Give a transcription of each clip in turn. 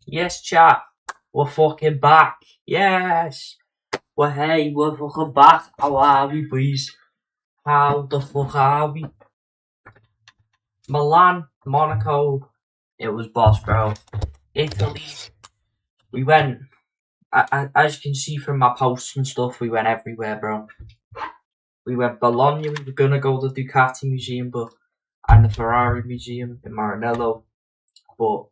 Yes, chat. We're fucking back. Yes. We're fucking back. How are we, please? How the fuck are we? Milan, Monaco. It was boss, bro. Italy. We went. As you can see from my posts and stuff, we went everywhere, bro. We went Bologna. We were gonna go to the Ducati Museum, and the Ferrari Museum in Maranello, but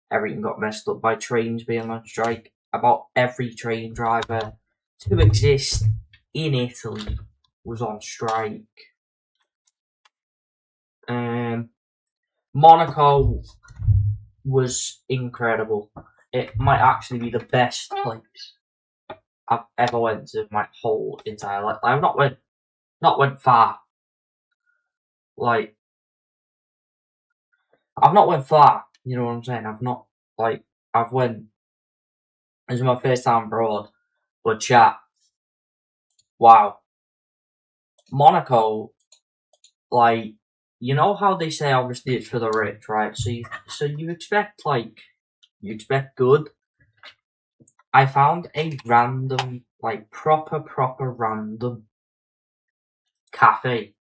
everything got messed up by trains being on strike. About every train driver to exist in Italy was on strike. Monaco was incredible. It might actually be the best place I've ever went to my whole entire life. I've not went far. Like I've not went far. You know what I'm saying? I've went. This is my first time abroad, but chat. Wow, Monaco. Like, you know how they say obviously it's for the rich, right? So you expect good. I found a random, like proper random cafe,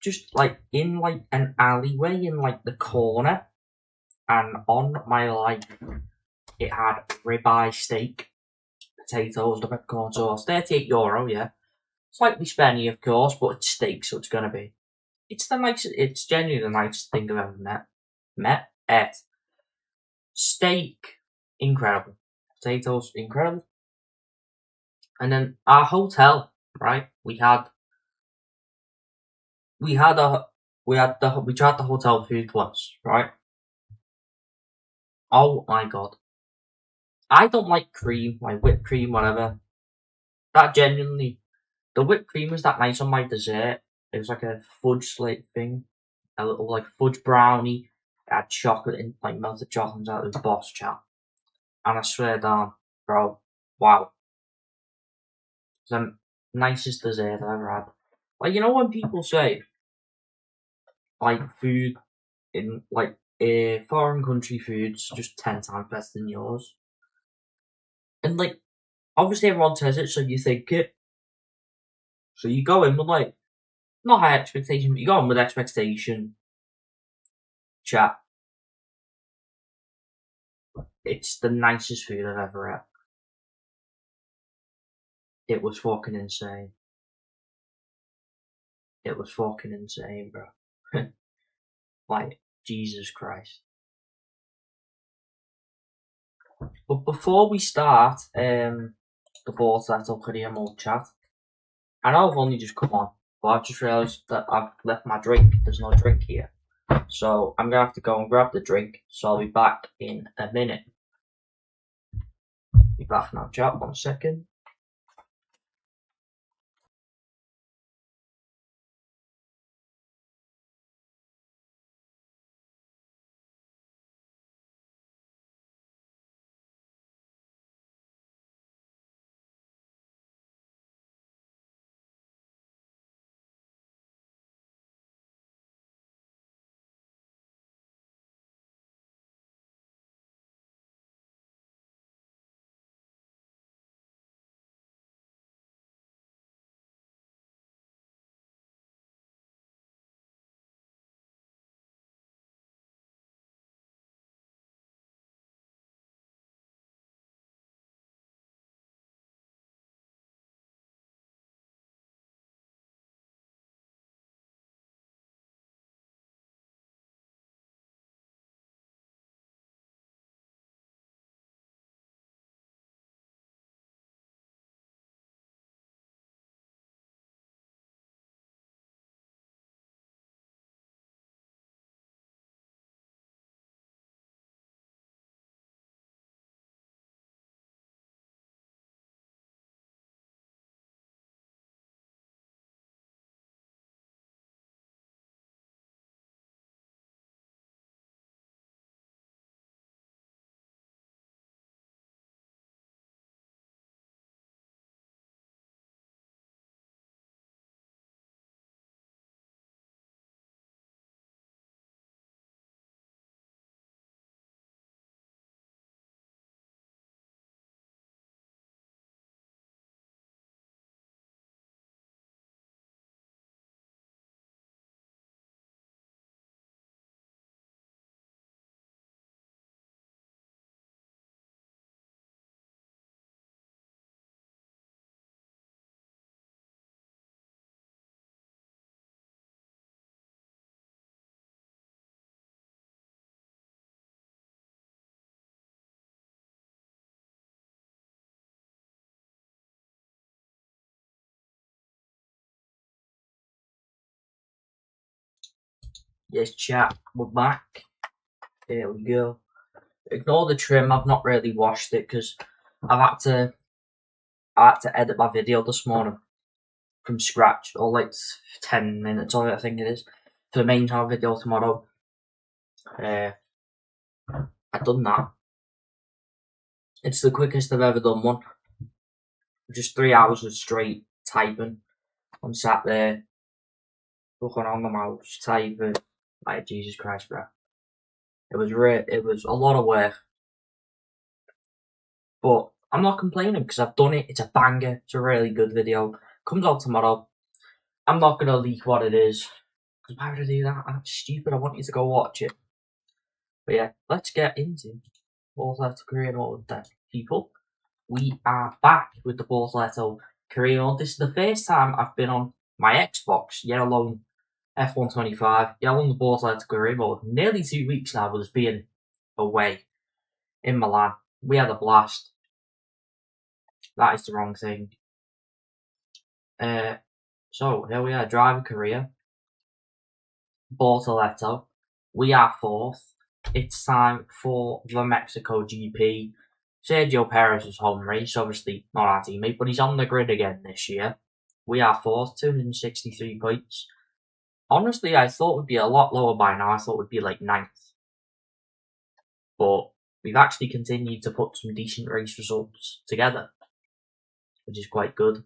just like in like an alleyway in like the corner, and on my life, it had ribeye steak, potatoes, the peppercorn sauce, €38, yeah, slightly spenny of course, but it's steak, so it's gonna be. It's genuinely the nicest thing I've ever met. Steak, incredible. Potatoes, incredible. And then our hotel, right? We tried the hotel food once, right? Oh my god. I don't like cream, like whipped cream, whatever. That genuinely, the whipped cream was that nice on my dessert. It was like a fudge slate thing, a little like fudge brownie. It had chocolate in, like melted chocolate inside. It was boss chat. And I swear down, bro, wow. It's the nicest dessert I've ever had. Like, you know when people say, like, food in, like, foreign country food's just 10 times better than yours? And, like, obviously everyone says it, so you think it. So you go in with, like, not high expectation, but you go in with expectation. Chat. It's the nicest food I've ever had. It was fucking insane. It was fucking insane, bro. Like, Jesus Christ. But before we start, the ball set up for the old chat. I know I've only just come on, but I've just realised that I've left my drink. There's no drink here. So I'm gonna have to go and grab the drink. So I'll be back in a minute. Be back now, chat. 1 second. Yes, chat, we're back. There we go. Ignore the trim. I've not really washed it because I had to edit my video this morning from scratch, or like 10 minutes of it, I think it is, for the main channel video tomorrow. I've done that. It's the quickest I've ever done one. Just 3 hours of straight typing. I'm sat there, looking on the mouse, typing. Like, Jesus Christ, bro. It was a lot of work. But I'm not complaining because I've done it. It's a banger. It's a really good video. Comes out tomorrow. I'm not going to leak what it is. Because why would I do that? I'm stupid. I want you to go watch it. But yeah, let's get into Borderlands Korean Mode then, people. We are back with the Borderlands Korean Mode. This is the first time I've been on my Xbox, yet alone F125, yet alone the Borderlands Korean Mode. Nearly 2 weeks now with us being away in Milan. We had a blast. That is the wrong thing. So here we are, driver career. Bortoleto. We are fourth. It's time for the Mexico GP. Sergio Perez's home race, obviously not our teammate, but he's on the grid again this year. We are fourth, 263 points. Honestly, I thought we'd be a lot lower by now. I thought we'd be like ninth. But we've actually continued to put some decent race results together, which is quite good.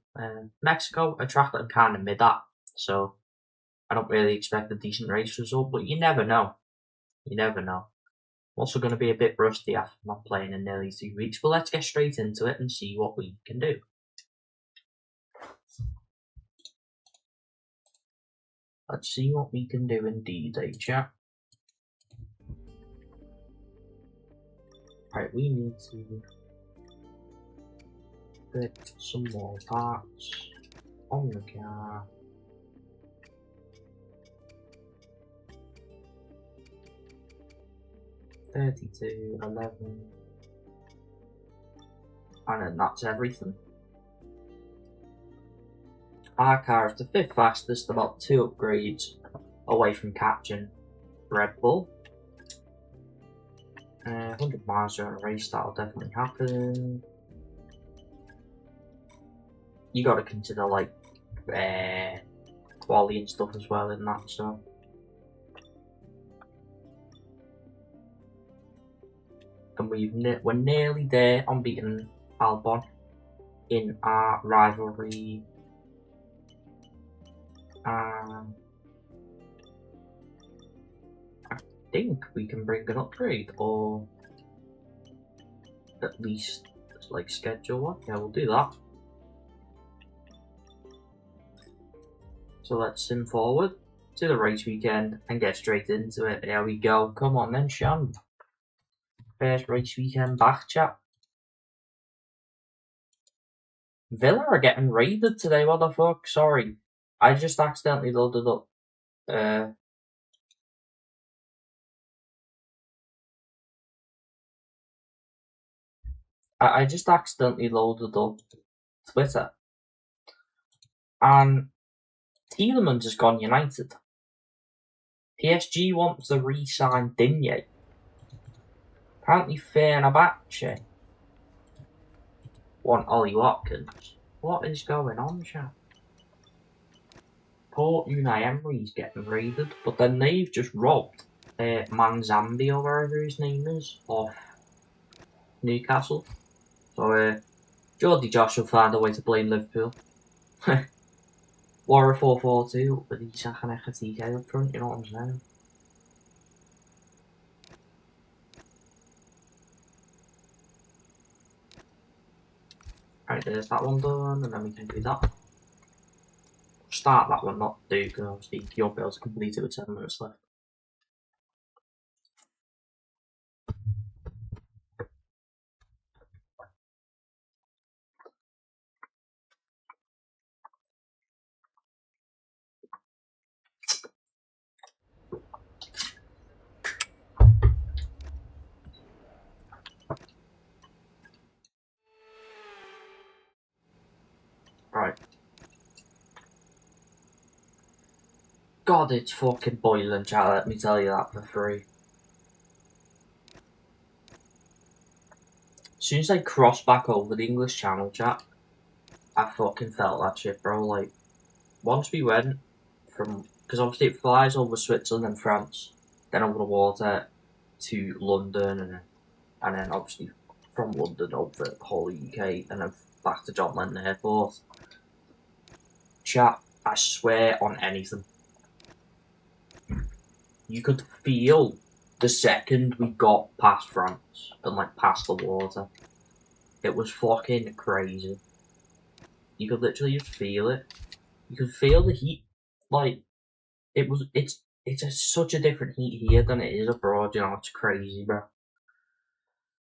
Mexico, a track that I'm kind of mid at, so I don't really expect a decent race result, but you never know. You never know. I'm also going to be a bit rusty after not playing in nearly 2 weeks, but let's get straight into it and see what we can do. Let's see what we can do indeed, chat. Right, we need to fit some more parts on the car. $32, $11, and then that's everything. Our car is the 5th fastest, about 2 upgrades away from catching Red Bull. 100 miles during a race, that'll definitely happen. You gotta consider like quality and stuff as well in that, so. And we're nearly there on beating Albon in our rivalry. I think we can bring an upgrade, or at least like schedule one. Yeah, we'll do that. So let's sim forward to the race weekend and get straight into it. There we go. Come on then, Sean. First race weekend back, chap. Villa are getting raided today. What the fuck? Sorry, I just accidentally loaded up. I just accidentally loaded up Twitter, and Tielemans has gone United. PSG wants to re-sign Digne. Apparently Fenerbahce want Ollie Watkins. What is going on, chat? Poor Unai Emery's getting raided, but then they've just robbed Manzambi or wherever his name is off Newcastle. So Jordy Josh will find a way to blame Liverpool. War 4-4-2, but he's a kind of TK up front, you know what I'm saying? Right, there's that one done, and then we can do that. Start that one, not do, because obviously you won't be able to complete it with 7 minutes left. Right. God, it's fucking boiling, chat, let me tell you that for free. As soon as I crossed back over the English Channel, chat, I fucking felt that shit, bro. Like, once we went from, because obviously it flies over Switzerland and France, then over the water to London, and then obviously from London over the whole UK, and then back to John Lennon Airport. Chat, I swear on anything, you could feel the second we got past France and like past the water. It was fucking crazy. You could literally just feel it. You could feel the heat. Like it's such a different heat here than it is abroad. You know, it's crazy, bro.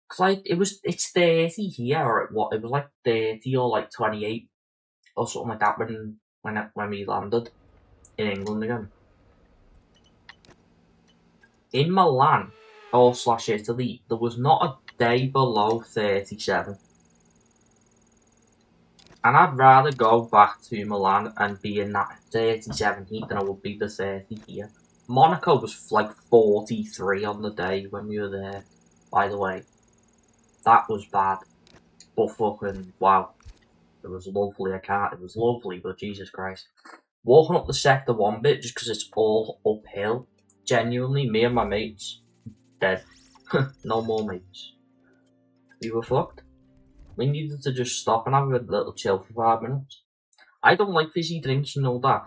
Cause like it's 30 here, or it was like 30 or like 28 or something like that when we landed in England again. In Milan or slash Italy, there was not a day below 37. And I'd rather go back to Milan and be in that 37 heat than I would be the 30 here. Monaco was like 43 on the day when we were there, by the way. That was bad. But fucking, wow. It was lovely, it was lovely, but Jesus Christ. Walking up the sector 1 bit, just because it's all uphill, genuinely, me and my mates, dead. No more mates. We were fucked. We needed to just stop and have a little chill for 5 minutes. I don't like fizzy drinks and all that.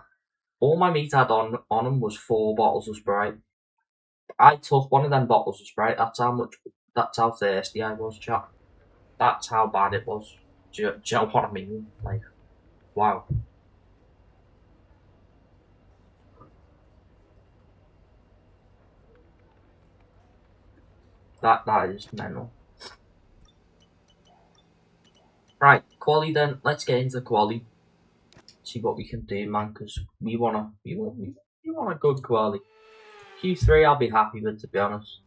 All my mate had on him was 4 bottles of Sprite. I took one of them bottles of Sprite. That's how thirsty I was, chat. That's how bad it was. Do you know what I mean? Like, wow. That is mental. Right, quali then. Let's get into quali. See what we can do, man. Because we want a good quali. Q3, I'll be happy with, to be honest.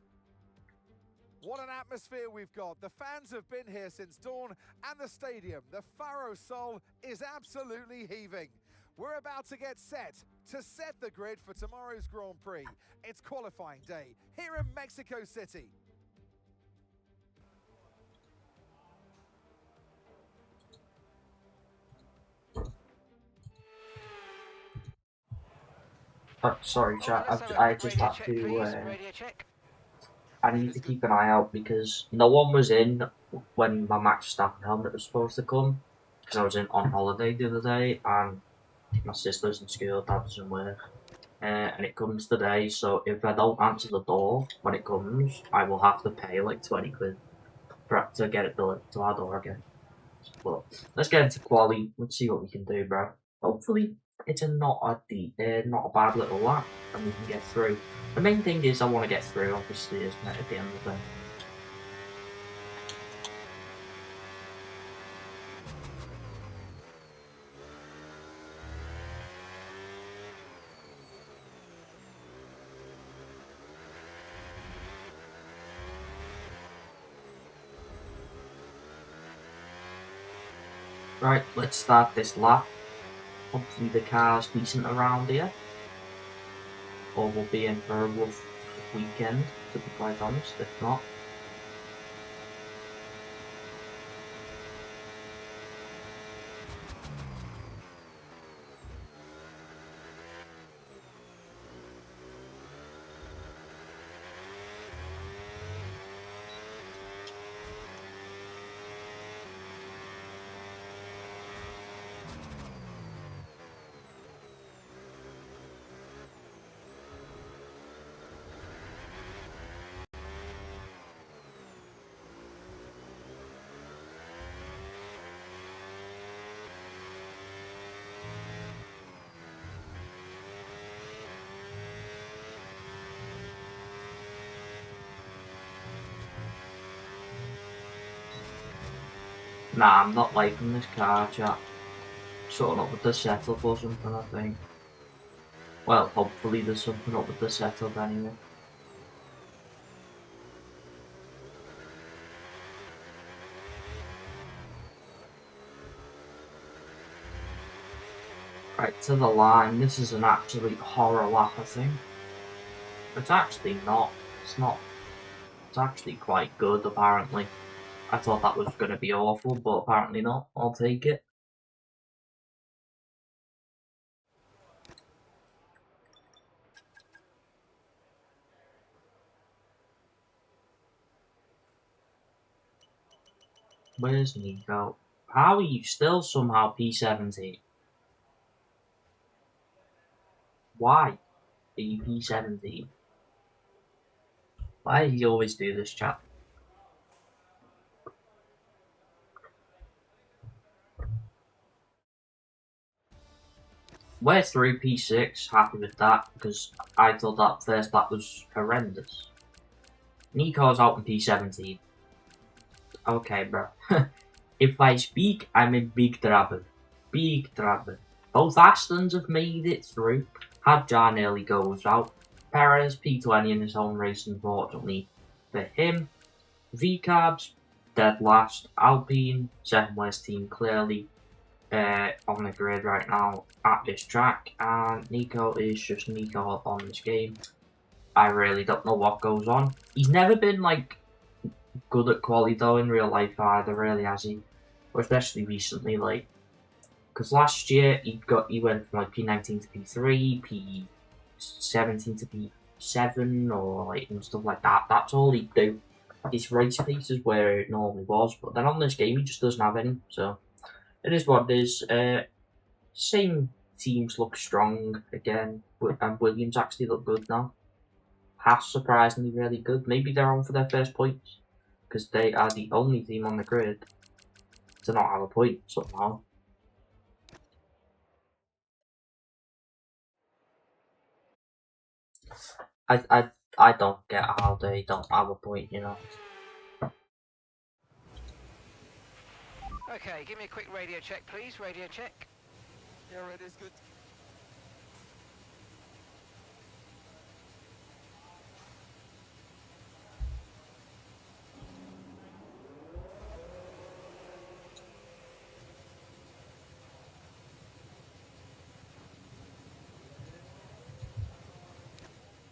What an atmosphere we've got. The fans have been here since dawn, and the stadium, the Faro Sol, is absolutely heaving. We're about to get set the grid for tomorrow's Grand Prix. It's qualifying day here in Mexico City. Sorry, chat. I just have to. I need to keep an eye out because no one was in when my Max Verstappen helmet was supposed to come. Because I was on holiday the other day and my sister's in school, dad doesn't work. And it comes today, so if I don't answer the door when it comes, I will have to pay like 20 quid to get it delivered to our door again. But let's get into quali. Let's see what we can do, bro. Hopefully, it's not a bad little lap, and we can get through. The main thing is I want to get through, obviously, isn't it? At the end of the day. Right, let's start this lap. Hopefully the car's decent around here. Or we'll be in for a rough weekend, to be quite honest, if not. Nah, I'm not liking this car, chat. Something up with the setup or something, I think. Well, hopefully there's something up with the setup anyway. Right, to the line. This is an absolute horror lap, I think. It's actually not. It's not. It's actually quite good, apparently. I thought that was going to be awful, but apparently not. I'll take it. Where's Nico? How are you still somehow P17? Why are you P17? Why do you always do this, chat? We're through P6, happy with that, because I thought that first lap was horrendous. Nico's out in P17. Okay, bro. If I speak, I'm in big trouble. Big trouble. Both Astons have made it through. Hadjar nearly goes out. Perez P20 in his own race, unfortunately for him. VCarbs dead last. Alpine, second worst team, clearly on the grid right now at this track. And Nico is just Nico on this game. I really don't know what goes on. He's never been like good at quali though in real life either, really, has he? Or especially recently, like, because last year he went from like P19 to P3, P17 to P7, or like and stuff like that. That's all he'd do. His race pace is where it normally was, but then on this game he just doesn't have any. So it is what it is. Same teams look strong again, and Williams actually look good now. Haas surprisingly really good. Maybe they're on for their first points because they are the only team on the grid to not have a point somehow. I don't get how they don't have a point, you know. Okay, give me a quick radio check, please. Radio check. Yeah, it is good.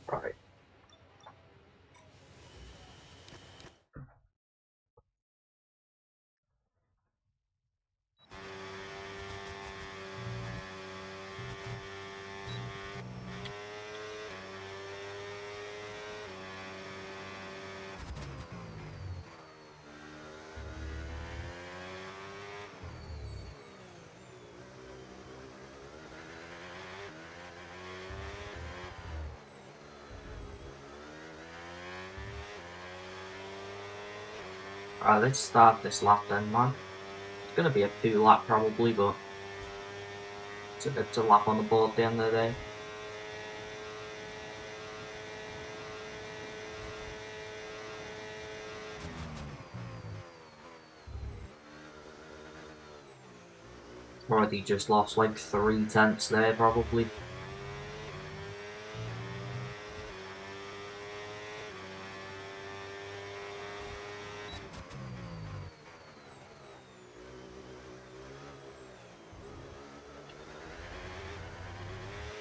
Right. Alright, let's start this lap then, man. It's gonna be a 2-lap probably, but it's a lap on the board at the end of the day. Already just lost like 3 tenths there probably.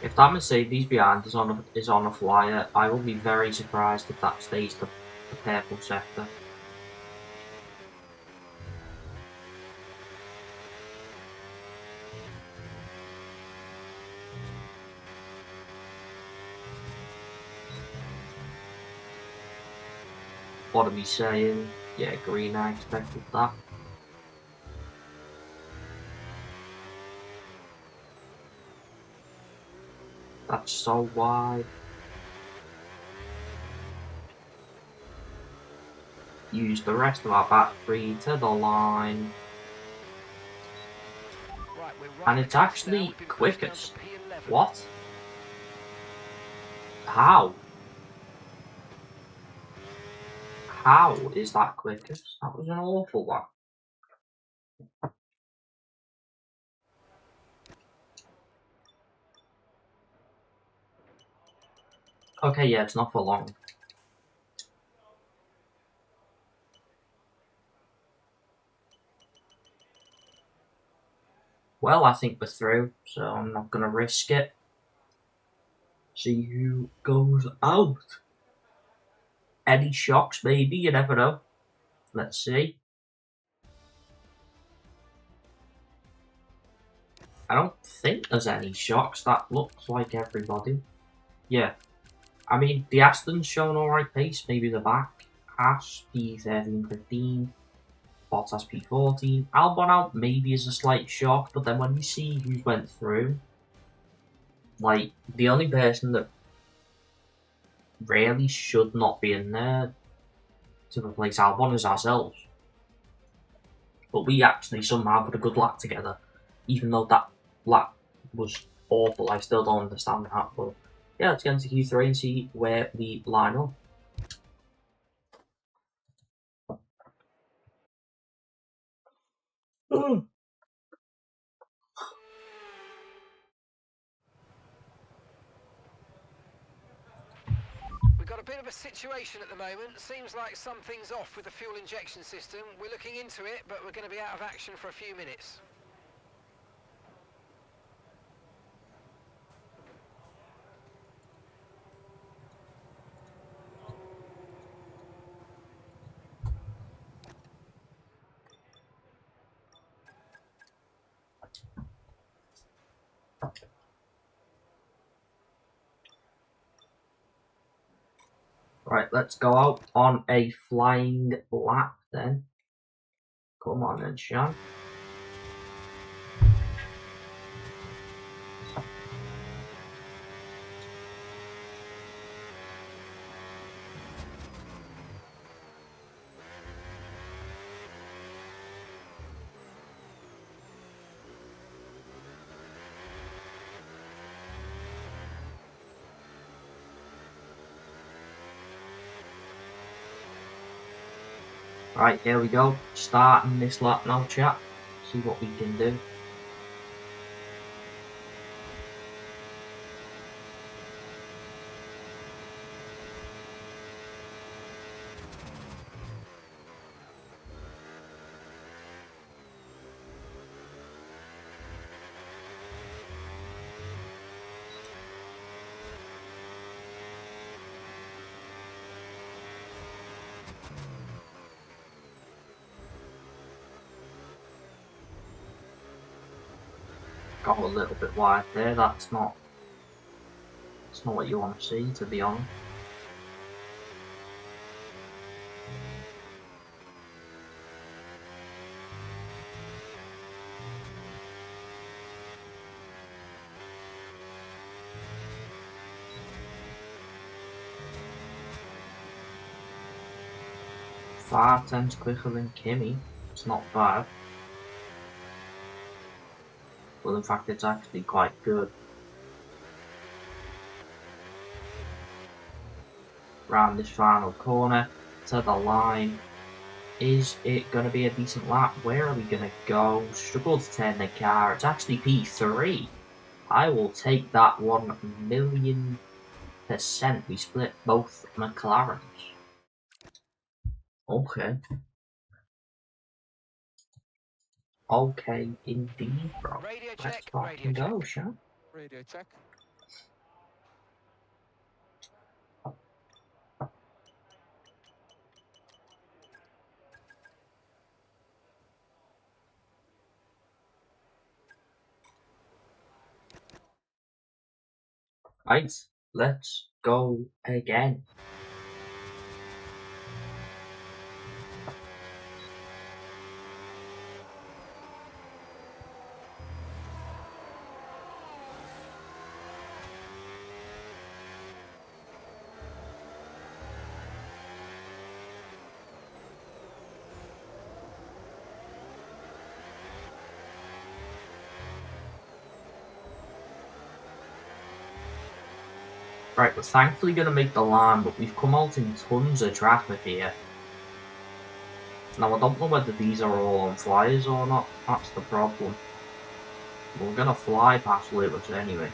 If that Mercedes behind is on a flyer, I will be very surprised if that stays the purple sector. What are we saying? Yeah, green, I expected that. That's so wide. Use the rest of our battery to the line. Right, And it's actually quickest. What? How? How is that quickest? That was an awful one. Okay, yeah, it's not for long. Well, I think we're through, so I'm not going to risk it. See who goes out. Any shocks, maybe, you never know. Let's see. I don't think there's any shocks. That looks like everybody. Yeah. I mean, the Aston's showing alright pace. Maybe the back. Haas, P13, 15. Bottas, P14. Albon out maybe is a slight shock, but then when you see who went through, like, the only person that really should not be in there to replace Albon is ourselves. But we actually somehow put a good lap together, even though that lap was awful. I still don't understand that, but yeah, let's get into Q3 and see where we line up. We've got a bit of a situation at the moment. Seems like something's off with the fuel injection system. We're looking into it, but we're going to be out of action for a few minutes. Right, let's go out on a flying lap then. Come on then, Sean. Right, here we go. Starting this lap now, chat. See what we can do. Got a little bit wide there. That's not what you want to see, to be honest. Five times quicker than Kimi. It's not bad. Well, in fact, it's actually quite good. Round this final corner to the line. Is it going to be a decent lap? Where are we going to go? Struggle to turn the car. It's actually P3. I will take that 1,000,000%. We split both McLarens. Okay. Okay, indeed, bro. Radio Let's check, fucking radio go, check. Sean. Radio check. Right, let's go again. Right, we're thankfully going to make the line, but we've come out in tons of traffic here. Now, I don't know whether these are all on flyers or not. That's the problem. We're going to fly past Lewis anyway.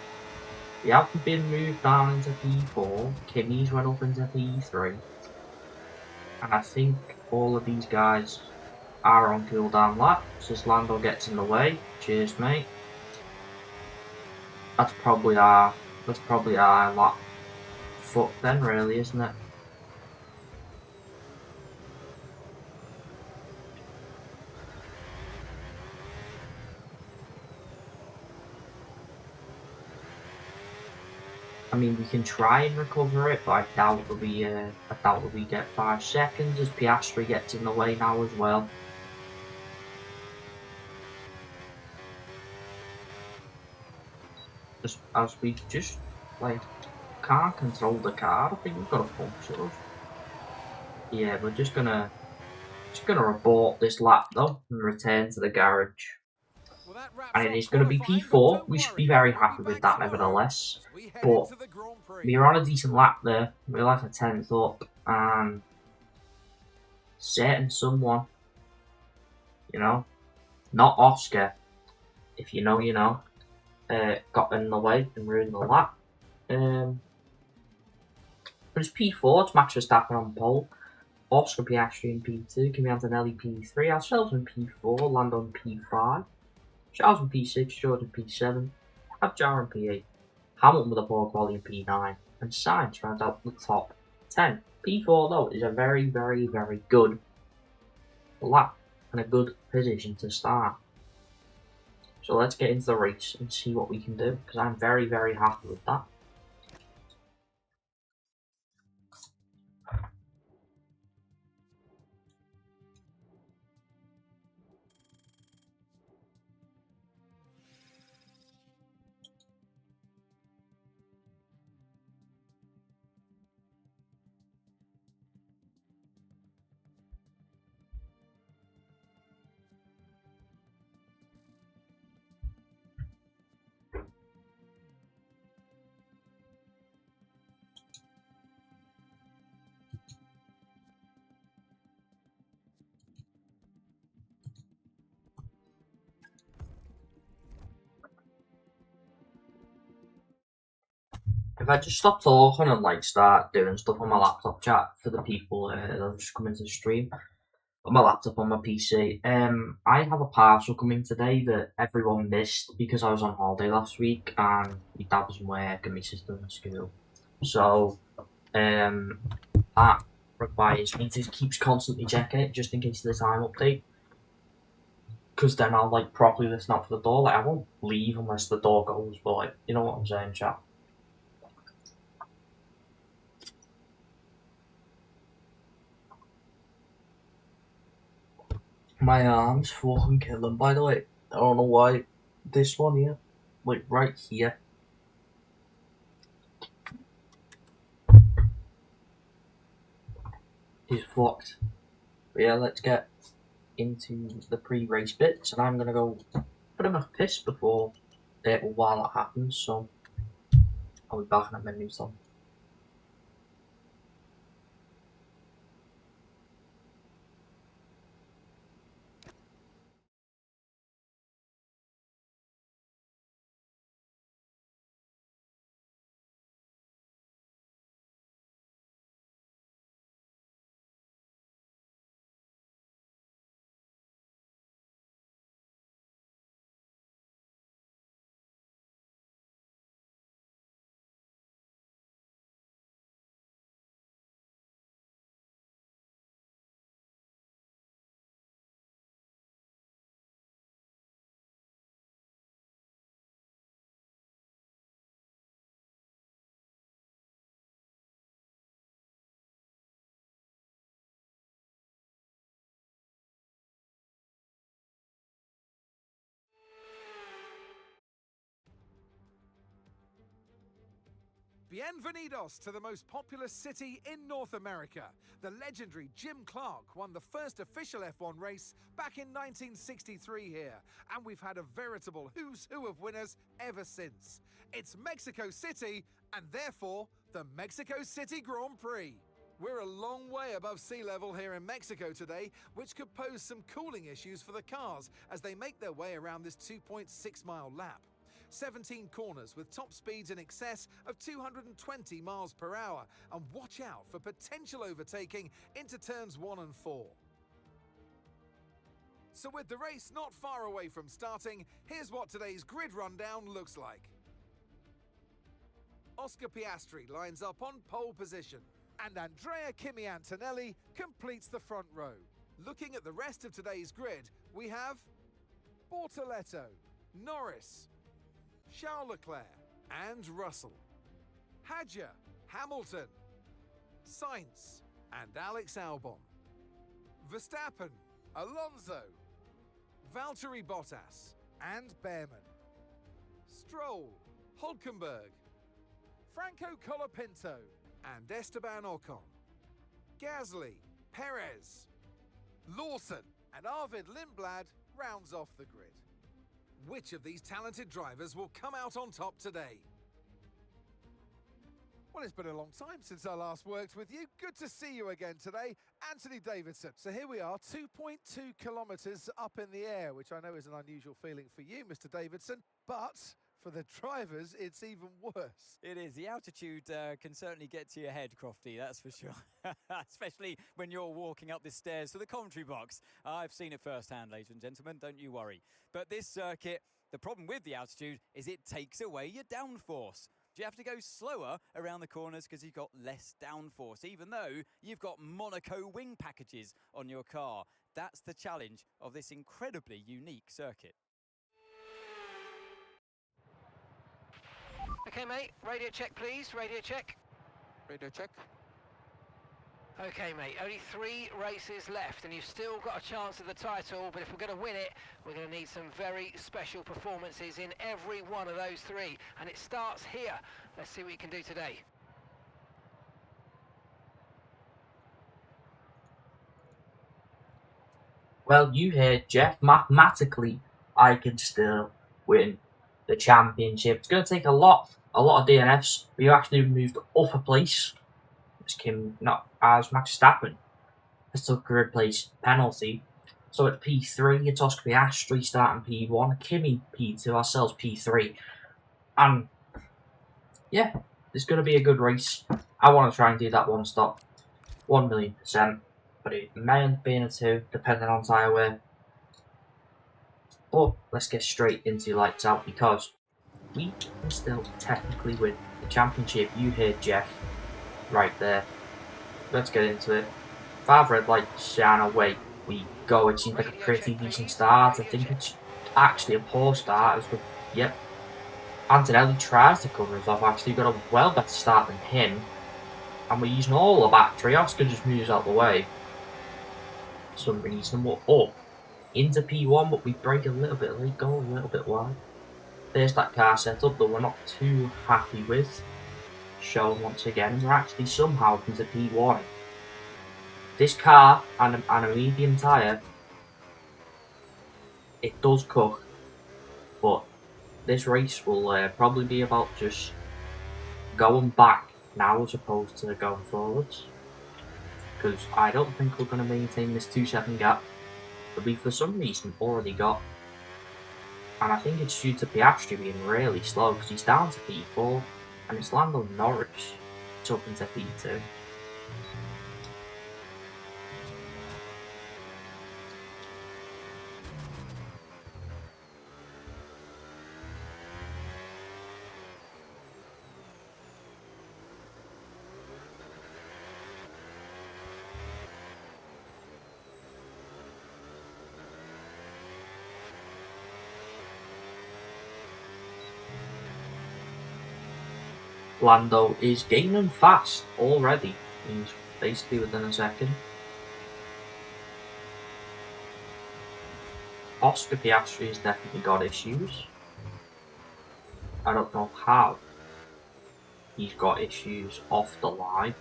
We haven't been moved down into P4. Kimi's went up into P3. And I think all of these guys are on cooldown laps as Lando gets in the way. Cheers, mate. That's probably our lap foot then, really, isn't it? I mean, we can try and recover it, but I doubt that we get 5 seconds as Piastri gets in the way now as well. Just as we just like can't control the car. I think we've got to puncture us. Yeah, we're just gonna abort this lap though and return to the garage. Well, that wraps And up it is going to be qualifying, but P4. don't We should be worry, very we'll happy be with back that, tomorrow nevertheless. as we head But into the Grand Prix. we were on a decent lap there. We were like a 10th up, and certain someone, you know, not Oscar, if you know, you know, got in the way and ruined the lap. But it's P4. It's Max Verstappen on pole. Oscar Piastri in P2, Kimi Antonelli P3, ourselves in P4, Lando in P5, Charles in P6, George in P7, Abjar in P8, Hamilton with a poor quality in P9, and Sainz rounds out the top 10. P4 though is a very, very, very good lap and a good position to start. So let's get into the race and see what we can do, because I'm very, very happy with that. If I just stop talking and like start doing stuff on my laptop chat for the people that are just coming to the stream, on my laptop, on my PC, I have a parcel coming today that everyone missed because I was on holiday last week and my dad was in work and my sister was in school. So, that requires me to keep constantly checking it just in case of the time update. Because then I'll like properly listen out for the door. Like I won't leave unless the door goes, but like, you know what I'm saying, chat. My arm's fucking killing, by the way. I don't know why. This one here, like right here, is fucked. But yeah, let's get into the pre-race bits, and I'm gonna go put him a piss before while that happens. So I'll be back in a minute. So. Bienvenidos to the most populous city in North America. The legendary Jim Clark won the first official F1 race back in 1963 here, and we've had a veritable who's who of winners ever since. It's Mexico City, and therefore, the Mexico City Grand Prix. We're a long way above sea level here in Mexico today, which could pose some cooling issues for the cars as they make their way around this 2.6-mile lap. 17 corners with top speeds in excess of 220 miles per hour, and watch out for potential overtaking into turns 1 and 4. So with the race not far away from starting, here's what today's grid rundown looks like. Oscar Piastri lines up on pole position, and Andrea Kimi Antonelli completes the front row. Looking at the rest of today's grid, we have Bortoleto, Norris, Charles Leclerc and Russell, Hadjar, Hamilton, Sainz and Alex Albon, Verstappen, Alonso, Valtteri Bottas and Behrman, Stroll, Hülkenberg, Franco Colapinto and Esteban Ocon, Gasly, Perez, Lawson and Arvid Lindblad rounds off the grid. Which of these talented drivers will come out on top today? Well, it's been a long time since I last worked with you. Good to see you again today, Anthony Davidson. So here we are, 2.2 kilometres up in the air, which I know is an unusual feeling for you, Mr. Davidson, but for the drivers, it's even worse. It is. The altitude can certainly get to your head, Crofty, that's for sure. Especially when you're walking up the stairs to the commentary box. I've seen it firsthand, ladies and gentlemen, don't you worry. But this circuit, the problem with the altitude is it takes away your downforce. You have to go slower around the corners because you've got less downforce, even though you've got Monaco wing packages on your car. That's the challenge of this incredibly unique circuit. Okay, mate, radio check, please. Radio check. Radio check. Okay, mate, only 3 races left, and you've still got a chance of the title, but if we're going to win it, we're going to need some very special performances in every one of those 3, and it starts here. Let's see what you can do today. Well, you heard Jeff. Mathematically, I can still win the championship. It's going to take a lot of DNFs. We actually moved up a place. As Max Verstappen has took a grid place penalty. So it's P3, it's Oscar Piastri starting P1, Kimi P2, ourselves P3. And yeah, it's going to be a good race. I want to try and do that one stop, 1,000,000%. But it may end up being a 2, depending on tyre wear. But let's get straight into lights out because we can still technically win the championship. You heard Jeff right there. Let's get into it. 5 red lights, shine away we go. It seems like a pretty decent start. I think it's actually a poor start. Yep. Antonelli tries to cover us off. Actually got a well better start than him. And we're using all the battery. Oscar just moves out the way. For some reason we're up into P1, but we break a little bit late, go a little bit wide. There's that car setup that we're not too happy with. Shown once again, we're actually somehow into P1. This car and a medium tyre, it does cook, but this race will probably be about just going back now as opposed to going forwards. Because I don't think we're going to maintain this 2-second gap that we for some reason already got. And I think it's due to Piastri being really slow because he's down to P4 and it's Lando Norris it's up into P2. Lando is gaining fast already. He's basically within a second. Oscar Piastri has definitely got issues. I don't know how he's got issues off the line.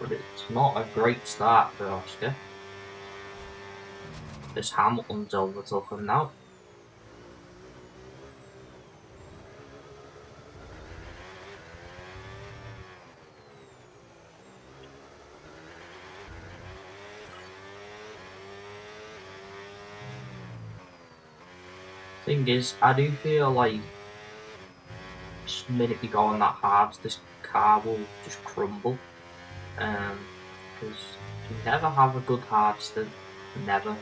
But it's not a great start for Oscar. This Hamilton's overtook him now. Thing is, I do feel like the minute we go on that hard, this car will just crumble. Because you never have a good hard stint, never.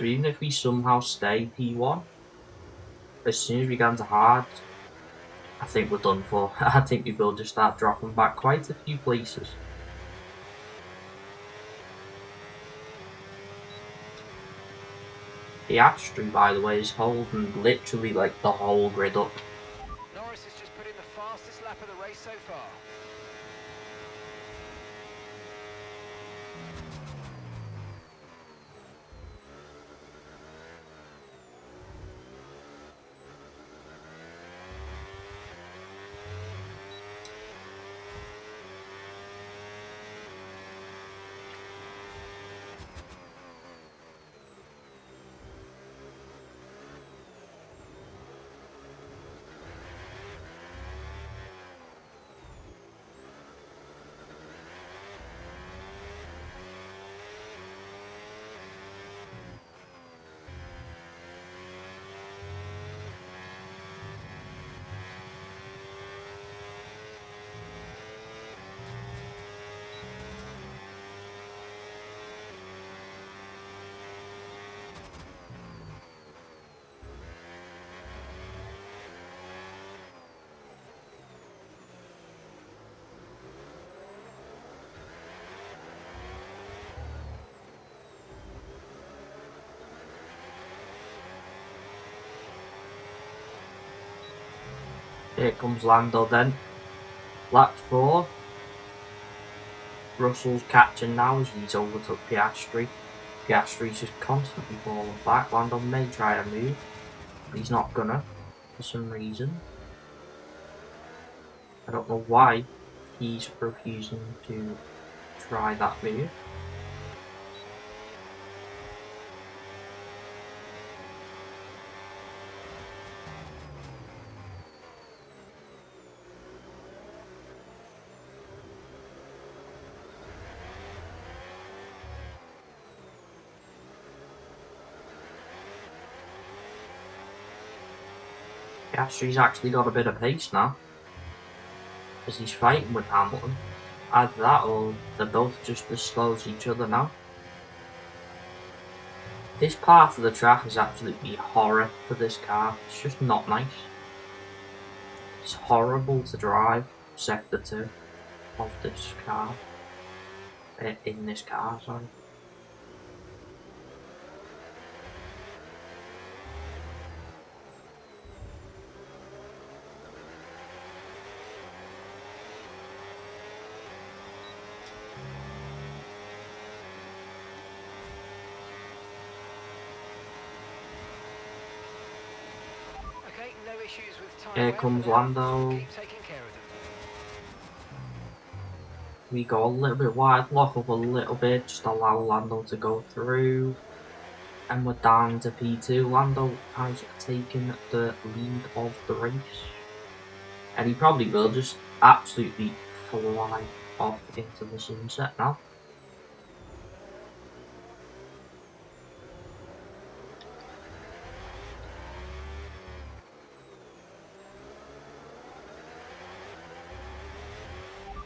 So even if we somehow stay P1, as soon as we get into hard, I think we're done for. I think we will just start dropping back quite a few places. Piastri, by the way, is holding literally like the whole grid up. Norris has just put in the fastest lap of the race so far. Here comes Lando then. Lap 4. Russell's catching now as he's overtook Piastri. Piastri's just constantly falling back. Lando may try a move, but he's not gonna, for some reason. I don't know why he's refusing to try that move. Piastri's actually got a bit of pace now, as he's fighting with Hamilton. Either that or they're both just as slow as each other now. This part of the track is absolutely horror for this car. It's just not nice. It's horrible to drive Sector 2 of this car. In this car, sorry. Okay, no issues with time. Here comes Lando. Keep taking care of them. We go a little bit wide, lock up a little bit, just allow Lando to go through. And we're down to P2. Lando has taken the lead of the race. And he probably will just absolutely fly off into the sunset now.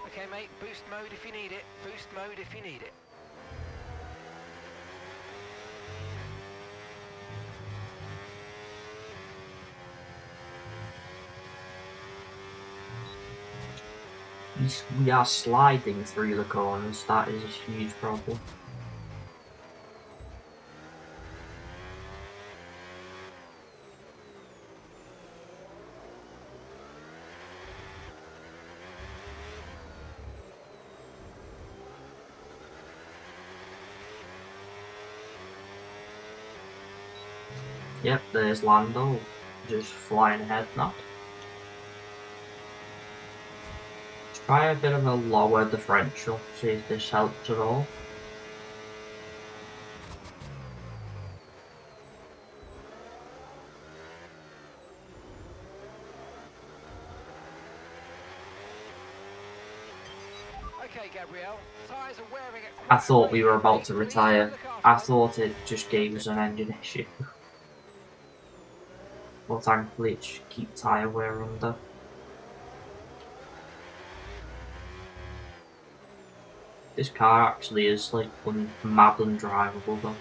Okay, mate, boost mode if you need it. Boost mode if you need it. We are sliding through the corners, that is a huge problem. Yep, there's Lando, just flying ahead now. Try a bit of a lower differential, see if this helps at all. Okay, Gabriel, tyres are wearing it. I thought we were about to retire. I thought it just gave us an engine issue. Well, thankfully it should keep tyre wear under. This car actually is like mad undrivable though.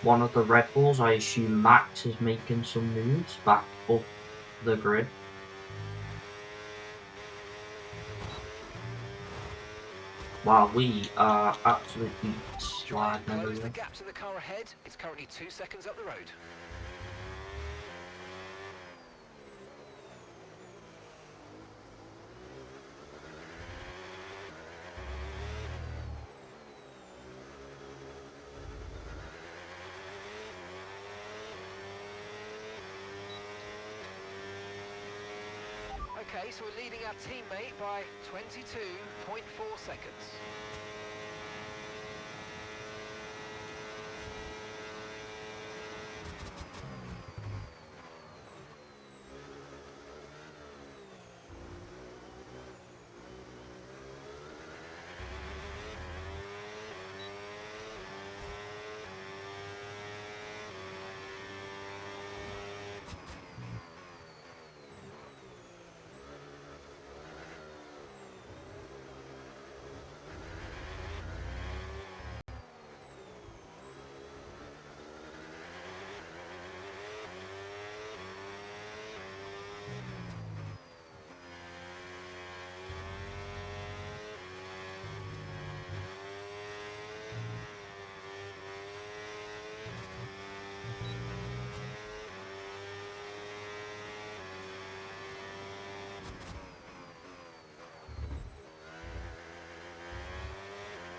one of the Red Bulls. I assume Max is making some moves back up the grid. While we are absolutely Try and sliding close the everywhere. gap to the car ahead. It's currently 2 seconds up the road. Okay, so we're leading our teammate by 22.4 seconds.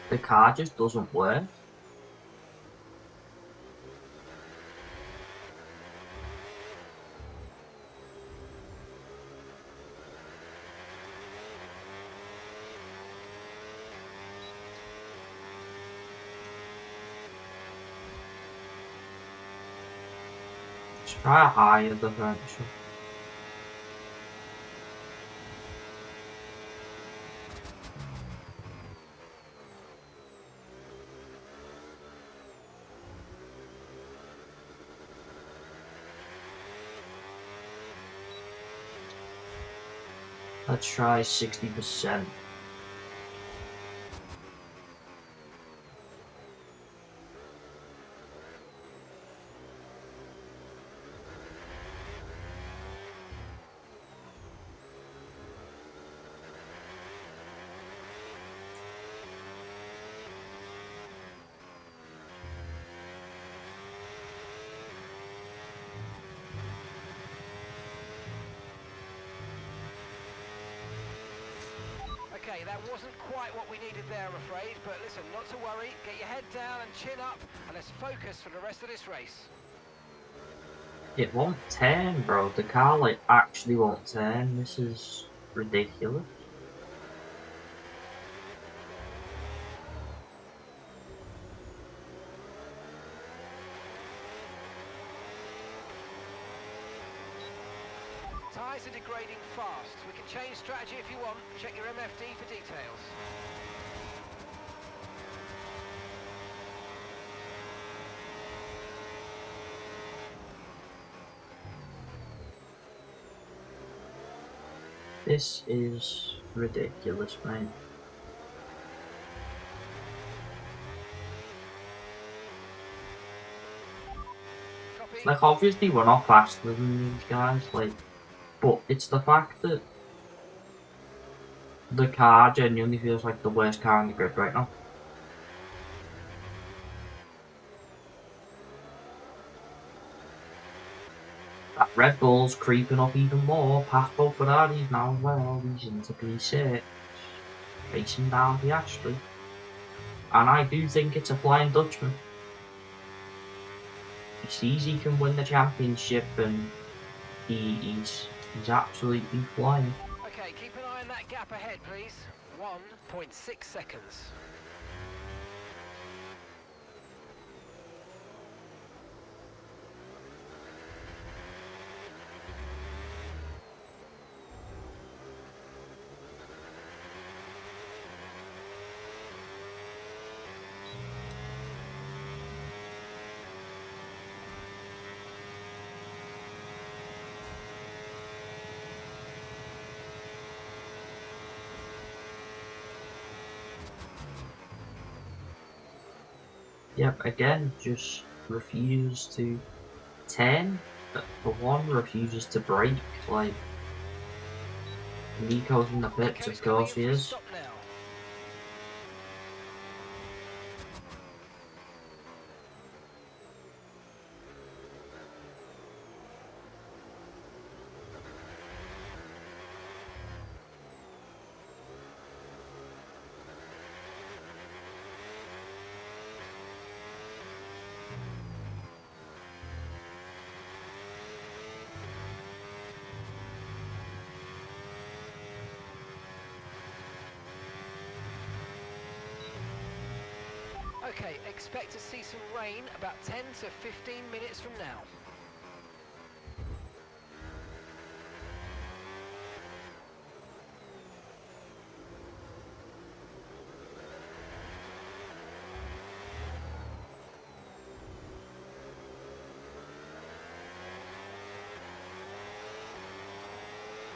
The car just doesn't work. Let's try a higher differential. Let's try 60%. Okay, that wasn't quite what we needed there, I'm afraid, but listen, not to worry, get your head down and chin up, and let's focus for the rest of this race. It won't turn, bro. The car like actually won't turn. This is ridiculous. Tyres are degrading fast. We can change strategy if you want. Check your MFD for details. This is ridiculous, mate. Copy. Like, obviously we're not faster than these guys, like, but it's the fact that the car genuinely feels like the worst car in the grid right now. That Red Bull's creeping up even more, past both Ferraris now as well. He's into P6, racing down Piastri. And I do think it's a Flying Dutchman. He sees he can win the championship and he's absolutely flying. Okay, keep an eye on that gap ahead, please. 1.6 seconds. Yep, again, just refuses to turn. For one, refuses to brake. Like, Nico's in the pits, Nico's of course he coming in for a is. stop now. Okay, expect to see some rain about 10 to 15 minutes from now.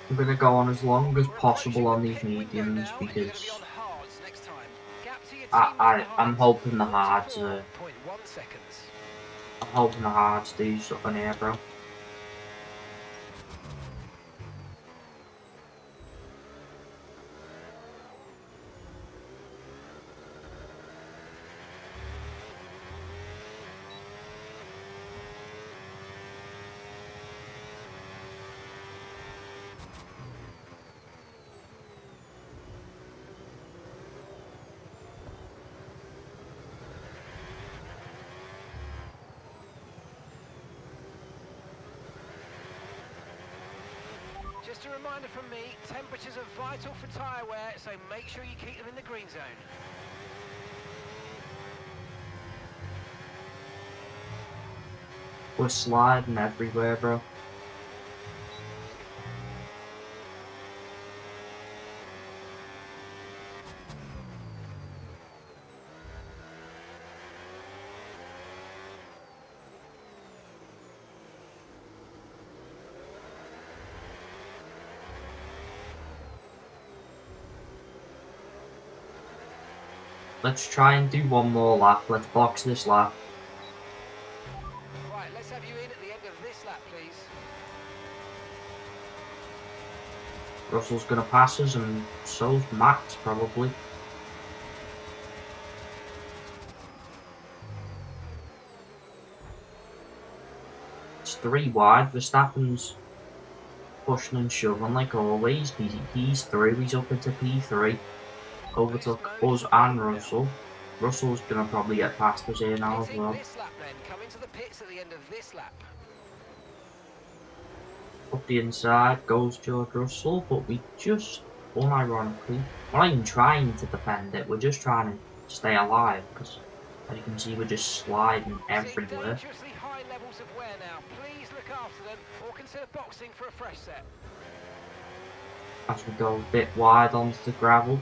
I'm gonna go on as long as We're possible on approaching the these pit window mediums now, and you're going to be because on hards next time. Gap to your teammate I'm hards, hoping the hards 44.1 seconds. do something here, bro. Just a reminder from me, temperatures are vital for tyre wear, so make sure you keep them in the green zone. We're sliding everywhere, bro. Let's try and do one more lap. Let's box this lap. Right, let's have you in at the end of this lap, please. Russell's gonna pass us, and so's Max probably. It's 3 wide. Verstappen's pushing and shoving like always. He's through. He's up into P3. Overtook us and Russell. Russell's gonna probably get past us here now as Hitting well. this lap then, come into the pits at the end of this lap. Up the inside goes George Russell, but we just, unironically, we're not even trying to defend it. We're just trying to stay alive because, as you can see, we're just sliding Seeing everywhere. dangerously high levels of wear now. Please look after them or consider boxing for a fresh set. As we go a bit wide onto the gravel.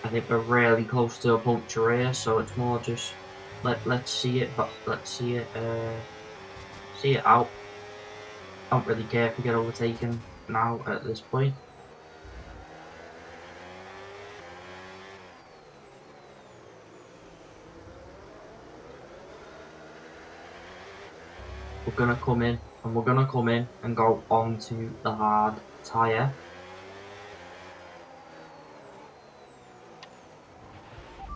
I think we're really close to a puncture here, so it's more just let's see it, but let's see it out. Don't really care if we get overtaken now at this point. We're gonna come in and go onto the hard tyre.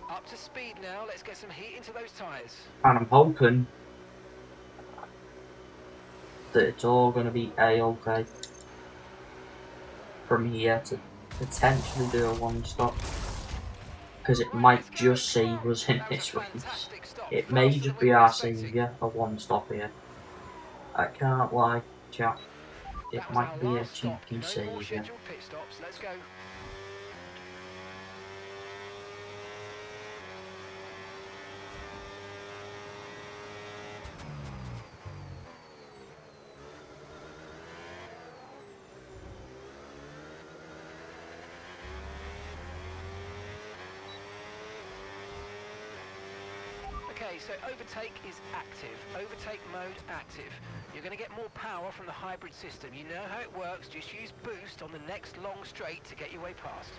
Up to speed now, let's get some heat into those tyres. And I'm hoping that it's all going to be A-okay from here to potentially do a one stop. Because it might just save us in this race. It may just be our saviour, a one stop here. I can't lie, chat. It might be a cheeky saviour. Scheduled pit stops. Let's go. Okay, so overtake is active. Overtake mode active. You're going to get more power from the hybrid system. You know how it works. Just use boost on the next long straight to get your way past.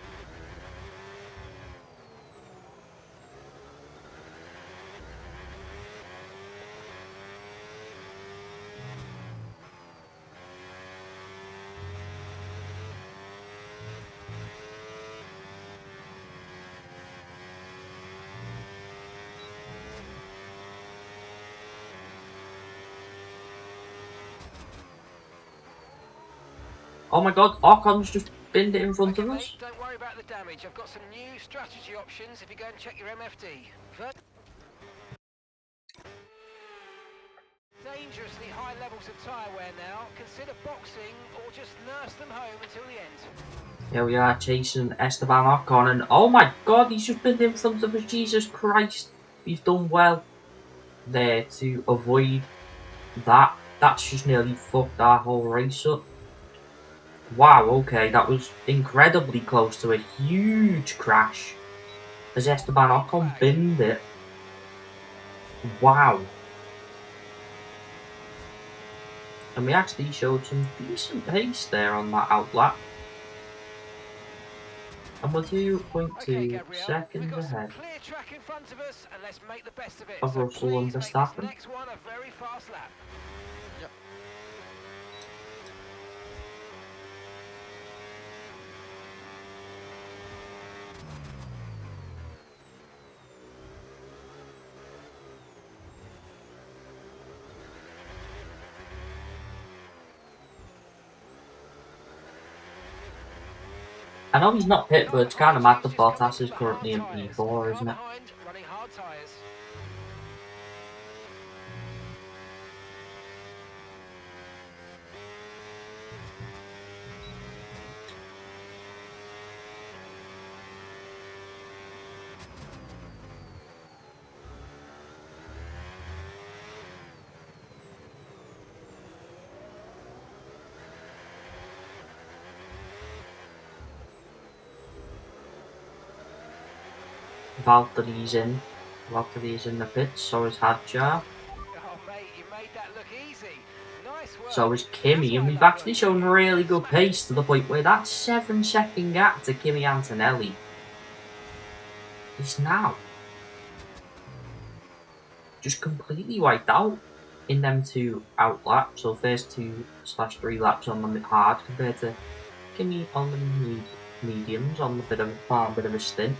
Oh my god, Ocon's just binned it in front Okay, of mate, us. don't worry about the damage. I've got some new strategy options if you go and check your MFD. Dangerously high levels of tyre wear now. Consider boxing or just nurse them home until the end. Here we are chasing Esteban Ocon, and oh my god, he's just binned in front of us. Jesus Christ. He's done well there to avoid that. That's just nearly fucked our whole race up. Wow, okay, that was incredibly close to a huge crash as Esteban Ocon binned it. Wow. And we actually showed some decent pace there on that outlap. And we're 2.2 Okay, seconds we've got some ahead clear track in front of us, and let's make the best of it. of So Russell and please make this Verstappen. next one a very fast lap. I know he's not pit, but it's kind of mad that Bottas is currently in P4, isn't it? Running hard tyres. Valtteri's in the pits, so is Hadjar. Oh, mate, you made that look easy. Nice work. So is Kimi, and we've actually shown really good pace to the point where that 7-second gap to Kimi Antonelli is now just completely wiped out in them 2 out laps. So first 2/3 laps on the hard compared to Kimi on the mediums on the bit of a stint.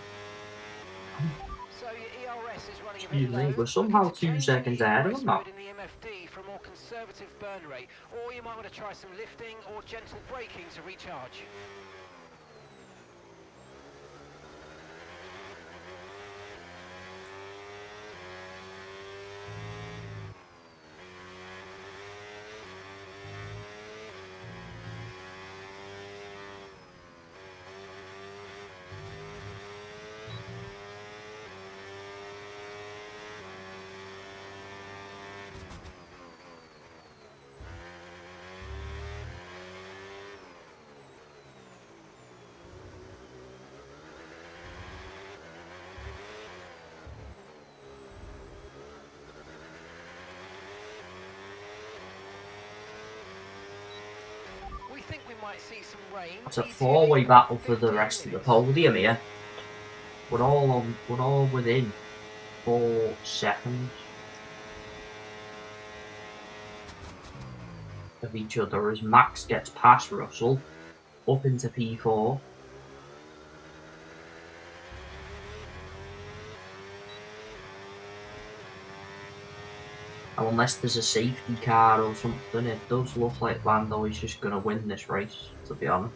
So your ERS is running a bit Excuse me, low. we're somehow Looking to 2 change seconds the ahead of ERS him now. mode in the MFD for a more conservative burn rate, or you might want to try some lifting or gentle braking to recharge. We think we might see some rain. It's a 4-way battle for the rest of the podium here. We're all within 4 seconds of each other as Max gets past Russell up into P4. And unless there's a safety car or something, it does look like Lando is just going to win this race, to be honest.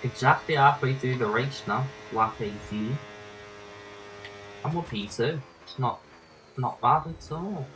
Exactly halfway through the race now, lap 18. And we're P2. It's not bad at all.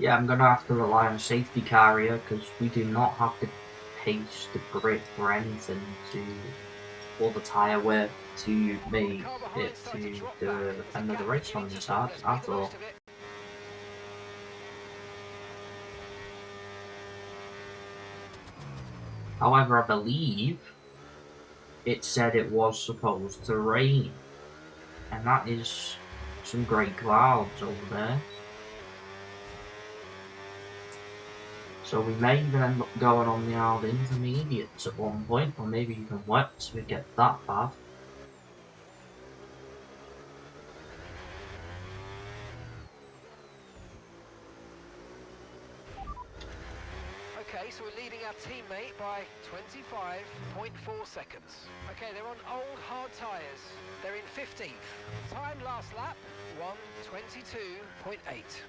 Yeah, I'm gonna have to rely on safety car here because we do not have the pace, the grip, or anything to pull the tyre wear to make Car behind it started to drop do back. There's a another gap race on beginning to this form. hard Let's make at the most all. of it. However, I believe it said it was supposed to rain, and that is some great clouds over there. So we may even end up going on the hard intermediates at one point, or maybe even wets if we get that bad. Okay, so we're leading our teammate by 25.4 seconds. Okay, they're on old hard tyres. They're in 15th. Time last lap, 1:22.8.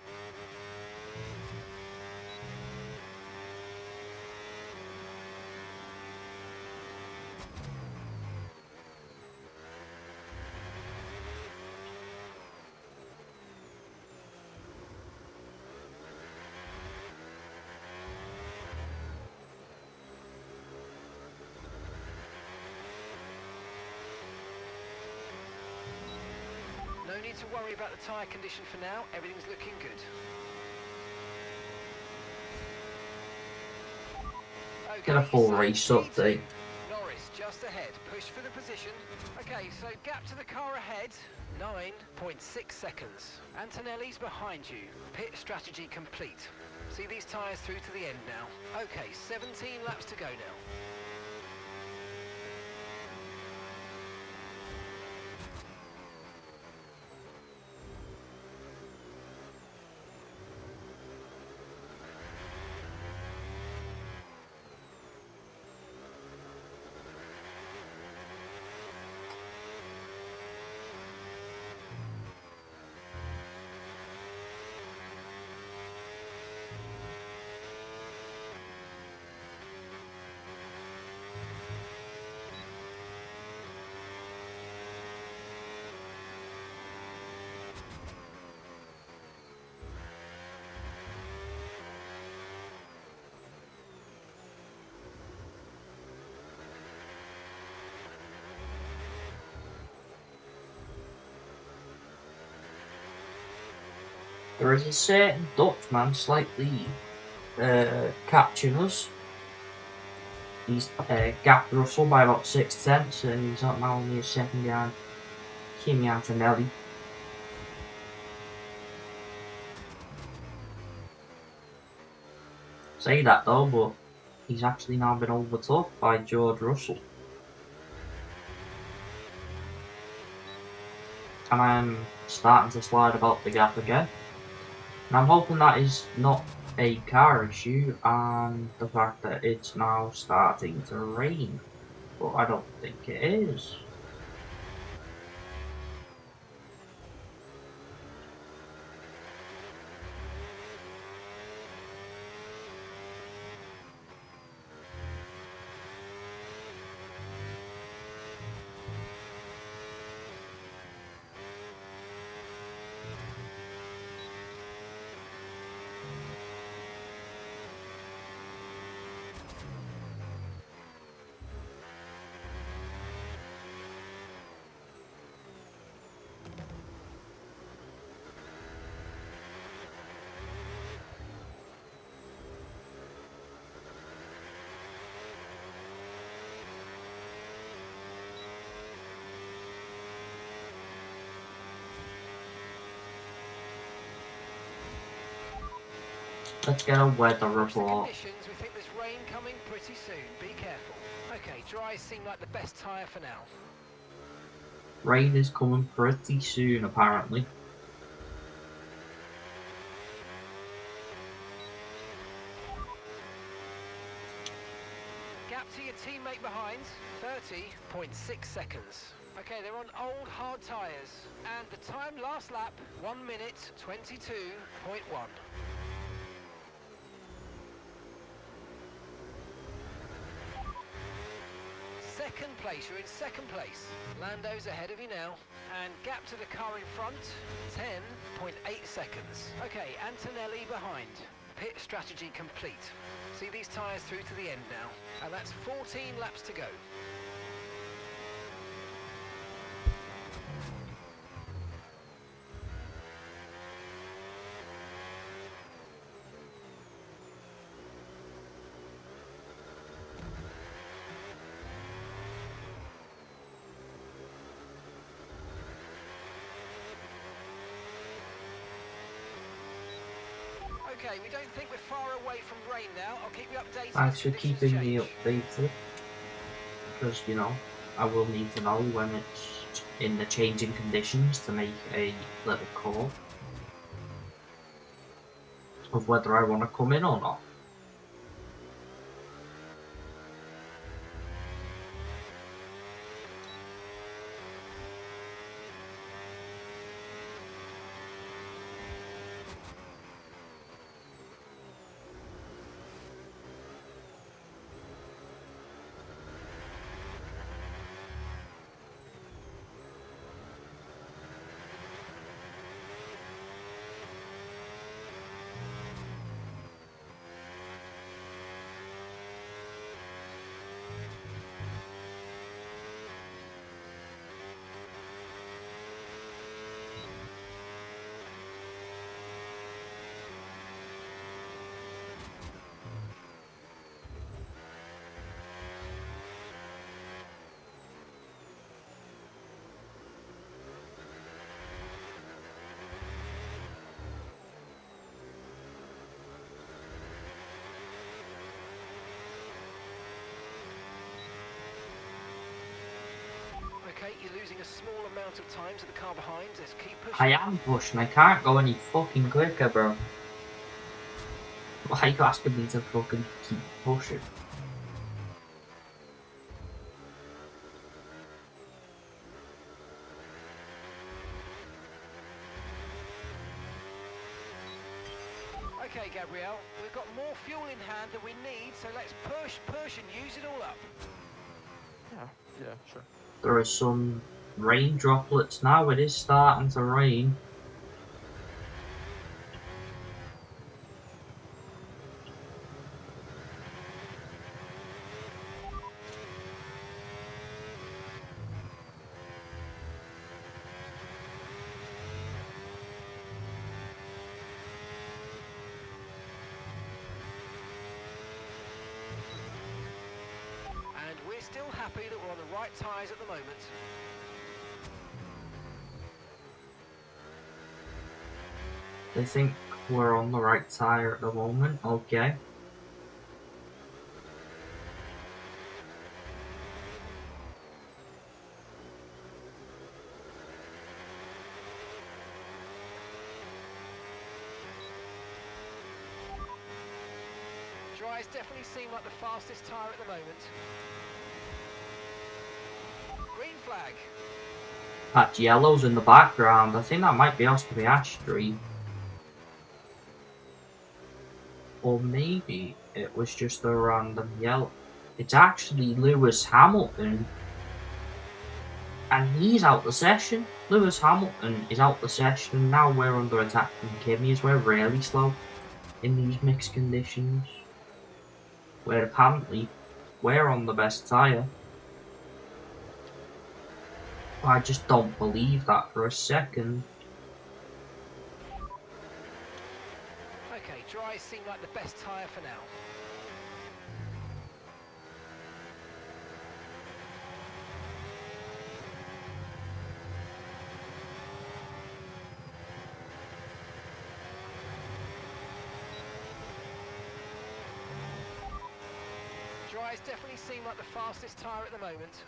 No need to worry about the tyre condition for now. Everything's looking good. Okay, Get a full so race P2, update. Norris just ahead. Push for the position. Okay, so gap to the car ahead, 9.6 seconds. Antonelli's behind you. Pit strategy complete. See these tyres through to the end now. Okay, 17 laps to go now. There is a certain Dutchman slightly catching us. He's gapped Russell by about 6 tenths, and he's not now only a second behind Kimi Antonelli. Say that though, but he's actually now been overtook by George Russell. And I'm starting to slide about the gap again. And I'm hoping that is not a car issue and the fact that it's now starting to rain. But I don't think it is. Let's get a weather report. Conditions, we think there's rain coming pretty soon. Be careful. Okay, dry seem like the best tyre for now. Rain is coming pretty soon, apparently. Gap to your teammate behind, 30.6 seconds. Okay, they're on old hard tyres. And the time last lap, 1:22.1. second place. You're in second place. Lando's ahead of you now. And gap to the car in front, 10.8 seconds. Okay, Antonelli behind. Pit strategy complete. See these tyres through to the end now. And that's 14 laps to go. Okay, we don't think we're far away from rain now. I'll keep you updated. Thanks as for conditions keeping me change. updated. Because, you know, I will need to know when it's in the changing conditions to make a little call of whether I want to come in or not. Okay, you're losing a small amount of time to the car behind. Let's keep pushing. I am pushing, I can't go any fucking quicker, bro. Why are you asking me to fucking keep pushing? Okay, Gabriel, we've got more fuel in hand than we need, so let's push and use it all up. Yeah, sure. There are some rain droplets now, it is starting to rain. And we're still happy that we're on the right tyres at the moment. They think we're on the right tyre at the moment, okay. Dries definitely seem like the fastest tyre at the moment. Green flag. That yellow's in the background, I think that might be Oscar Piastri. Or maybe it was just a random yellow. It's actually Lewis Hamilton. And he's out the session. Lewis Hamilton is out the session. Now we're under attack from Kimi as we're really slow in these mixed conditions. Where apparently we're on the best tyre. I just don't believe that for a second. Okay, dries seem like the best tyre for now. Dries definitely seem like the fastest tyre at the moment.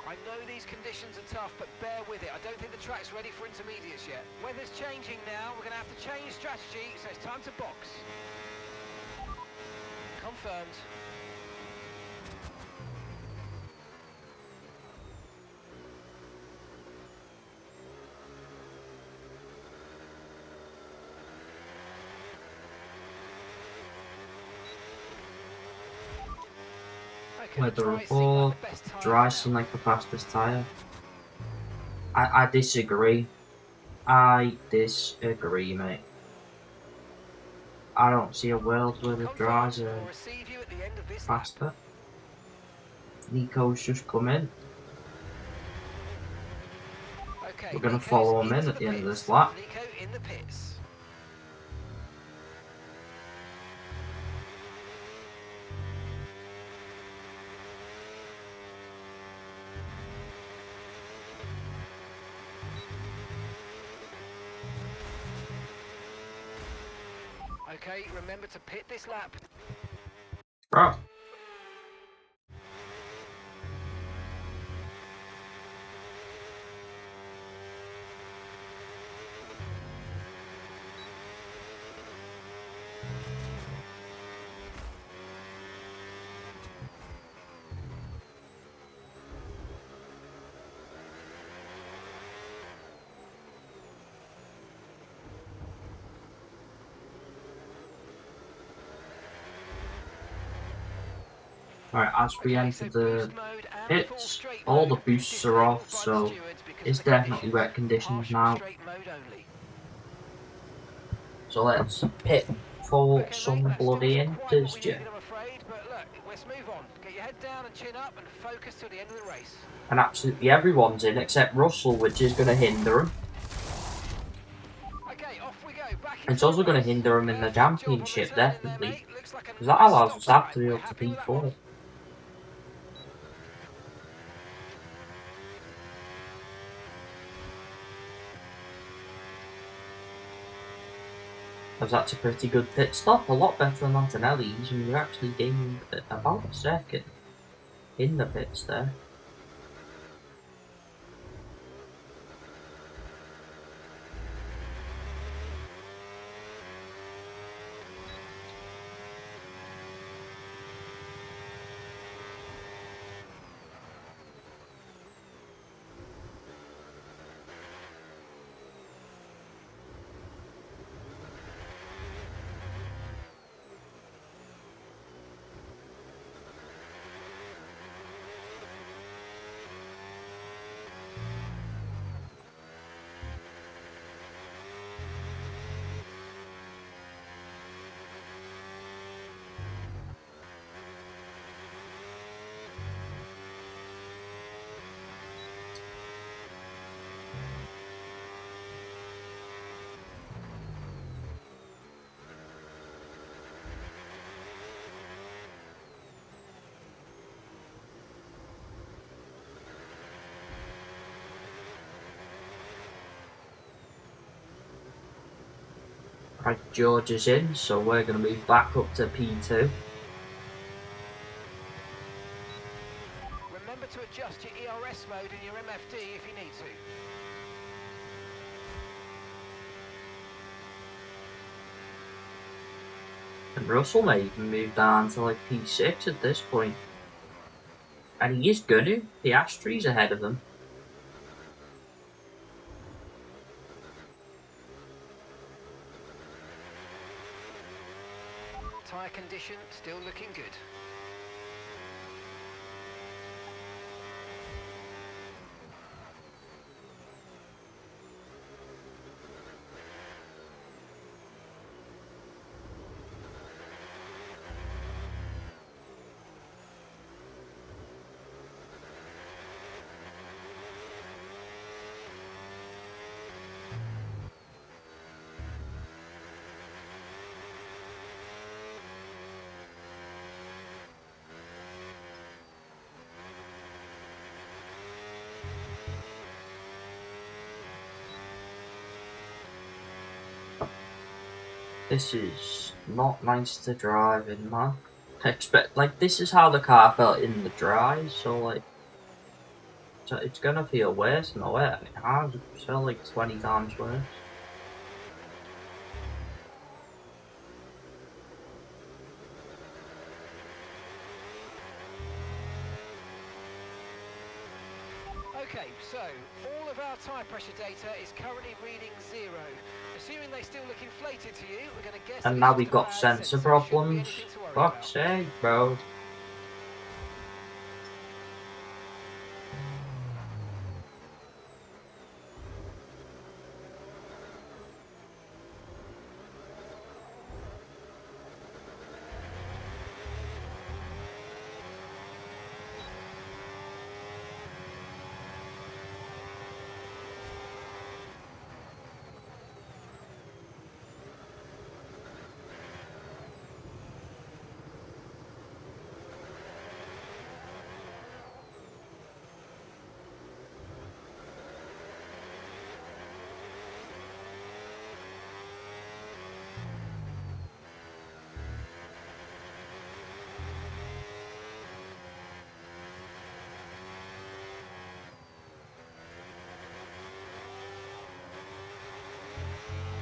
I know these conditions are tough, but bear with it. I don't think the track's ready for intermediates yet. Weather's changing now. We're going to have to change strategy, so it's time to box. confirmed. Okay, Weather dry seem like report, the best tyre dry for seem now. like the fastest tyre. I disagree. I disagree, mate. I don't see a world where the dries Confirmed. are We'll receive you at the end of this lap. faster. Nico's just come in. Okay, We're going to Nico's follow him in into at the end of this pits. lap. Nico in the pits. Okay, remember to pit this lap. Bro. Alright, as we Okay, enter so the boost mode and full pits, straight all mode the boosts are off, disabled by the so stewards because it's of the definitely conditions. wet conditions Partial now. straight mode only. So let's pit for Okay, mate, some that still bloody wasn't quite what we integer. needed, I'm afraid, but look, let's move on. Get your head down and chin up and focus till the end of the race. And absolutely everyone's in except Russell, which is going to hinder him. Okay, off we go. Back And it's into the also going to race. hinder him in the Perfect job on the championship, turn in there, definitely. mate. Looks like a Because that nice allows stop us to have time. to be We're up to happy with that one. P4. Because that's a pretty good pit stop, a lot better than Antonelli's, and we've actually gained about a second in the pits there. Right, George is in, so we're going to move back up to P2. Remember to adjust your ERS mode and your MFD if you need to. And Russell may even move down to like P6 at this point. And he is going to. Piastri's ahead of him. Tyre condition still looking good. This is not nice to drive in, man. Like, this is how the car felt in the dry, so like, so it's gonna feel worse in the wet, and it has. It felt like 20 times worse. So, all of our tyre pressure data is currently reading 0. Assuming they still look inflated to you, we're going to guess. And it's now just we've a got bad sensor sensor. Shouldn't be problems. anything to worry Fuck's about. sake, bro.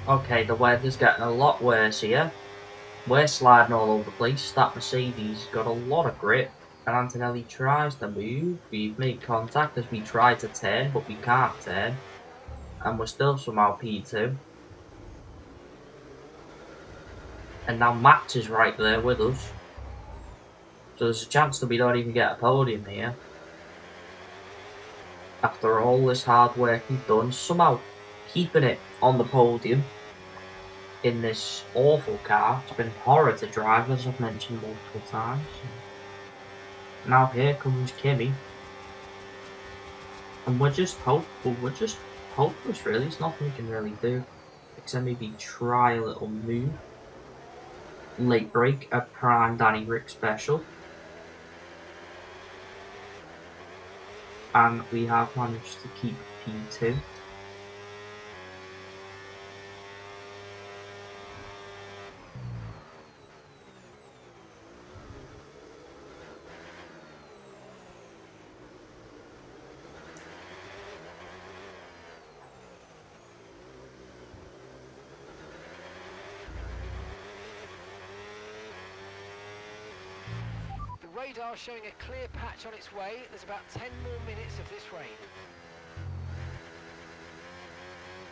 Okay, the weather's getting a lot worse here. We're sliding all over the place. That Mercedes got a lot of grip. And Antonelli tries to move. We've made contact as we try to turn, but we can't turn. And we're still somehow P2. And now Max is right there with us. So there's a chance that we don't even get a podium here. After all this hard work we've done, somehow keeping it on the podium in this awful car. It's been horror to drive, as I've mentioned multiple times. Now here comes Kimi. And we're just hopeful. We're just hopeless, really. There's nothing we can really do. Except maybe try a little move. Late break, a prime Danny Rick special. And we have managed to keep P2. Radar showing a clear patch on its way. There's about 10 more minutes of this rain.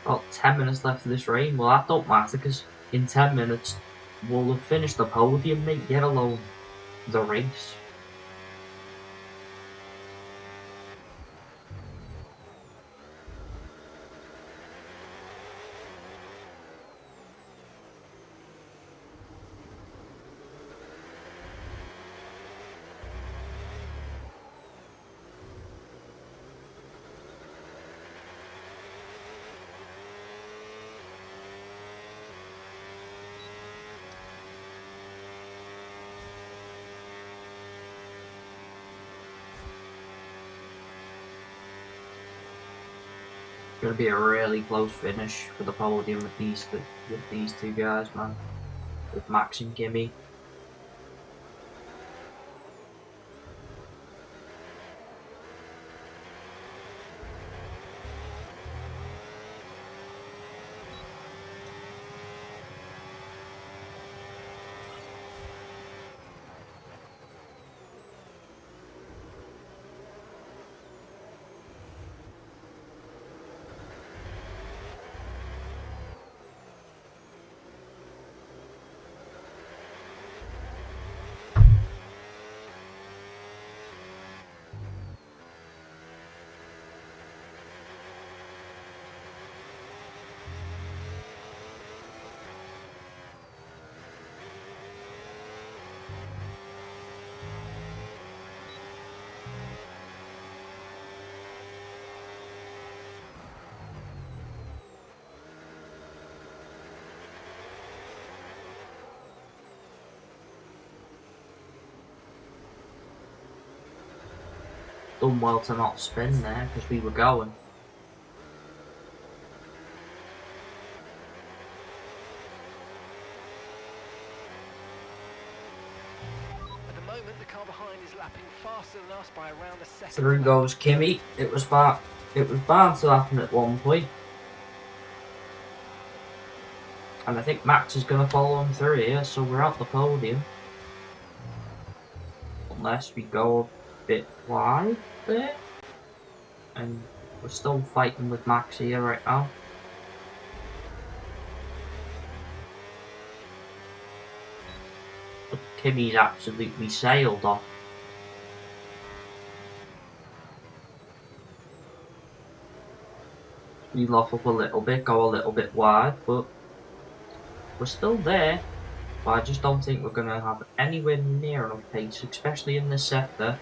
About 10 minutes left of this rain. Well, that don't matter because in 10 minutes we'll have finished the podium, mate, let alone the race. Gonna be a really close finish for the podium with these two guys, man. With Max and Kimi. Done well to not spin there because we were going. At the moment, the car behind is lapping faster than us by around a second. Through goes Kimi. It was bound to happen at one point. And I think Max is going to follow him through here, so we're at the podium. Unless we go a bit wide there. And We're still fighting with Max here right now. But Kimmy's absolutely sailed off. We lock up a little bit, go a little bit wide, but we're still there. But I just don't think we're going to have anywhere near enough pace, especially in this sector,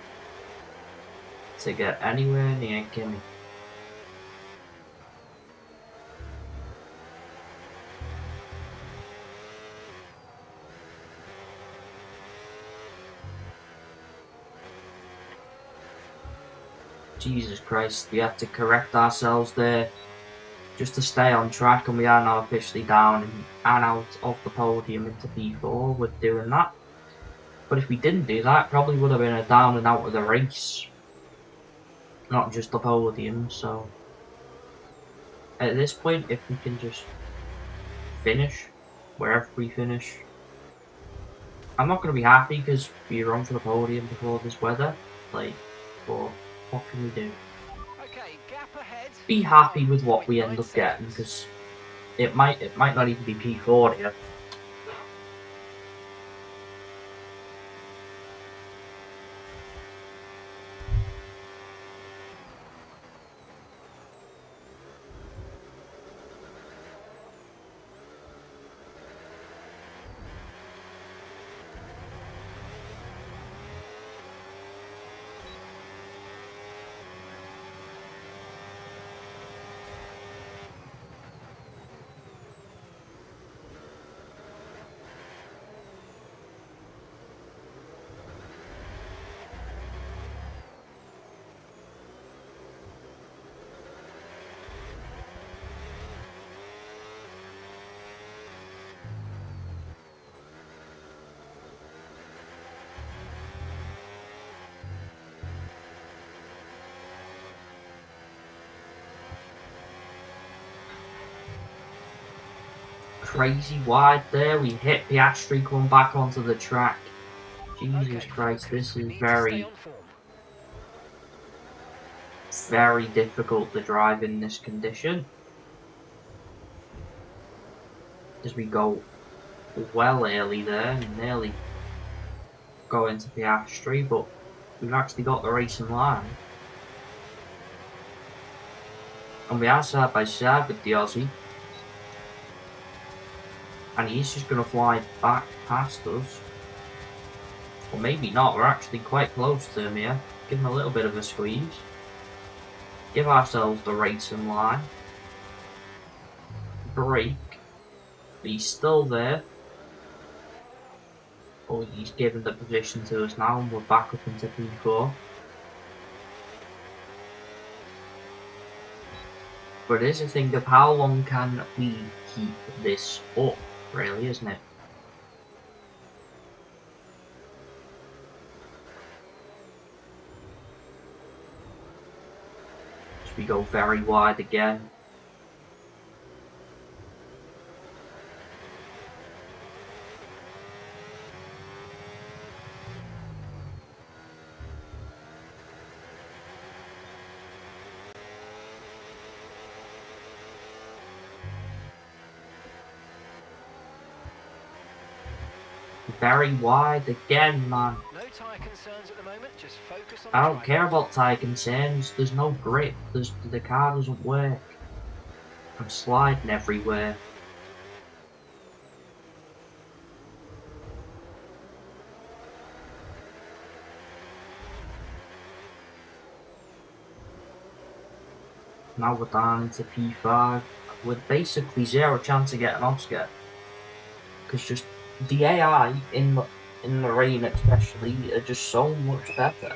to get anywhere near Kimmy. Jesus Christ, we had to correct ourselves there just to stay on track, and we are now officially down and out of the podium into P4 with doing that. But if we didn't do that, probably would have been a down and out of the race, not just the podium. So at this point, if we can just finish wherever we finish, I'm not going to be happy because we were on for the podium before this weather. Like, but what can we do? Okay, gap ahead. Be happy with what we end up getting, because it might not even be P4 here. Crazy wide there. We hit Piastri coming back onto the track. Jesus Christ, this is very difficult to drive in this condition. As we go well early there and nearly go into Piastri, but we've actually got the racing line. And we are side by side with the Aussie. And he's just going to fly back past us. Or maybe not, we're actually quite close to him here. Give him a little bit of a squeeze. Give ourselves the racing line. Brake. But he's still there. Oh, he's given the position to us now and we're back up into P4. But it is a thing of how long can we keep this up, really, isn't it? As we go very wide again. Very wide again, man. No tyre concerns at the moment, just focus on I don't care about tyre concerns. There's no grip. The car doesn't work. I'm sliding everywhere. Now we're down into P5 with basically zero chance of getting Oscar. Because just the AI in the rain especially are just so much better.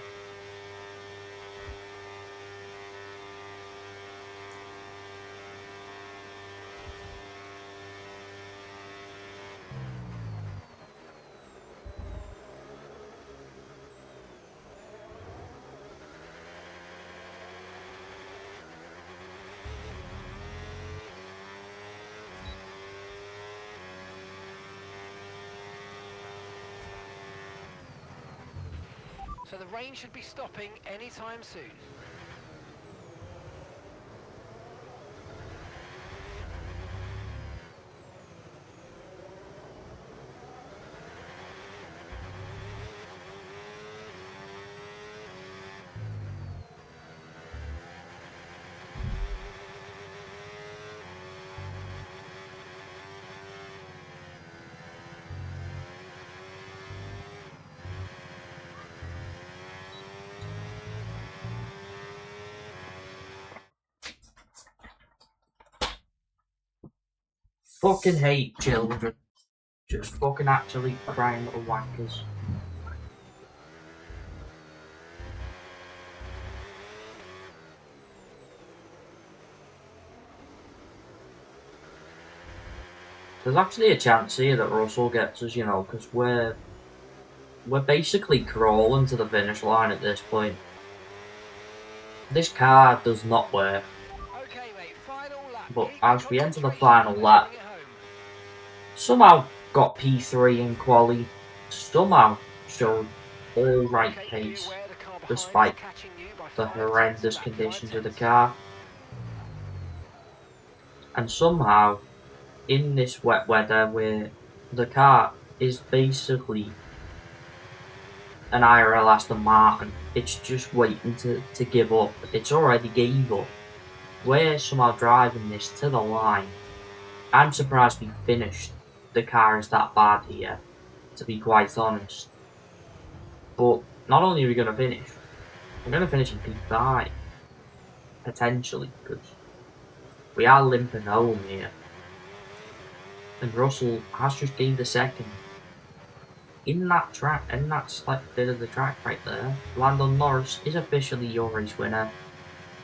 So the rain should be stopping anytime soon. Fucking hate children. Just fucking actually crying little wankers. There's actually a chance here that Russell gets us, you know, because we're basically crawling to the finish line at this point. This car does not work. Okay, mate, final lap. But Keep as we enter the concentration final when lap, bringing it home. somehow got P3 in quali, somehow showed all right Okay, are you pace, aware the car behind despite is catching you by the 5 horrendous tenths? About 5 conditions of the tenths. car. And somehow, in this wet weather where the car is basically an IRL Aston Martin, it's just waiting to give up. It's already gave up. We're somehow driving this to the line. I'm surprised we finished. The car is that bad here, to be quite honest. But not only are we going to finish, we're going to finish in P5. Potentially, because we are limping home here. And Russell has just gained a second. In that track, in that slight bit of the track right there, Lando Norris is officially your race winner.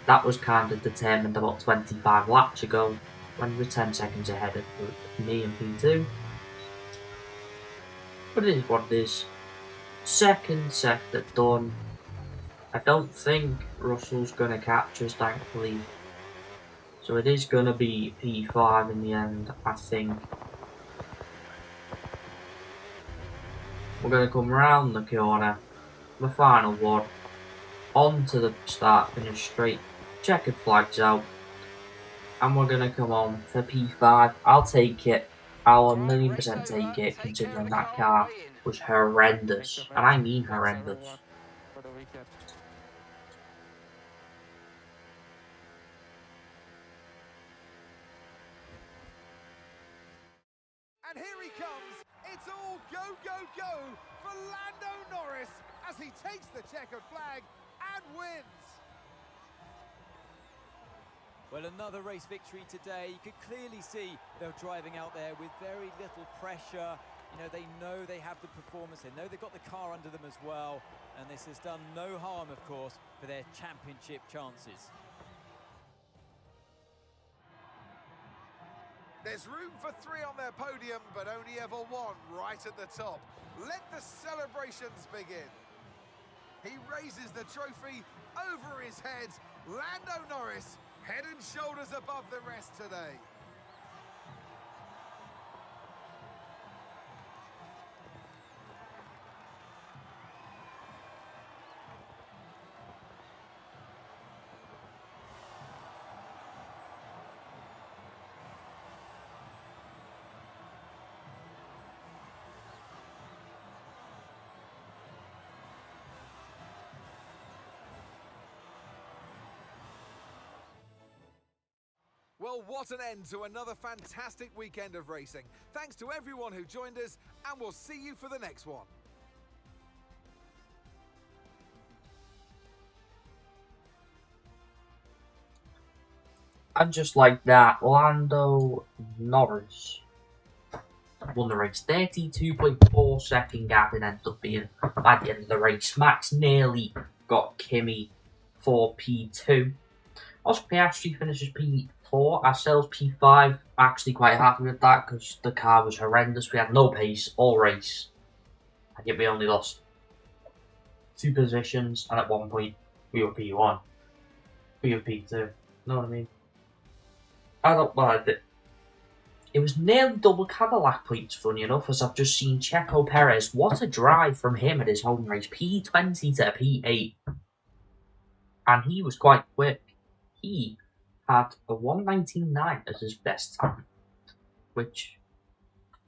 That was kind of determined about 25 laps ago, when we're 10 seconds ahead of me and P2. But it is what it is. Second sector done. I don't think Russell's going to catch us, thankfully. So it is going to be P5 in the end, I think. We're going to come round the corner, the final one, onto the start finish straight, checkered flags out, and we're going to come on for P5. I'll take it. I'll 1,000,000% take it, considering that car was horrendous, and I mean horrendous. For the weekend. And here he comes. It's all go, go, go for Lando Norris as he takes the checkered flag and wins. Well, another race victory today. You could clearly see they're driving out there with very little pressure. You know, they know they have the performance. They know they've got the car under them as well. And this has done no harm, of course, for their championship chances. There's room for 3 on their podium, but only ever 1 right at the top. Let the celebrations begin. He raises the trophy over his head. Lando Norris, head and shoulders above the rest today. Well, what an end to another fantastic weekend of racing. Thanks to everyone who joined us, and we'll see you for the next one. And just like that, Lando Norris won the race. 32.4 second gap it ended up being by the end of the race. Max nearly got Kimi for P2. Oscar Piastri finishes P4, ourselves P5. Actually quite happy with that because the car was horrendous. We had no pace all race. And yet we only lost 2 positions, and at one point we were P1. We were P2. Know what I mean? I don't like it. It was nearly double Cadillac points, funny enough, as I've just seen Checo Perez. What a drive from him at his home race. P20 to P8. And he was quite quick. He had a 1:19.9 as his best time, which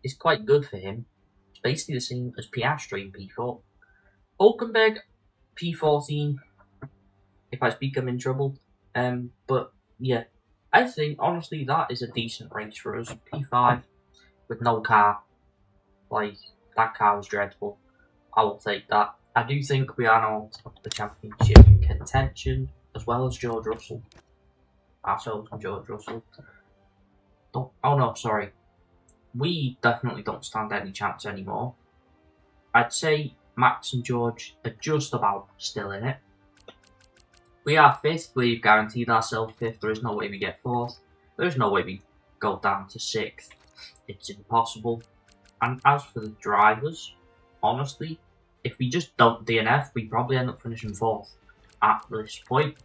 is quite good for him. It's basically the same as Piastri in P4. Hulkenberg, P14. If I speak, I'm in trouble. But yeah, I think honestly that is a decent race for us. P5 with no car. Like, that car was dreadful. I will take that. I do think we are now top of the championship contention, as well as George Russell. Ourselves and George Russell. Oh no, sorry. we definitely don't stand any chance anymore. I'd say Max and George are just about still in it. We are 5th, we've guaranteed ourselves 5th, there is no way we get 4th. There is no way we go down to 6th. It's impossible. And as for the drivers, honestly, if we just don't DNF, we probably end up finishing 4th at this point.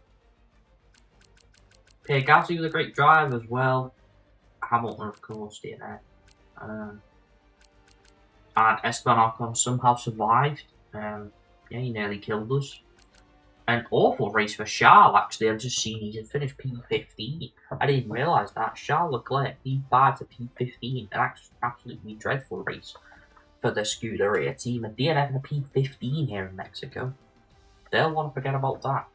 Pierre Gasly was a great driver as well. Hamilton, of course, DNF. And Esteban Ocon somehow survived. Yeah, he nearly killed us. An awful race for Charles, actually. I've just seen he had finished P15. I didn't realise that. Charles Leclerc, P5 to P15. An absolutely dreadful race for the Scuderia team. And DNF in a P15 here in Mexico. They'll want to forget about that.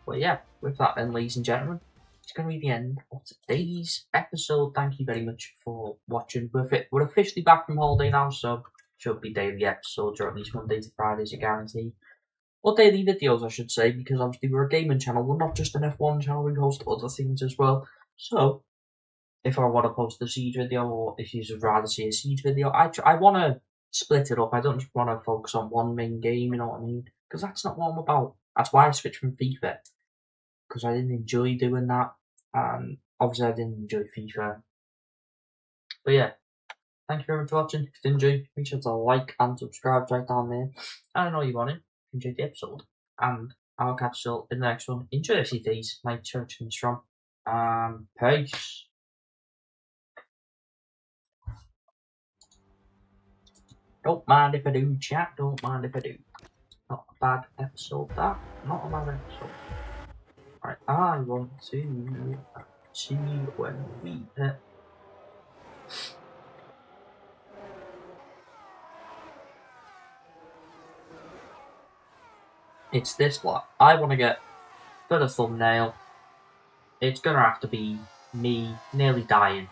But yeah, with that then, ladies and gentlemen, it's going to be the end of today's episode. Thank you very much for watching. We're officially back from holiday now, so should be daily episodes, or at least Monday to Fridays, a guarantee. Or daily videos, I should say, because obviously we're a gaming channel. We're not just an F1 channel, we host other things as well. So, if I want to post a Siege video, or if you'd rather see a Siege video, I want to split it up. I don't just want to focus on one main game, you know what I mean? Because that's not what I'm about. That's why I switched from FIFA. Because I didn't enjoy doing that. And obviously I didn't enjoy FIFA. But yeah, thank you very much for watching. If you did enjoy, make sure to like and subscribe right down there. I know you want it. Enjoy the episode. And I'll catch you all in the next one. Enjoy the CDs, like church and strong. Peace. Don't mind if I do, chat. Don't mind if I do. Not a bad episode, that. Not a bad episode. Right, I want to see when we hit. It's this lot. I want to get for the thumbnail. It's gonna have to be me nearly dying.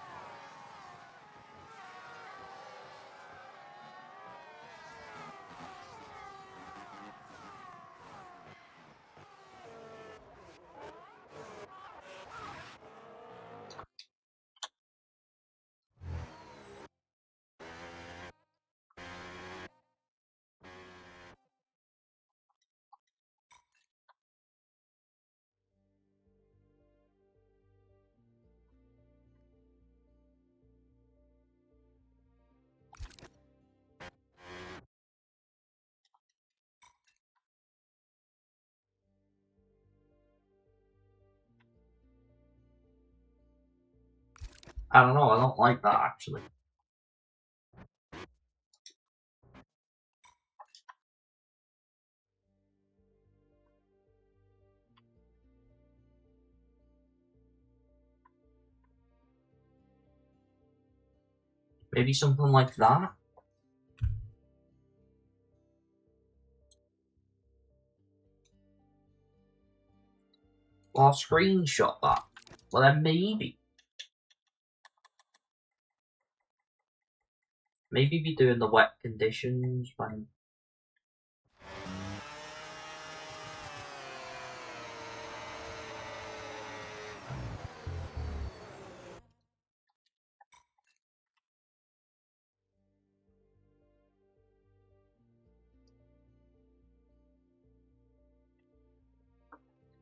I don't know, I don't like that actually. Maybe something like that. Well, I'll screenshot that. Well, then maybe. Maybe be doing the wet conditions when.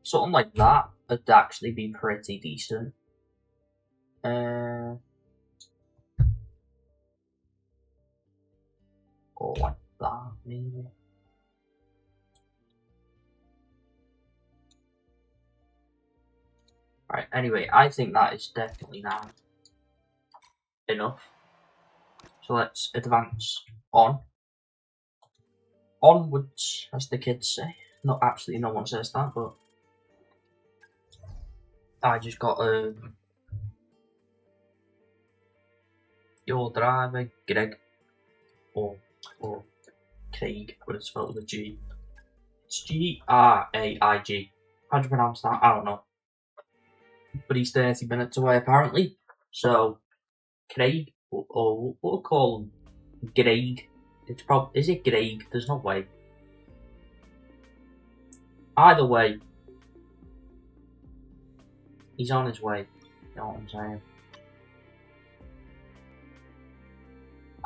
Something like that would actually be pretty decent. Or like that, maybe. Right, anyway, I think that is definitely now enough. So let's advance on. Onwards, as the kids say. Not absolutely no one says that, but I just got your driver, Greg, or Craig, but it's spelled with a G. It's G-R-A-I-G. How do you pronounce that? I don't know. But he's 30 minutes away apparently. So, Craig, or we'll call him Greg. It's probably, is it Greg? There's no way. Either way, he's on his way. You know what I'm saying?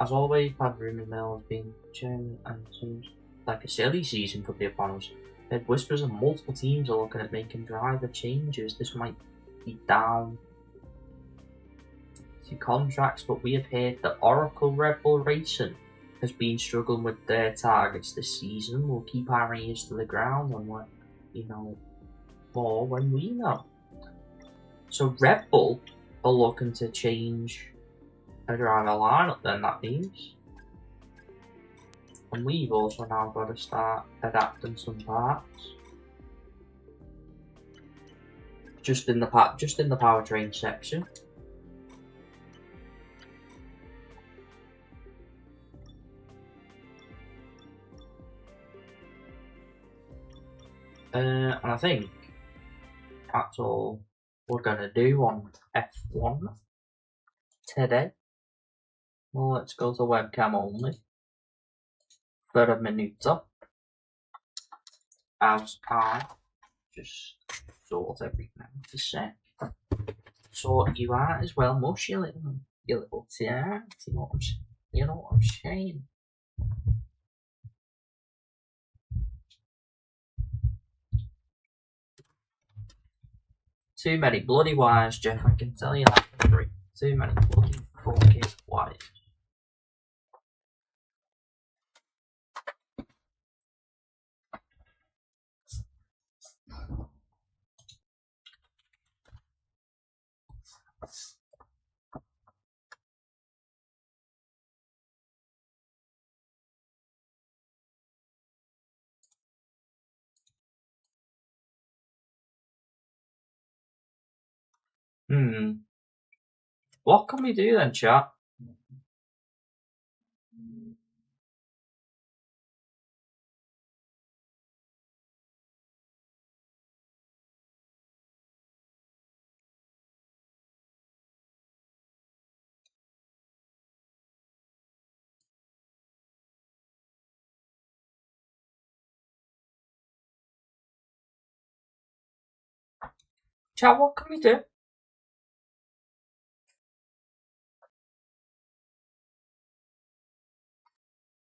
as always, had rumour mill has been chairman and seems like a silly season could be upon us. There's whispers of multiple teams are looking at making driver changes. This might be down to contracts, but we have heard that Oracle Red Bull Racing has been struggling with their targets this season. We'll keep our ears to the ground and let you know more when we know. So Red Bull are looking to change a driver lineup then, that means. And we've also now got to start adapting some parts. Just in the powertrain section. And I think that's all we're gonna do on F1 today. Well, let's go to webcam only for a minute. As I just sort everything out to say. Sort you out as well, mush you little tear. You know what I'm saying? Too many bloody wires, Jeff, I can tell you that for free. Too many bloody fucking wires. What can we do then, chat? Chat, what can we do?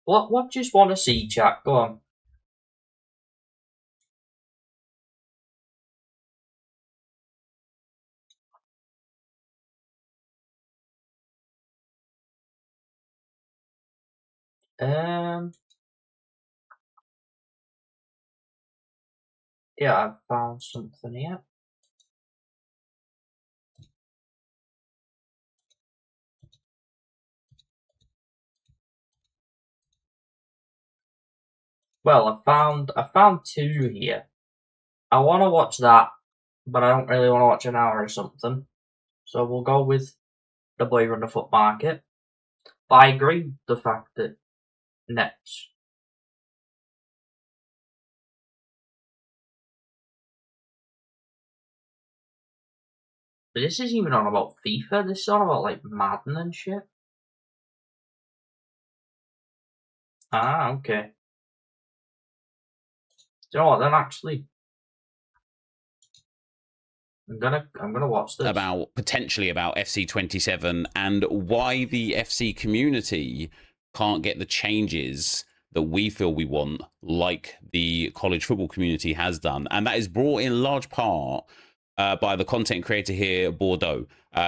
What do you just want to see, chat? Go on. Yeah, I've found something here. Well, I found two here. I want to watch that, but I don't really want to watch an hour or something. So we'll go with the Boy Run the Foot Market. But I agree with the fact that next. But this isn't even on about FIFA, this is on about like Madden and shit. Ah, okay. Do you know what then actually? I'm gonna watch this. Potentially about FC27 and why the FC community can't get the changes that we feel we want, like the college football community has done. And that is brought in large part by the content creator here, Bordeaux.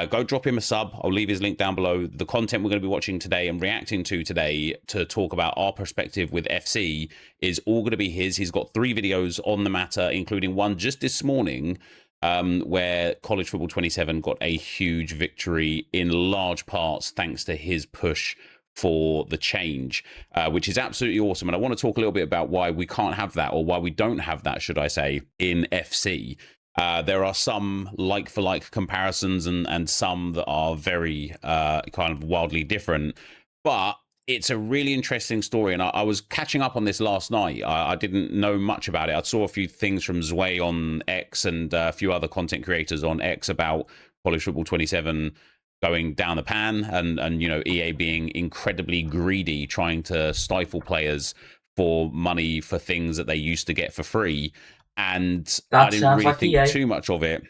Go drop him a sub. I'll leave his link down below. The content we're going to be watching today and reacting to today to talk about our perspective with FC is all going to be his. He's got 3 videos on the matter, including one just this morning, where College Football 27 got a huge victory in large parts thanks to his push for the change, which is absolutely awesome. And I want to talk a little bit about why we can't have that, or why we don't have that, should I say, in FC. There are some like-for-like comparisons and some that are very kind of wildly different. But it's a really interesting story, and I was catching up on this last night. I didn't know much about it. I saw a few things from Zwei on X and a few other content creators on X about College Football 27 going down the pan, and you know, EA being incredibly greedy, trying to stifle players for money for things that they used to get for free. And I didn't really think too much of it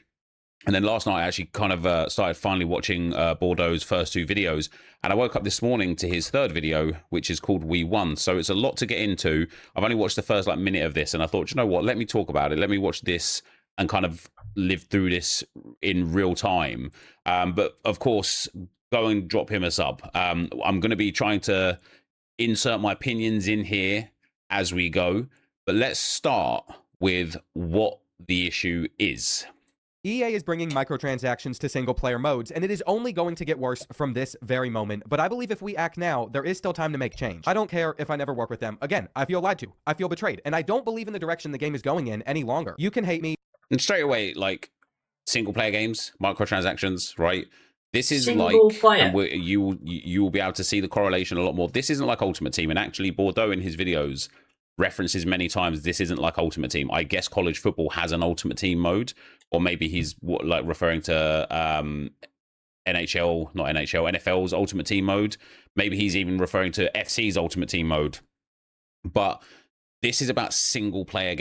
And then last night, I actually kind of started finally watching Bordeaux's first 2 videos. And I woke up this morning to his 3rd video, which is called We Won. So it's a lot to get into. I've only watched the first minute of this. And I thought, you know what, let me talk about it. Let me watch this and kind of live through this in real time. But of course, go and drop him a sub. I'm going to be trying to insert my opinions in here as we go. But let's start with what the issue is. EA is bringing microtransactions to single-player modes, and it is only going to get worse from this very moment. But I believe if we act now, there is still time to make change. I don't care if I never work with them. Again, I feel lied to. I feel betrayed. And I don't believe in the direction the game is going in any longer. You can hate me. And straight away, like, single-player games, microtransactions, right? This is Single like, player. and you will be able to see the correlation a lot more. This isn't like Ultimate Team. And actually, Bordeaux in his videos references many times this isn't like Ultimate Team. I guess college football has an Ultimate Team mode, or maybe he's referring to NFL's Ultimate Team mode. Maybe he's even referring to FC's Ultimate Team mode. But this is about single player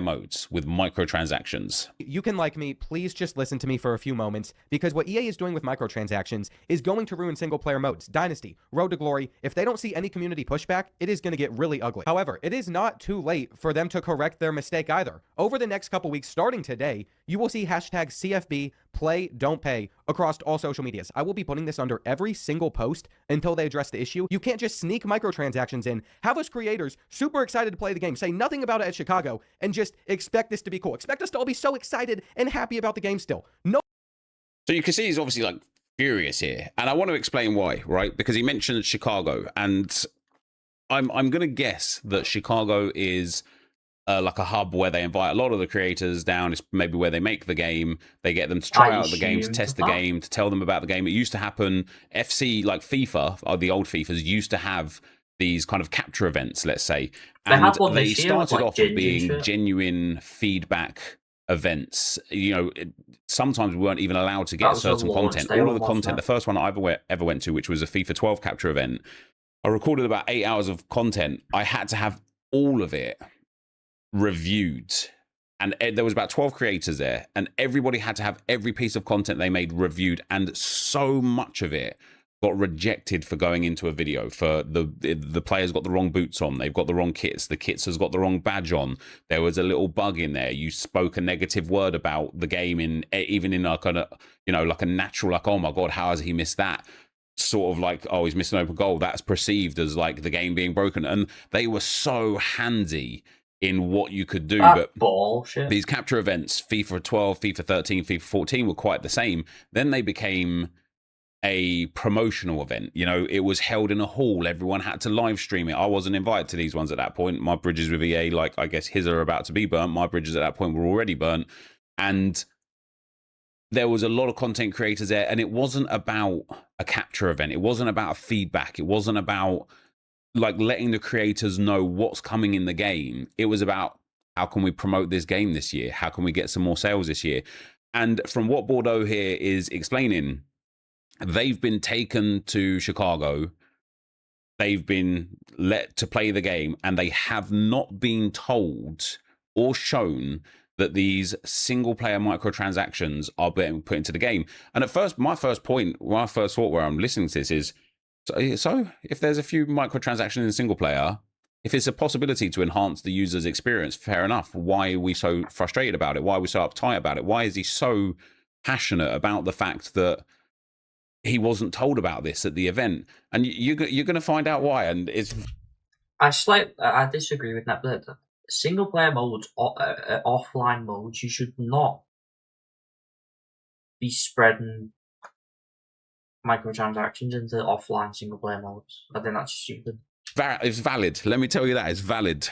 modes with microtransactions. You can like me, please just listen to me for a few moments, because what EA is doing with microtransactions is going to ruin single-player modes. Dynasty, Road to Glory, if they don't see any community pushback, it is going to get really ugly. However, it is not too late for them to correct their mistake either. Over the next couple weeks, starting today, you will see hashtag CFB play don't pay across all social medias. I will be putting this under every single post until they address the issue. You can't just sneak microtransactions in, have us creators super excited to play the game, say nothing about it at Chicago, and just expect this to be cool. Expect us to all be so excited and happy about the game still. No. So you can see he's obviously like furious here, and I want to explain why, right? Because he mentioned Chicago, and I'm going to guess that Chicago is like a hub where they invite a lot of the creators down. It's maybe where they make the game. They get them to try out the game, to test the game, to tell them about the game. It used to happen. FC, like FIFA, or the old FIFAs, used to have these kind of capture events, let's say. And they started off with being genuine feedback events. You know, sometimes we weren't even allowed to get certain content. All of the content, the first one I ever went to, which was a FIFA 12 capture event, I recorded about 8 hours of content. I had to have all of it reviewed, and there was about 12 creators there, and everybody had to have every piece of content they made reviewed, and so much of it got rejected for going into a video. For the players got the wrong boots on, they've got the wrong kits, the kits has got the wrong badge on, there was a little bug in there, you spoke a negative word about the game in even in a kind of, you know, like a natural, like, oh my god, how has he missed that, sort of like, oh, he's missed an open goal, that's perceived as like the game being broken. And they were so handy in what you could do. But bullshit. These capture events, FIFA 12, FIFA 13, FIFA 14, were quite the same. Then they became a promotional event. You know, it was held in a hall. Everyone had to live stream it. I wasn't invited to these ones at that point. My bridges with EA, like, I guess his are about to be burnt. My bridges at that point were already burnt. And there was a lot of content creators there. And it wasn't about a capture event. It wasn't about feedback. It wasn't about like letting the creators know what's coming in the game. It was about, how can we promote this game this year? How can we get some more sales this year? And from what Bordeaux here is explaining, they've been taken to Chicago, they've been let to play the game, and they have not been told or shown that these single player microtransactions are being put into the game. And at first, my first thought where I'm listening to this is, so if there's a few microtransactions in single player, if it's a possibility to enhance the user's experience, fair enough. Why are we so frustrated about it? Why are we so uptight about it? Why is he so passionate about the fact that he wasn't told about this at the event? And you're going to find out why. And it's, I disagree with that. But single player modes, offline modes, you should not be spreading microtransactions into offline single player modes. I think that's stupid. It's valid. Let me tell you that. It's valid.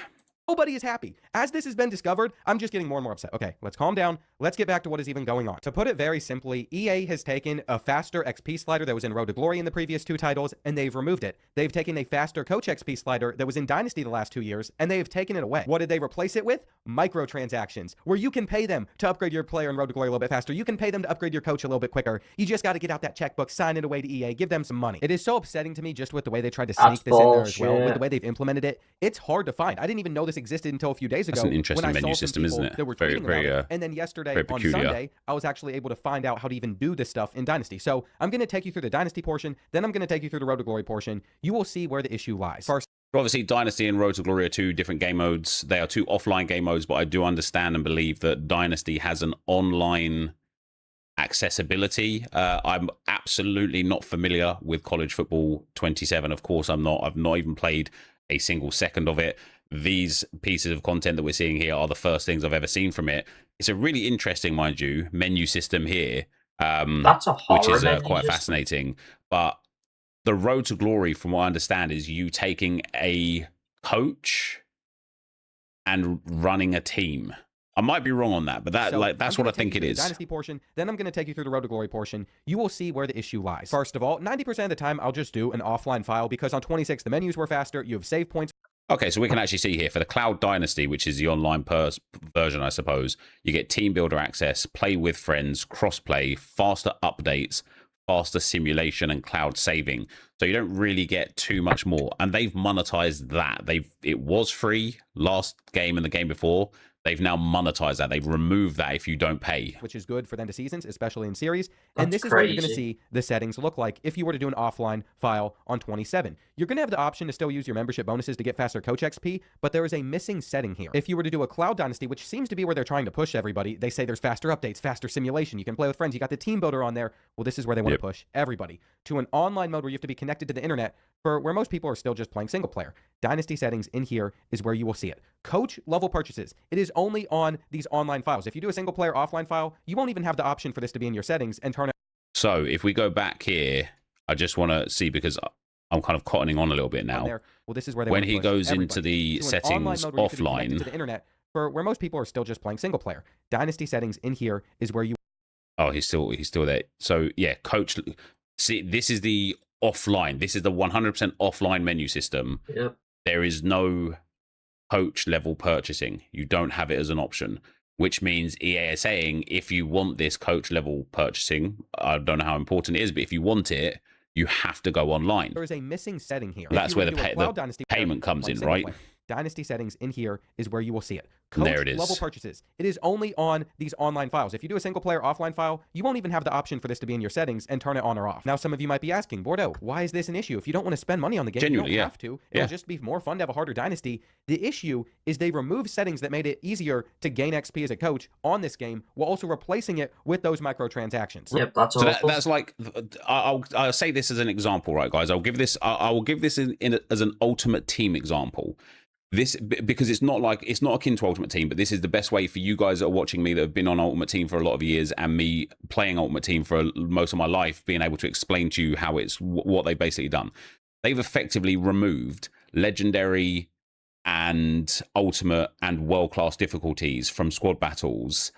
Nobody is happy. As this has been discovered, I'm just getting more and more upset. Okay, let's calm down. Let's get back to what is even going on. To put it very simply, EA has taken a faster XP slider that was in Road to Glory in the previous 2 titles, and they've removed it. They've taken a faster Coach XP slider that was in Dynasty the last 2 years, and they've taken it away. What did they replace it with? Microtransactions, where you can pay them to upgrade your player in Road to Glory a little bit faster. You can pay them to upgrade your coach a little bit quicker. You just got to get out that checkbook, sign it away to EA, give them some money. It is so upsetting to me just with the way they tried to sneak this in there as well, with the way they've implemented it. It's hard to find. I didn't even know this just existed until a few days ago. That's an interesting when I menu saw some system, isn't people it? That were Very, tweeting very, about it. And then yesterday very on peculiar. Sunday, I was actually able to find out how to even do this stuff in Dynasty. So I'm going to take you through the Dynasty portion, then I'm going to take you through the Road to Glory portion. You will see where the issue lies. First, Obviously, Dynasty and Road to Glory are two different game modes. They are two offline game modes, but I do understand and believe that Dynasty has an online accessibility. I'm absolutely not familiar with College Football 27. Of course, I'm not. I've not even played a single second of it. These pieces of content that we're seeing here are the first things I've ever seen from it. It's a really interesting, mind you, menu system here, That's a horror which is menu quite system. fascinating. But the Road to Glory, from what I understand, is you taking a coach and running a team. I might be wrong on that, but that's I'm what I gonna take think you it through is. The Dynasty portion, then I'm going to take you through the Road to Glory portion. You will see where the issue lies. First of all, 90% of the time, I'll just do an offline file because on 26, the menus were faster. You have save points. Okay, so we can actually see here for the Cloud Dynasty, which is the online version, I suppose, you get team builder access, play with friends, crossplay, faster updates, faster simulation, and cloud saving. So you don't really get too much more. And they've monetized that. It was free last game and the game before. They've now monetized that. They've removed that if you don't pay. Which is good for the end of seasons, especially in series. And That's this is where you're going to crazy. see the settings look like if you were to do an offline file on 27. You're going to have the option to still use your membership bonuses to get faster coach XP, but there is a missing setting here. If you were to do a Cloud Dynasty, which seems to be where they're trying to push everybody, they say there's faster updates, faster simulation, you can play with friends, you got the team builder on there. Well, this is where they want to push everybody to an online mode where you have to be connected to the internet for where most people are still just playing single player. Dynasty settings in here is where you will see it. Coach level purchases. It is only on these online files. If you do a single player offline file, you won't even have the option for this to be in your settings and turn it So if we go back here, I just want to see, because I'm kind of cottoning on a little bit on now. there. Well, this is where they When want to he push goes everybody into the to an online settings mode where you have to be connected offline. to the internet for where most people are still just playing single player. Dynasty settings in here is where you Oh, he's still there. So yeah, coach. See, this is the offline. This is the 100% offline menu system. Yep. There is no coach level purchasing. You don't have it as an option, which means EA is saying if you want this coach level purchasing, I don't know how important it is, but if you want it, you have to go online. there is a missing setting here. That's If you were where to the do a pay- Cloud the Dynasty player payment comes playing in, single right? player, Dynasty settings in here is where you will see it. There it is. Level purchases. It is only on these online files. If you do a single player offline file, you won't even have the option for this to be in your settings and turn it on or off. Now, some of you might be asking, Bordeaux, why is this an issue? If you don't want to spend money on the game, Genuinely, you don't yeah. have to. Yeah. It'll just be more fun to have a harder Dynasty. The issue is they removed settings that made it easier to gain XP as a coach on this game while also replacing it with those microtransactions. Yep, that's So awful. that's like, I'll say this as an example, right, guys? I will give this as an Ultimate Team example. This, because it's not akin to Ultimate Team, but this is the best way for you guys that are watching me that have been on Ultimate Team for a lot of years and me playing Ultimate Team for most of my life, being able to explain to you how it's what they've basically done. They've effectively removed Legendary and Ultimate and World Class difficulties from squad battles,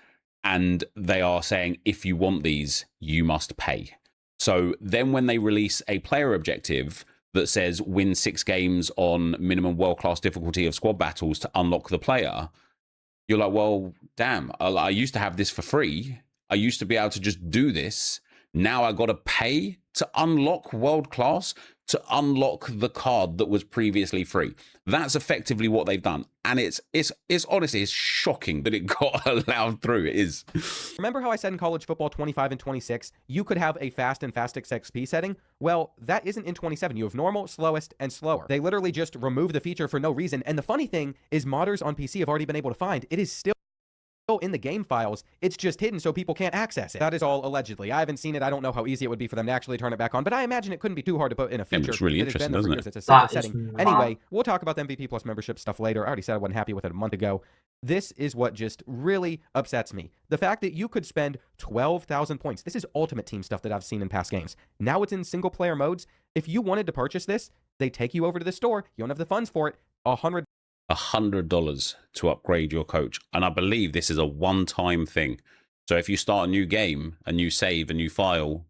and they are saying if you want these, you must pay. So then when they release a player objective that says win 6 games on minimum world-class difficulty of squad battles to unlock the player, you're like, well, damn, I used to have this for free. I used to be able to just do this. Now I got to pay to unlock world-class, to unlock the card that was previously free. That's effectively what they've done. And it's honestly, it's shocking that it got allowed through. It is. Remember how I said in College Football 25 and 26, you could have a fast and fastest XP setting? Well, that isn't in 27. You have normal, slowest, and slower. They literally just removed the feature for no reason. And the funny thing is modders on PC have already been able to find it is still in the game files. It's just hidden so people can't access it. That is all allegedly. I haven't seen it. I don't know how easy it would be for them to actually turn it back on, but I imagine it couldn't be too hard to put in a feature. looks really that has been interesting, there for doesn't it? years. It's a simple That is setting. not- Anyway, we'll talk about the MVP Plus membership stuff later. I already said I wasn't happy with it a month ago. This is what just really upsets me. The fact that you could spend 12,000 points. This is Ultimate Team stuff that I've seen in past games. Now it's in single player modes. If you wanted to purchase this, they take you over to the store. You don't have the funds for it. $100 to upgrade your coach. And I believe this is a one-time thing. So if you start a new game, a new save, a new file,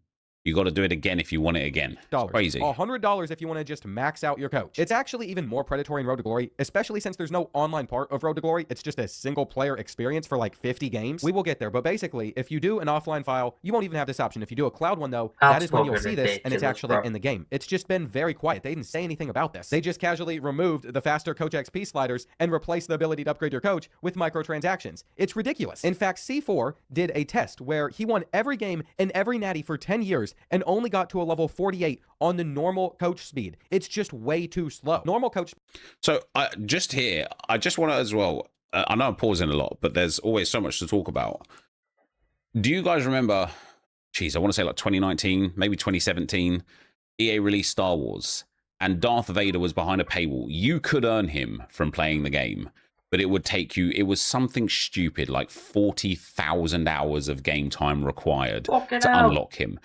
You got to do it again if you want it again. It's crazy. $100 if you want to just max out your coach. It's actually even more predatory in Road to Glory, especially since there's no online part of Road to Glory. It's just a single player experience for like 50 games. We will get there, but basically, if you do an offline file, you won't even have this option. If you do a cloud one though, that is when you'll see this, and it's actually in the game. It's just been very quiet. They didn't say anything about this. They just casually removed the faster Coach XP sliders and replaced the ability to upgrade your coach with microtransactions. It's ridiculous. In fact, C4 did a test where he won every game in every natty for 10 years and only got to a level 48 on the normal coach speed. It's just way too slow. Normal coach. So just here, I just want to as well, I know I'm pausing a lot, but there's always so much to talk about. Do you guys remember, geez, I want to say like 2019, maybe 2017, EA released Star Wars and Darth Vader was behind a paywall. You could earn him from playing the game, but it would take you, it was something stupid, like 40,000 hours of game time required to unlock him.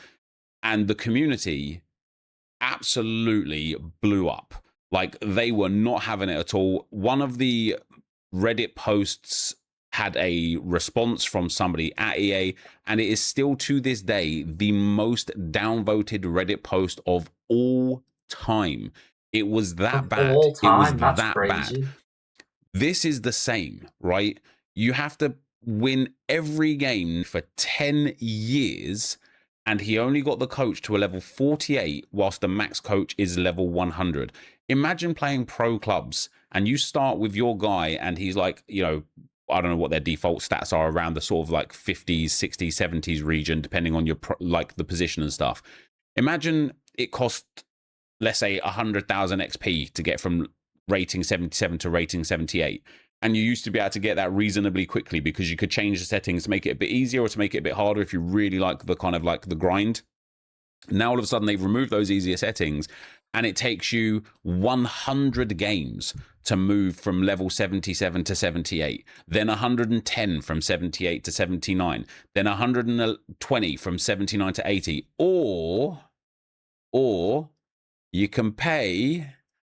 And the community absolutely blew up. Like, they were not having it at all. One of the Reddit posts had a response from somebody at EA, and it is still to this day the most downvoted Reddit post of all time. It was that bad. It was that bad. This is the same, right? You have to win every game for 10 years, and he only got the coach to a level 48 whilst the max coach is level 100. Imagine playing pro clubs and you start with your guy and he's like, you know, I don't know what their default stats are, around the sort of like 50s, 60s, 70s region, depending on your like the position and stuff. Imagine it cost, let's say, 100,000 XP to get from rating 77 to rating 78. And you used to be able to get that reasonably quickly because you could change the settings to make it a bit easier or to make it a bit harder if you really like the kind of like the grind. Now all of a sudden they've removed those easier settings and it takes you 100 games to move from level 77 to 78, then 110 from 78 to 79, then 120 from 79 to 80, or you can pay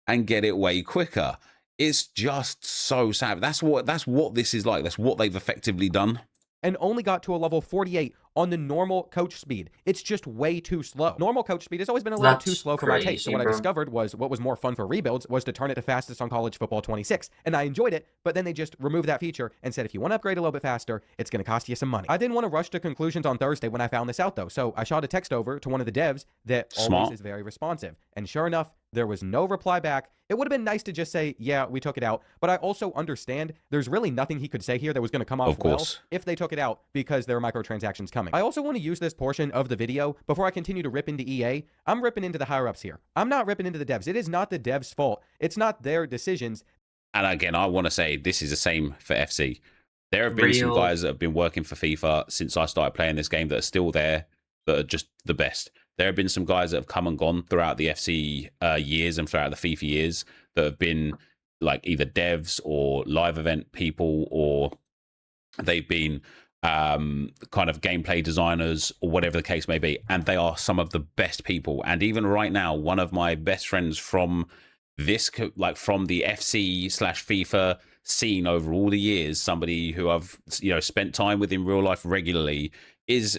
and get it way quicker. It's just so sad. That's what this is like. That's what they've effectively done. And only got to a level 48 on the normal coach speed. It's just way too slow. Normal coach speed has always been a little too slow for my taste. So what I discovered was what was more fun for rebuilds was to turn it to fastest on College Football 26. And I enjoyed it, but then they just removed that feature and said, if you want to upgrade a little bit faster, it's going to cost you some money. I didn't want to rush to conclusions on Thursday when I found this out though. So I shot a text over to one of the devs that always is very responsive. And sure enough, there was no reply back. It would have been nice to just say, yeah, we took it out. But I also understand there's really nothing he could say here that was going to come off well if they took it out because there are microtransactions coming. I also want to use this portion of the video before I continue to rip into EA. I'm ripping into the higher-ups here. I'm not ripping into the devs. It is not the devs' fault. It's not their decisions. And again, I want to say this is the same for FC. There have been some guys that have been working for FIFA since I started playing this game that are still there, that are just the best. There have been some guys that have come and gone throughout the FC years and throughout the FIFA years that have been like either devs or live event people, or they've been kind of gameplay designers or whatever the case may be. And they are some of the best people. And even right now, one of my best friends from this, like from the FC/FIFA scene over all the years, somebody who I've, you know, spent time with in real life regularly,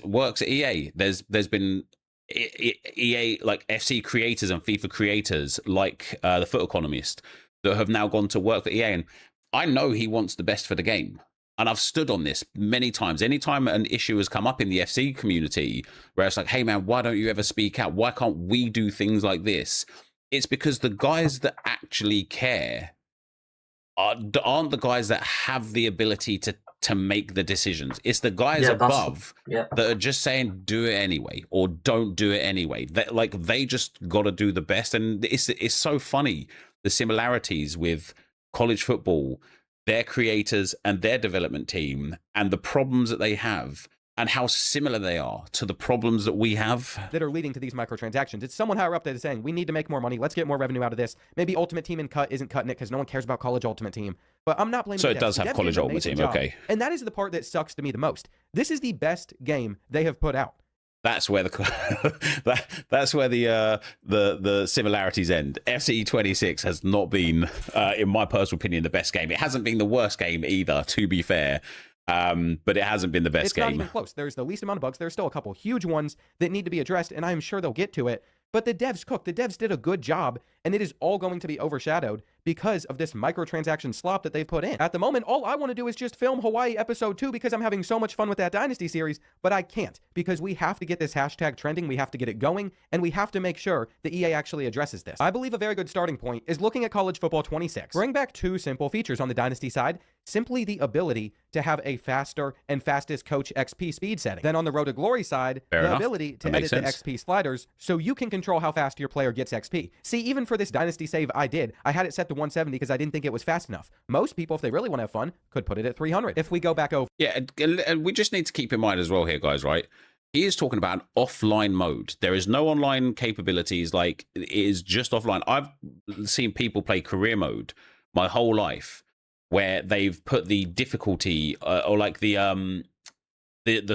works at EA. There's been EA, like FC creators and FIFA creators, like the Foot Economist, that have now gone to work for EA. And I know he wants the best for the game. And I've stood on this many times. Anytime an issue has come up in the FC community where it's like, hey man, why don't you ever speak out? Why can't we do things like this? It's because the guys that actually care aren't the guys that have the ability to make the decisions. It's the guys above that are just saying do it anyway or don't do it anyway. They just got to do the best. And it's so funny, the similarities with college football, their creators and their development team, and the problems that they have, and how similar they are to the problems that we have that are leading to these microtransactions. It's someone higher up that is saying, we need to make more money. Let's get more revenue out of this. Maybe Ultimate Team and Cut isn't cutting it because no one cares about College Ultimate Team. But I'm not blaming So the it does have College Ultimate Team, okay. And that is the part that sucks to me the most. This is the best game they have put out. That's where that's where the similarities end. FC 26 has not been, in my personal opinion, the best game. It hasn't been the worst game either, to be fair. But it hasn't been the best It's not game. even close. There's the least amount of bugs. There's still a couple huge ones that need to be addressed, and I'm sure they'll get to it. But the devs cooked. The devs did a good job, and it is all going to be overshadowed because of this microtransaction slop that they've put in. At the moment, all I want to do is just film Hawaii Episode 2 because I'm having so much fun with that Dynasty series, but I can't because we have to get this hashtag trending, we have to get it going, and we have to make sure that EA actually addresses this. I believe a very good starting point is looking at College Football 26. Bring back 2 simple features on the Dynasty side, simply the ability to have a faster and fastest coach XP speed setting. Then on the Road to Glory side, Fair the enough. ability to That edit makes the XP sliders so you can control how fast your player gets XP. See, even for this Dynasty save I had it set to 170 because I didn't think it was fast enough. Most people, if they really want to have fun, could put it at 300. If we go back over... Yeah, and we just need to keep in mind as well here, guys, right? He is talking about an offline mode. There is no online capabilities. Like, it is just offline. I've seen people play career mode my whole life where they've put the difficulty or like the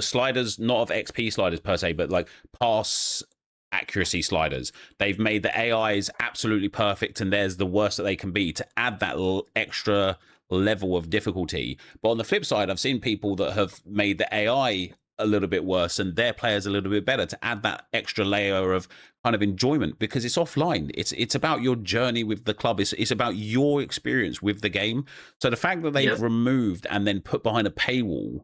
sliders, not of XP sliders per se, but like pass accuracy sliders. They've made the AIs absolutely perfect, and there's the worst that they can be to add that extra level of difficulty. But on the flip side, I've seen people that have made the AI a little bit worse and their players a little bit better to add that extra layer of kind of enjoyment because it's offline. It's about your journey with the club. It's about your experience with the game. So the fact that they've removed and then put behind a paywall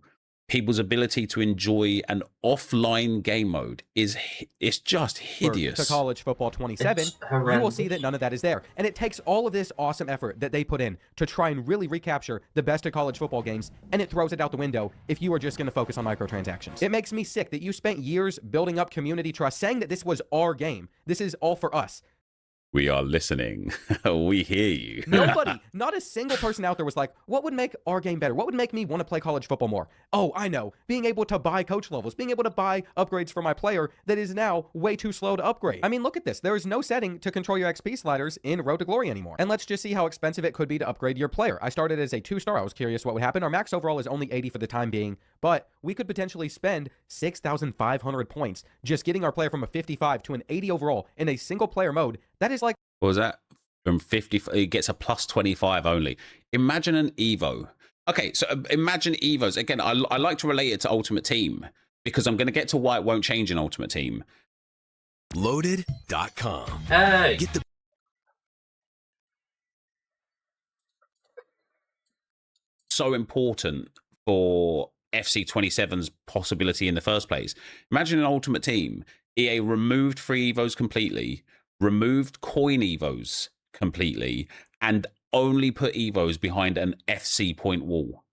people's ability to enjoy an offline game mode it's just hideous. To College Football 27, you will see that none of that is there. And it takes all of this awesome effort that they put in to try and really recapture the best of college football games, and it throws it out the window if you are just going to focus on microtransactions. It makes me sick that you spent years building up community trust, saying that this was our game. This is all for us. We are listening. We hear you. Nobody, not a single person out there was like, what would make our game better? What would make me want to play college football more? Oh, I know. Being able to buy coach levels, being able to buy upgrades for my player that is now way too slow to upgrade. I mean, look at this. There is no setting to control your XP sliders in Road to Glory anymore. And let's just see how expensive it could be to upgrade your player. I started as a 2-star. I was curious what would happen. Our max overall is only 80 for the time being, but we could potentially spend 6,500 points just getting our player from a 55 to an 80 overall in a single player mode. That is like... What was that? From 50, it gets a plus 25 only. Imagine an Evo. Okay, so imagine Evos. Again, I like to relate it to Ultimate Team because I'm going to get to why it won't change in Ultimate Team. Loaded.com. Hey! Get the So important for FC 27's possibility in the first place. Imagine an Ultimate Team. EA removed free Evos completely, removed coin Evos completely, and only put Evos behind an FC point wall.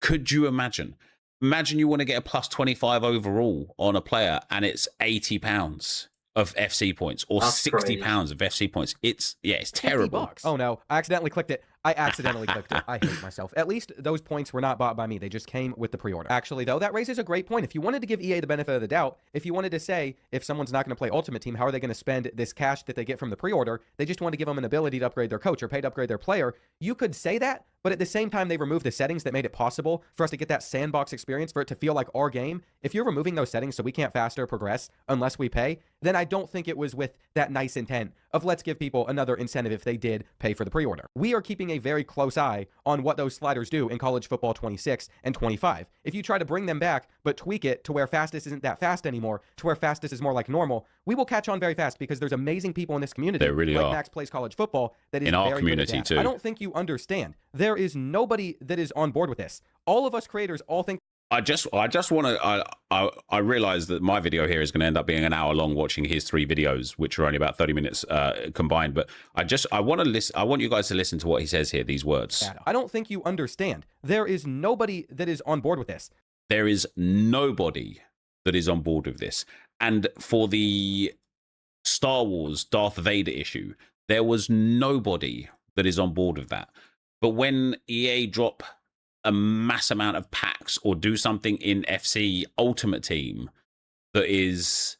Could you imagine? Imagine you want to get a plus 25 overall on a player and it's £80 of FC points or That's crazy. £60 of FC points. It's terrible. $50. Oh no, I accidentally clicked it. I hate myself. At least those points were not bought by me. They just came with the pre-order. Actually, though, that raises a great point. If you wanted to give EA the benefit of the doubt, if you wanted to say, if someone's not going to play Ultimate Team, how are they going to spend this cash that they get from the pre-order? They just want to give them an ability to upgrade their coach or pay to upgrade their player. You could say that, but at the same time, they removed the settings that made it possible for us to get that sandbox experience, for it to feel like our game. If you're removing those settings so we can't faster progress unless we pay, then I don't think it was with that nice intent of let's give people another incentive if they did pay for the pre-order. We are keeping a very close eye on what those sliders do in College Football 26 and 25. If you try to bring them back, but tweak it to where fastest isn't that fast anymore, to where fastest is more like normal, we will catch on very fast because there's amazing people in this community. There really like are. Max Plays College Football that is In our very community, good at that. too. I don't think you understand. There is nobody that is on board with this. All of us creators all think I just want to. I realize that my video here is going to end up being an hour long, watching his 3 videos, which are only about 30 minutes combined. But I want to listen. I want you guys to listen to what he says here. These words. I don't think you understand. There is nobody that is on board with this. There is nobody that is on board with this. And for the Star Wars Darth Vader issue, there was nobody that is on board with that. But when EA drop a mass amount of packs or do something in FC Ultimate Team that is,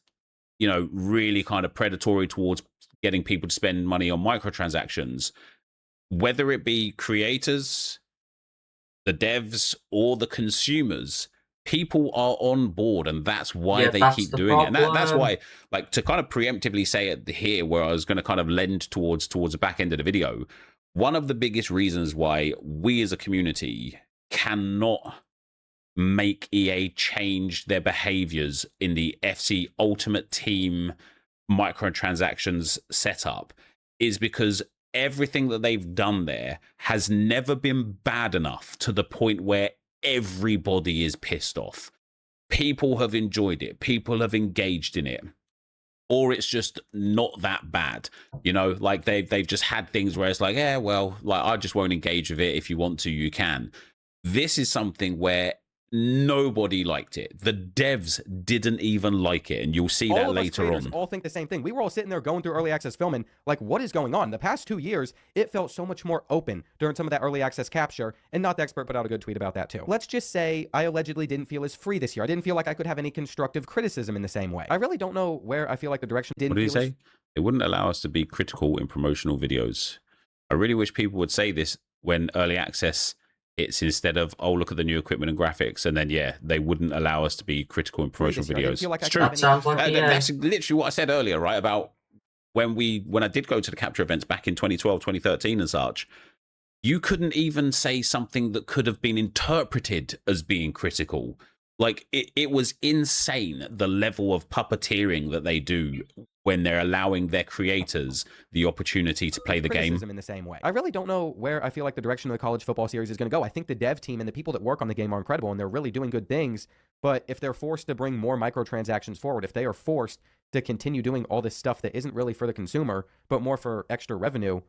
really kind of predatory towards getting people to spend money on microtransactions, whether it be creators, the devs, or the consumers, people are on board, and that's why they keep doing it. And that's why, like, to kind of preemptively say it here, where I was going to kind of lend towards the back end of the video, one of the biggest reasons why we as a community cannot make EA change their behaviors in the FC Ultimate Team microtransactions setup is because everything that they've done there has never been bad enough to the point where everybody is pissed off. People have enjoyed it. People have engaged in it. Or it's just not that bad, you know, like they've just had things where it's like, yeah, well, like I just won't engage with it. If you want to, you can. This is something where nobody liked it. The devs didn't even like it, and you'll see that later on. All think the same thing. We were all sitting there going through early access filming, like, what is going on? The past 2 years, it felt so much more open during some of that early access capture, and Not the Expert put out a good tweet about that too. Let's just say I allegedly didn't feel as free this year. I didn't feel like I could have any constructive criticism in the same way. I really don't know where I feel like the direction didn't. What did he say? It wouldn't allow us to be critical in promotional videos. I really wish people would say this when early access. It's instead of, oh, look at the new equipment and graphics, and then, yeah, they wouldn't allow us to be critical in promotional videos. Like it's true. Sounds like that's literally what I said earlier, right? About when I did go to the capture events back in 2012, 2013 and such, you couldn't even say something that could have been interpreted as being critical. Like, it was insane, the level of puppeteering that they do when they're allowing their creators the opportunity to play the game in the same way. I really don't know where I feel like the direction of the college football series is going to go. I think the dev team and the people that work on the game are incredible, and they're really doing good things. But if they're forced to bring more microtransactions forward, if they are forced to continue doing all this stuff that isn't really for the consumer, but more for extra revenue,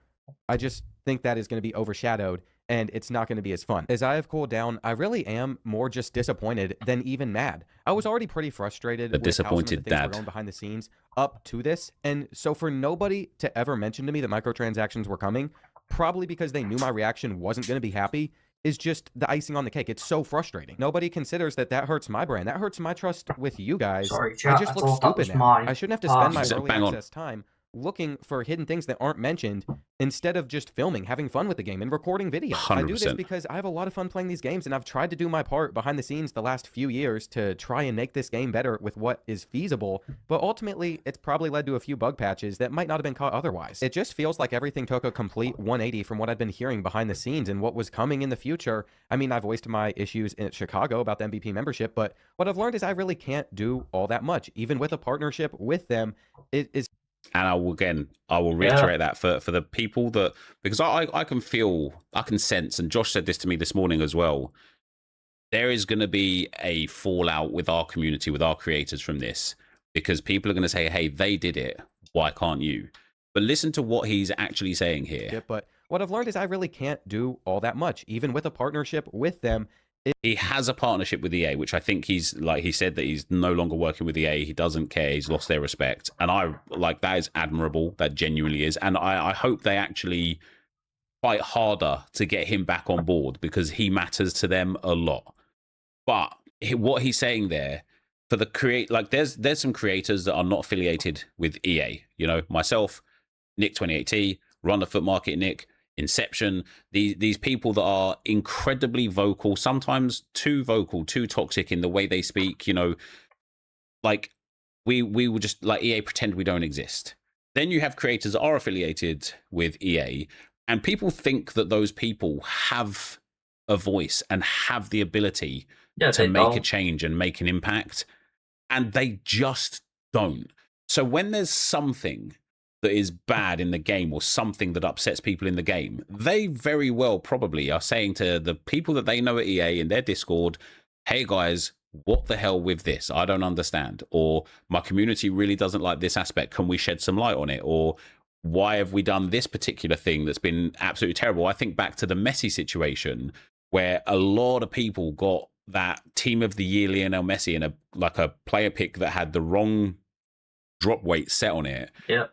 I just think that is going to be overshadowed, and it's not going to be as fun. As I have cooled down, I really am more just disappointed than even mad. I was already pretty frustrated with disappointed how some of the things dad were going behind the scenes up to this, and so for nobody to ever mention to me that microtransactions were coming, probably because they knew my reaction wasn't going to be happy, is just the icing on the cake. It's so frustrating. Nobody considers that hurts my brand. That hurts my trust with you guys. Sorry, chat, I just look stupid now. I shouldn't have to spend my early Bang on. access time looking for hidden things that aren't mentioned instead of just filming, having fun with the game, and recording videos. 100%. I do this because I have a lot of fun playing these games, and I've tried to do my part behind the scenes the last few years to try and make this game better with what is feasible, but ultimately, it's probably led to a few bug patches that might not have been caught otherwise. It just feels like everything took a complete 180 from what I've been hearing behind the scenes and what was coming in the future. I mean, I've voiced my issues in Chicago about the MVP membership, but what I've learned is I really can't do all that much. Even with a partnership with them, it is. And I will reiterate that for the people that, because I can feel, I can sense, and Josh said this to me this morning as well, there is going to be a fallout with our community, with our creators from this, because people are going to say, hey, they did it, why can't you? But listen to what he's actually saying here. Yeah, but what I've learned is I really can't do all that much, even with a partnership with them. He has a partnership with EA, which I think he said that he's no longer working with EA. He doesn't care. He's lost their respect. And I like, that is admirable. That genuinely is. And I hope they actually fight harder to get him back on board, because he matters to them a lot. But what he's saying there, for the like there's some creators that are not affiliated with EA. You know, myself, Nick 28T, Run the Foot Market Nick, Inception, these people that are incredibly vocal, sometimes too vocal, too toxic in the way they speak, you know, like we will just, like, EA pretend we don't exist. Then you have creators that are affiliated with EA, and people think that those people have a voice and have the ability to make a change and make an impact, and they just don't. So when there's something that is bad in the game, or something that upsets people in the game, they very well probably are saying to the people that they know at EA in their Discord, hey guys, what the hell with this? I don't understand. Or my community really doesn't like this aspect. Can we shed some light on it? Or why have we done this particular thing that's been absolutely terrible? I think back to the Messi situation, where a lot of people got that Team of the Year Lionel Messi in a player pick that had the wrong drop weight set on it. Yeah.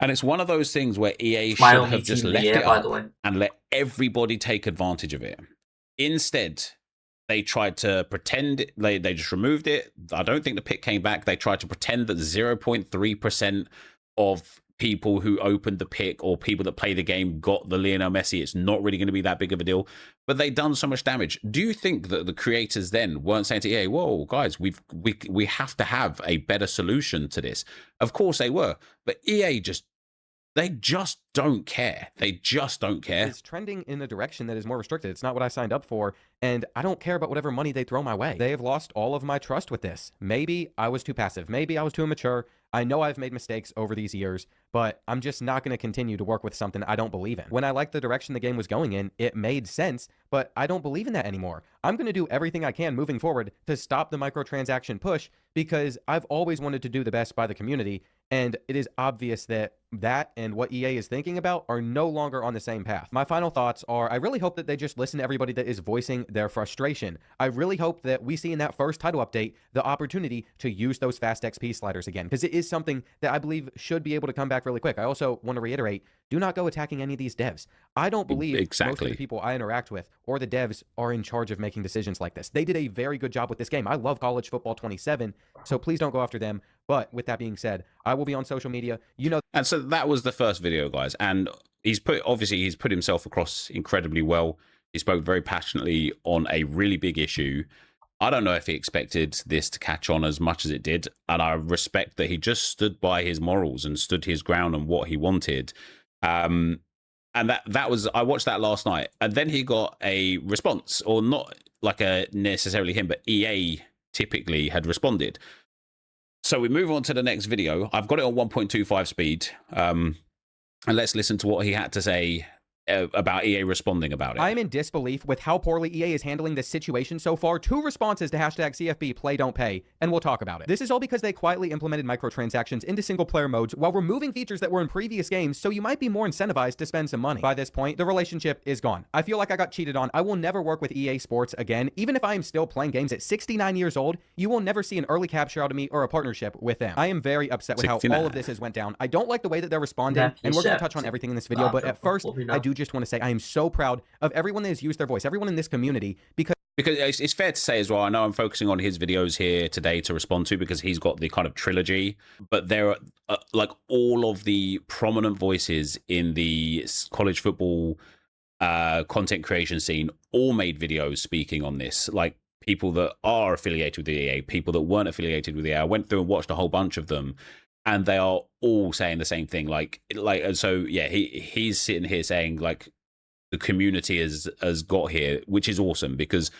And it's one of those things where EA should have just left it up and let everybody take advantage of it. Instead, they tried to pretend they just removed it. I don't think the pick came back. They tried to pretend that 0.3% of people who opened the pick, or people that play the game, got the Lionel Messi. It's not really going to be that big of a deal, but they've done so much damage. Do you think that the creators then weren't saying to EA, whoa guys, we have to have a better solution to this? Of course they were, but EA just They just don't care. They just don't care. Is trending in a direction that is more restricted. It's not what I signed up for, and I don't care about whatever money they throw my way. They have lost all of my trust with this. Maybe I was too passive. Maybe I was too immature. I know I've made mistakes over these years, but I'm just not going to continue to work with something I don't believe in. When I liked the direction the game was going in, it made sense, but I don't believe in that anymore. I'm going to do everything I can moving forward to stop the microtransaction push because I've always wanted to do the best by the community, and it is obvious that and what EA is thinking about are no longer on the same path. My final thoughts are, I really hope that they just listen to everybody that is voicing their frustration. I really hope that we see in that first title update the opportunity to use those fast XP sliders again, because it is something that I believe should be able to come back really quick. I also want to reiterate, do not go attacking any of these devs. I don't believe most of the people I interact with or the devs are in charge of making decisions like this. They did a very good job with this game. I love College Football 27, so please don't go after them. But with that being said, I will be on social media. You know. And so that was the first video, guys. And he's put himself across incredibly well. He spoke very passionately on a really big issue. I don't know if he expected this to catch on as much as it did. And I respect that he just stood by his morals and stood his ground on what he wanted. And that was, I watched that last night. And then he got a response, or not like a necessarily him, but EA typically had responded. So we move on to the next video. I've got it on 1.25 speed. And let's listen to what he had to say about EA responding about it. I am in disbelief with how poorly EA is handling this situation so far. 2 responses to #CFB play don't pay, and we'll talk about it. This is all because they quietly implemented microtransactions into single player modes while removing features that were in previous games, so you might be more incentivized to spend some money. By this point, the relationship is gone. I feel like I got cheated on. I will never work with EA Sports again. Even if I am still playing games at 69 years old, you will never see an early capture out of me or a partnership with them. I am very upset with how all of this has went down. I don't like the way that they're responding, and we're going to touch on everything in this video, but at first, I do just want to say I am so proud of everyone that has used their voice, everyone in this community, because it's fair to say as well, I know I'm focusing on his videos here today to respond to because he's got the kind of trilogy, but there are like all of the prominent voices in the college football content creation scene all made videos speaking on this, like people that are affiliated with the EA, people that weren't affiliated with the EA. I went through and watched a whole bunch of them, and they are all saying the same thing. Like, so yeah, he's sitting here saying like the community has got here, which is awesome, because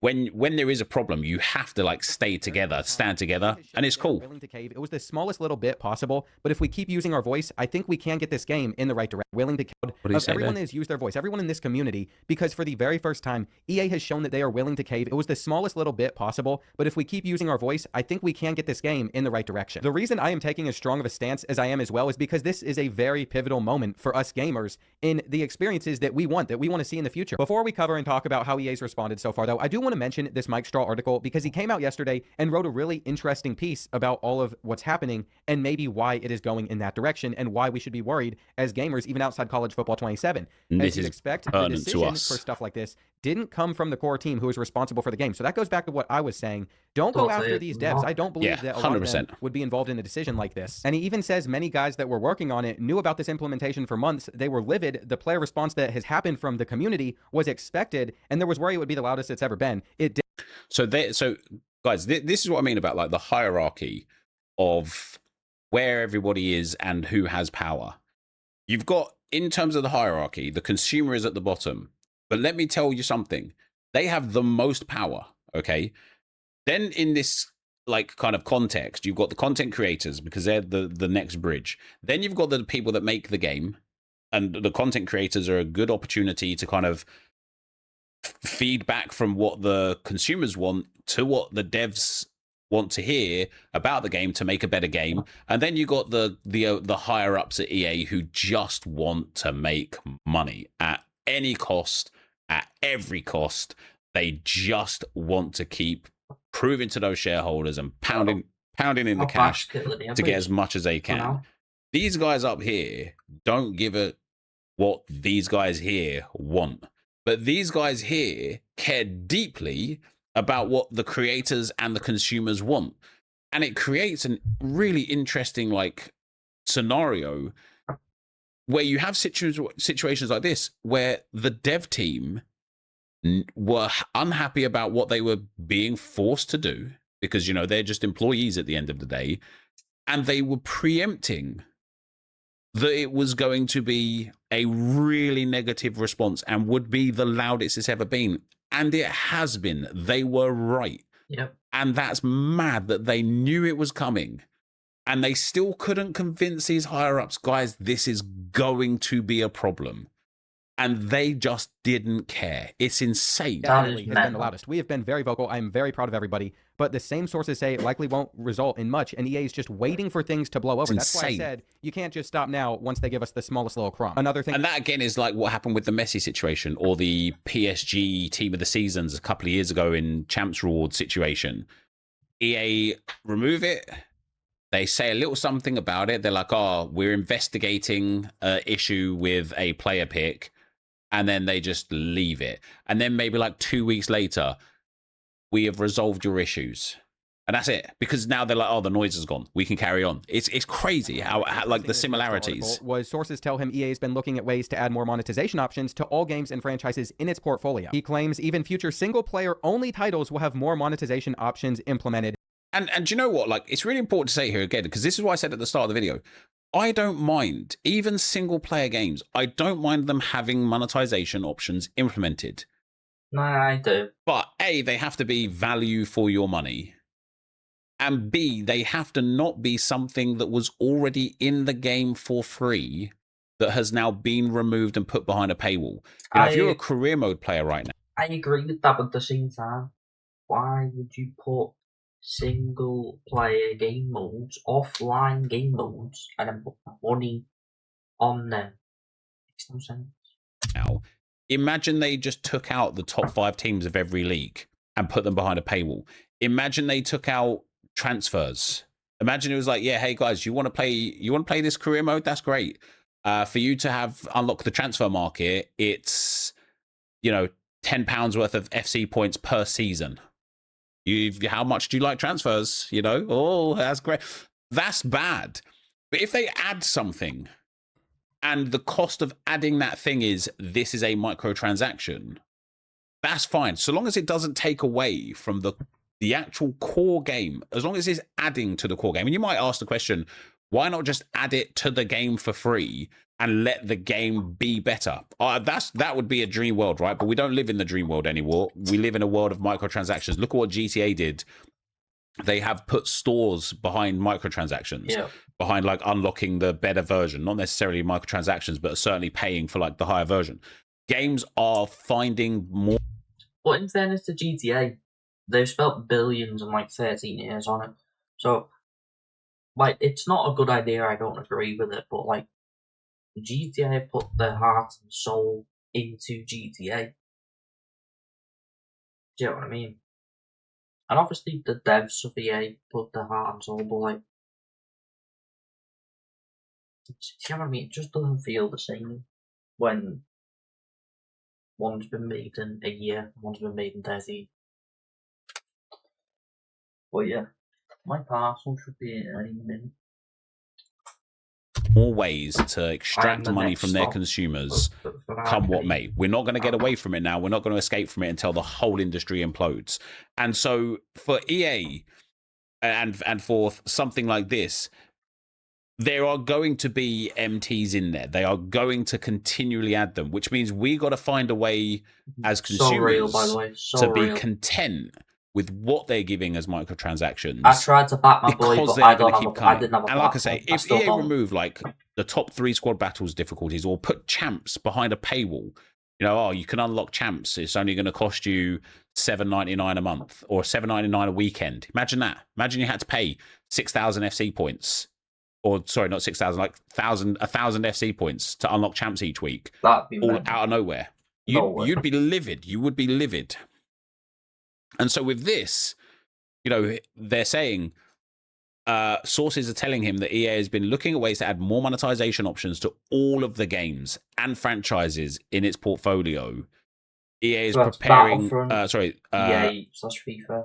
when there is a problem, you have to like stay together, stand together, and it's cool. Willing to cave. It was the smallest little bit possible, but if we keep using our voice, I think we can get this game in the right direction. Willing to cave of everyone that has used their voice, everyone in this community, because for the very first time, EA has shown that they are willing to cave. It was the smallest little bit possible, but if we keep using our voice, I think we can get this game in the right direction. The reason I am taking as strong of a stance as I am as well is because this is a very pivotal moment for us gamers in the experiences that we want to see in the future. Before we cover and talk about how EA's responded so far, though, I do want to mention this Mike Straw article because he came out yesterday and wrote a really interesting piece about all of what's happening and maybe why it is going in that direction and why we should be worried as gamers even outside College Football 27. As you'd expect, the decision for stuff like this didn't come from the core team who is responsible for the game. So that goes back to what I was saying. Don't go after these devs. I don't believe that a lot of them would be involved in a decision like this. And he even says many guys that were working on it knew about this implementation for months. They were livid. The player response that has happened from the community was expected, and there was worry it would be the loudest it's ever been. It did. So guys, this is what I mean about like the hierarchy of where everybody is and who has power. You've got, in terms of the hierarchy, the consumer is at the bottom. But let me tell you something. They have the most power, okay? Then in this like kind of context, you've got the content creators because they're the next bridge. Then you've got the people that make the game, and the content creators are a good opportunity to kind of feedback from what the consumers want to what the devs want to hear about the game to make a better game. And then you got the higher ups at EA who just want to make money at any cost, at every cost. They just want to keep proving to those shareholders and pounding in the cash to get as much as they can. These guys up here don't give a what these guys here want. But these guys here care deeply about what the creators and the consumers want. And it creates a really interesting like scenario where you have situations like this where the dev team were unhappy about what they were being forced to do because, you know, they're just employees at the end of the day. And they were preempting that it was going to be a really negative response and would be the loudest it's ever been. And it has been. They were right. Yep. And that's mad that they knew it was coming. And they still couldn't convince these higher-ups, guys, this is going to be a problem. And they just didn't care. It's insane. Definitely has been the loudest. We have been very vocal. I'm very proud of everybody. But the same sources say it likely won't result in much, and EA is just waiting for things to blow over. That's why I said you can't just stop now once they give us the smallest little crumb. Another thing. And that, again, is like what happened with the Messi situation or the PSG Team of the Seasons a couple of years ago in Champs Reward situation. EA remove it. They say a little something about it. They're like, oh, we're investigating an issue with a player pick. And then they just leave it. And then maybe like 2 weeks later, we have resolved your issues. And that's it. Because now they're like, oh, the noise is gone. We can carry on. It's crazy how like the similarities. Was sources tell him EA has been looking at ways to add more monetization options to all games and franchises in its portfolio. He claims even future single-player only titles will have more monetization options implemented. And do you know what? Like, it's really important to say here again, because this is what I said at the start of the video. I don't mind, even single-player games, I don't mind them having monetization options implemented. No, I do. But A, they have to be value for your money. And B, they have to not be something that was already in the game for free that has now been removed and put behind a paywall. You know, if you're a career mode player right now. I agree with that, but at the same time, why would you put single player game modes, offline game modes, and then put money on them? Makes no sense. Now, imagine they just took out the top 5 teams of every league and put them behind a paywall. Imagine they took out transfers. Imagine it was like, yeah, hey guys, you want to play this career mode? That's great. For you to have unlock the transfer market, it's, you know, £10 worth of FC points per season. How much do you like transfers? You know, oh, that's great. That's bad. But if they add something and the cost of adding that thing is this is a microtransaction, that's fine. So long as it doesn't take away from the actual core game, as long as it's adding to the core game. And you might ask the question, why not just add it to the game for free and let the game be better? That would be a dream world, right? But we don't live in the dream world anymore. We live in a world of microtransactions. Look at what GTA did. They have put stores behind microtransactions, behind like unlocking the better version, not necessarily microtransactions, but certainly paying for like the higher version. Games are finding more. But in fairness to GTA, they've spent billions in like 13 years on it. So, like, it's not a good idea. I don't agree with it, but like, GTA have put their heart and soul into GTA. Do you know what I mean? And obviously the devs of EA put their heart and soul, but like, do you know what I mean? It just doesn't feel the same when one's been made in a year, one's been made in 30. But yeah, my parcel should be in any minute. More ways to extract money from their consumers, come what may. We're not going to get away from it now. We're not going to escape from it until the whole industry implodes. And so for EA and for something like this, there are going to be MTs in there. They are going to continually add them, which means we got to find a way as consumers to be content with what they're giving as microtransactions. I tried to back my boy, but I didn't have a And like I say, if EA remove like the top 3 squad battles difficulties or put champs behind a paywall, you know, oh, you can unlock champs. It's only going to cost you $7.99 a month or $7.99 a weekend. Imagine that. Imagine you had to pay 6,000 FC points, or sorry, not 6,000, like 1,000 FC points to unlock champs each week. That'd be all out of nowhere. You'd be livid. You would be livid. And so with this, you know, they're saying sources are telling him that EA has been looking at ways to add more monetization options to all of the games and franchises in its portfolio. EA is preparing, EA/FIFA.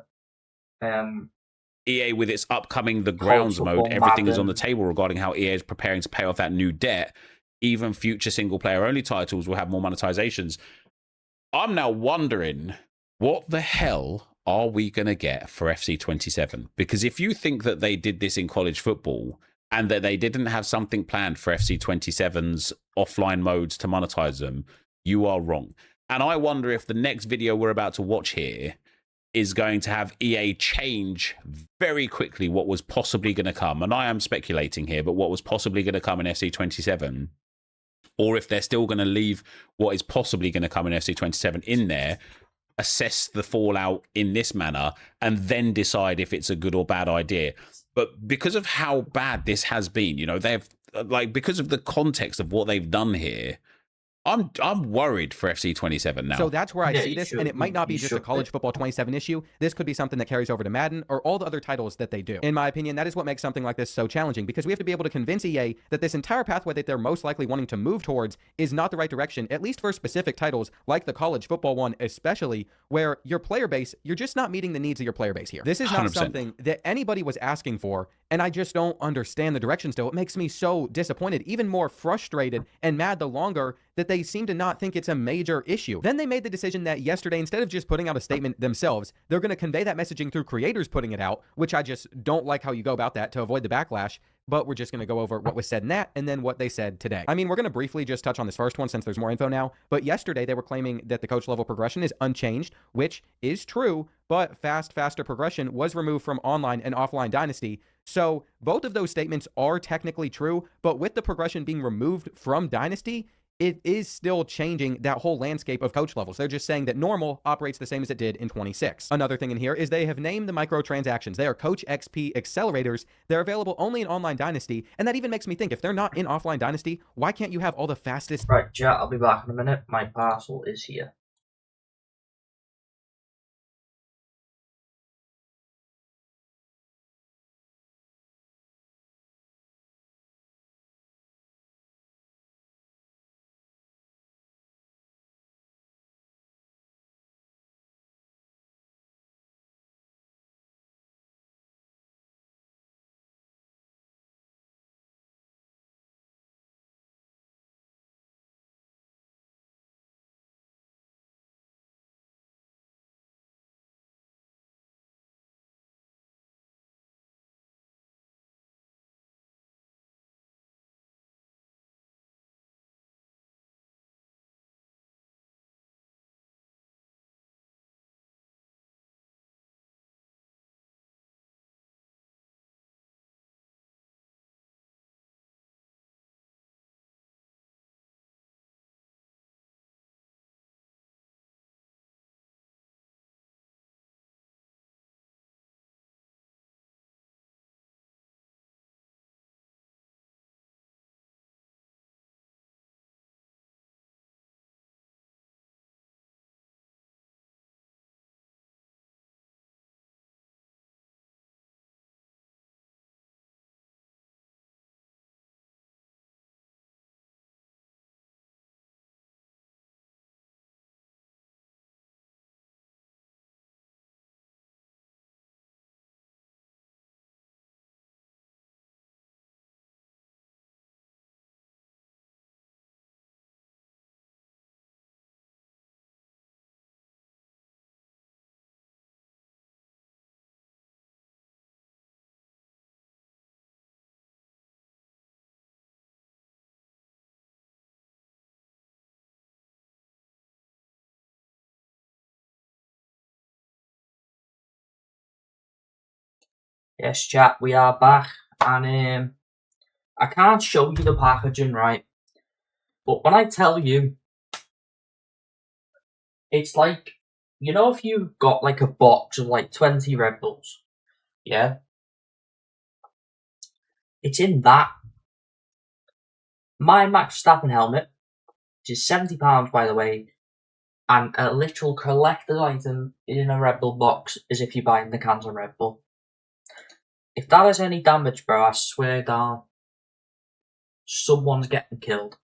EA with its upcoming The Grounds mode, everything is on the table regarding how EA is preparing to pay off that new debt. Even future single-player only titles will have more monetizations. I'm now wondering, what the hell are we going to get for FC 27? Because if you think that they did this in college football and that they didn't have something planned for FC27's offline modes to monetize them, you are wrong. And I wonder if the next video we're about to watch here is going to have EA change very quickly what was possibly going to come. And I am speculating here, but what was possibly going to come in FC27, or if they're still going to leave what is possibly going to come in FC27 in there, assess the fallout in this manner, and then decide if it's a good or bad idea. But because of how bad this has been, you know, they've like, because of the context of what they've done here, I'm worried for FC27 now. So that's where I Yeah, see you this, should and it might not be you just a should college be. football 27 issue. This could be something that carries over to Madden or all the other titles that they do. In my opinion, that is what makes something like this so challenging, because we have to be able to convince EA that this entire pathway that they're most likely wanting to move towards is not the right direction, at least for specific titles like the college football one especially, where your player base, you're just not meeting the needs of your player base here. This is not 100%. something that anybody was asking for, and I just don't understand the direction still. It makes me so disappointed, even more frustrated and mad the longer that they seem to not think it's a major issue. Then they made the decision that yesterday, instead of just putting out a statement themselves, they're going to convey that messaging through creators putting it out, which I just don't like how you go about that to avoid the backlash. But we're just going to go over what was said in that and then what they said today. I mean, we're going to briefly just touch on this first one since there's more info now. But yesterday, they were claiming that the coach level progression is unchanged, which is true, but faster progression was removed from online and offline Dynasty. So both of those statements are technically true, but with the progression being removed from Dynasty, it is still changing that whole landscape of coach levels. They're just saying that normal operates the same as it did in 26. Another thing in here is they have named the microtransactions. They are Coach XP accelerators. They're available only in online Dynasty, and that even makes me think, if they're not in offline Dynasty, why can't you have all the fastest... Right, chat, I'll be back in a minute. My parcel is here. Yes, chat, we are back, and I can't show you the packaging, right? But when I tell you, it's like, you know, if you got like a box of like 20 Red Bulls, yeah? It's in that. My Max Verstappen helmet, which is £70 by the way, and a literal collector's item in a Red Bull box is if you're buying the cans of Red Bull. If that has any damage, bro, I swear down, someone's getting killed.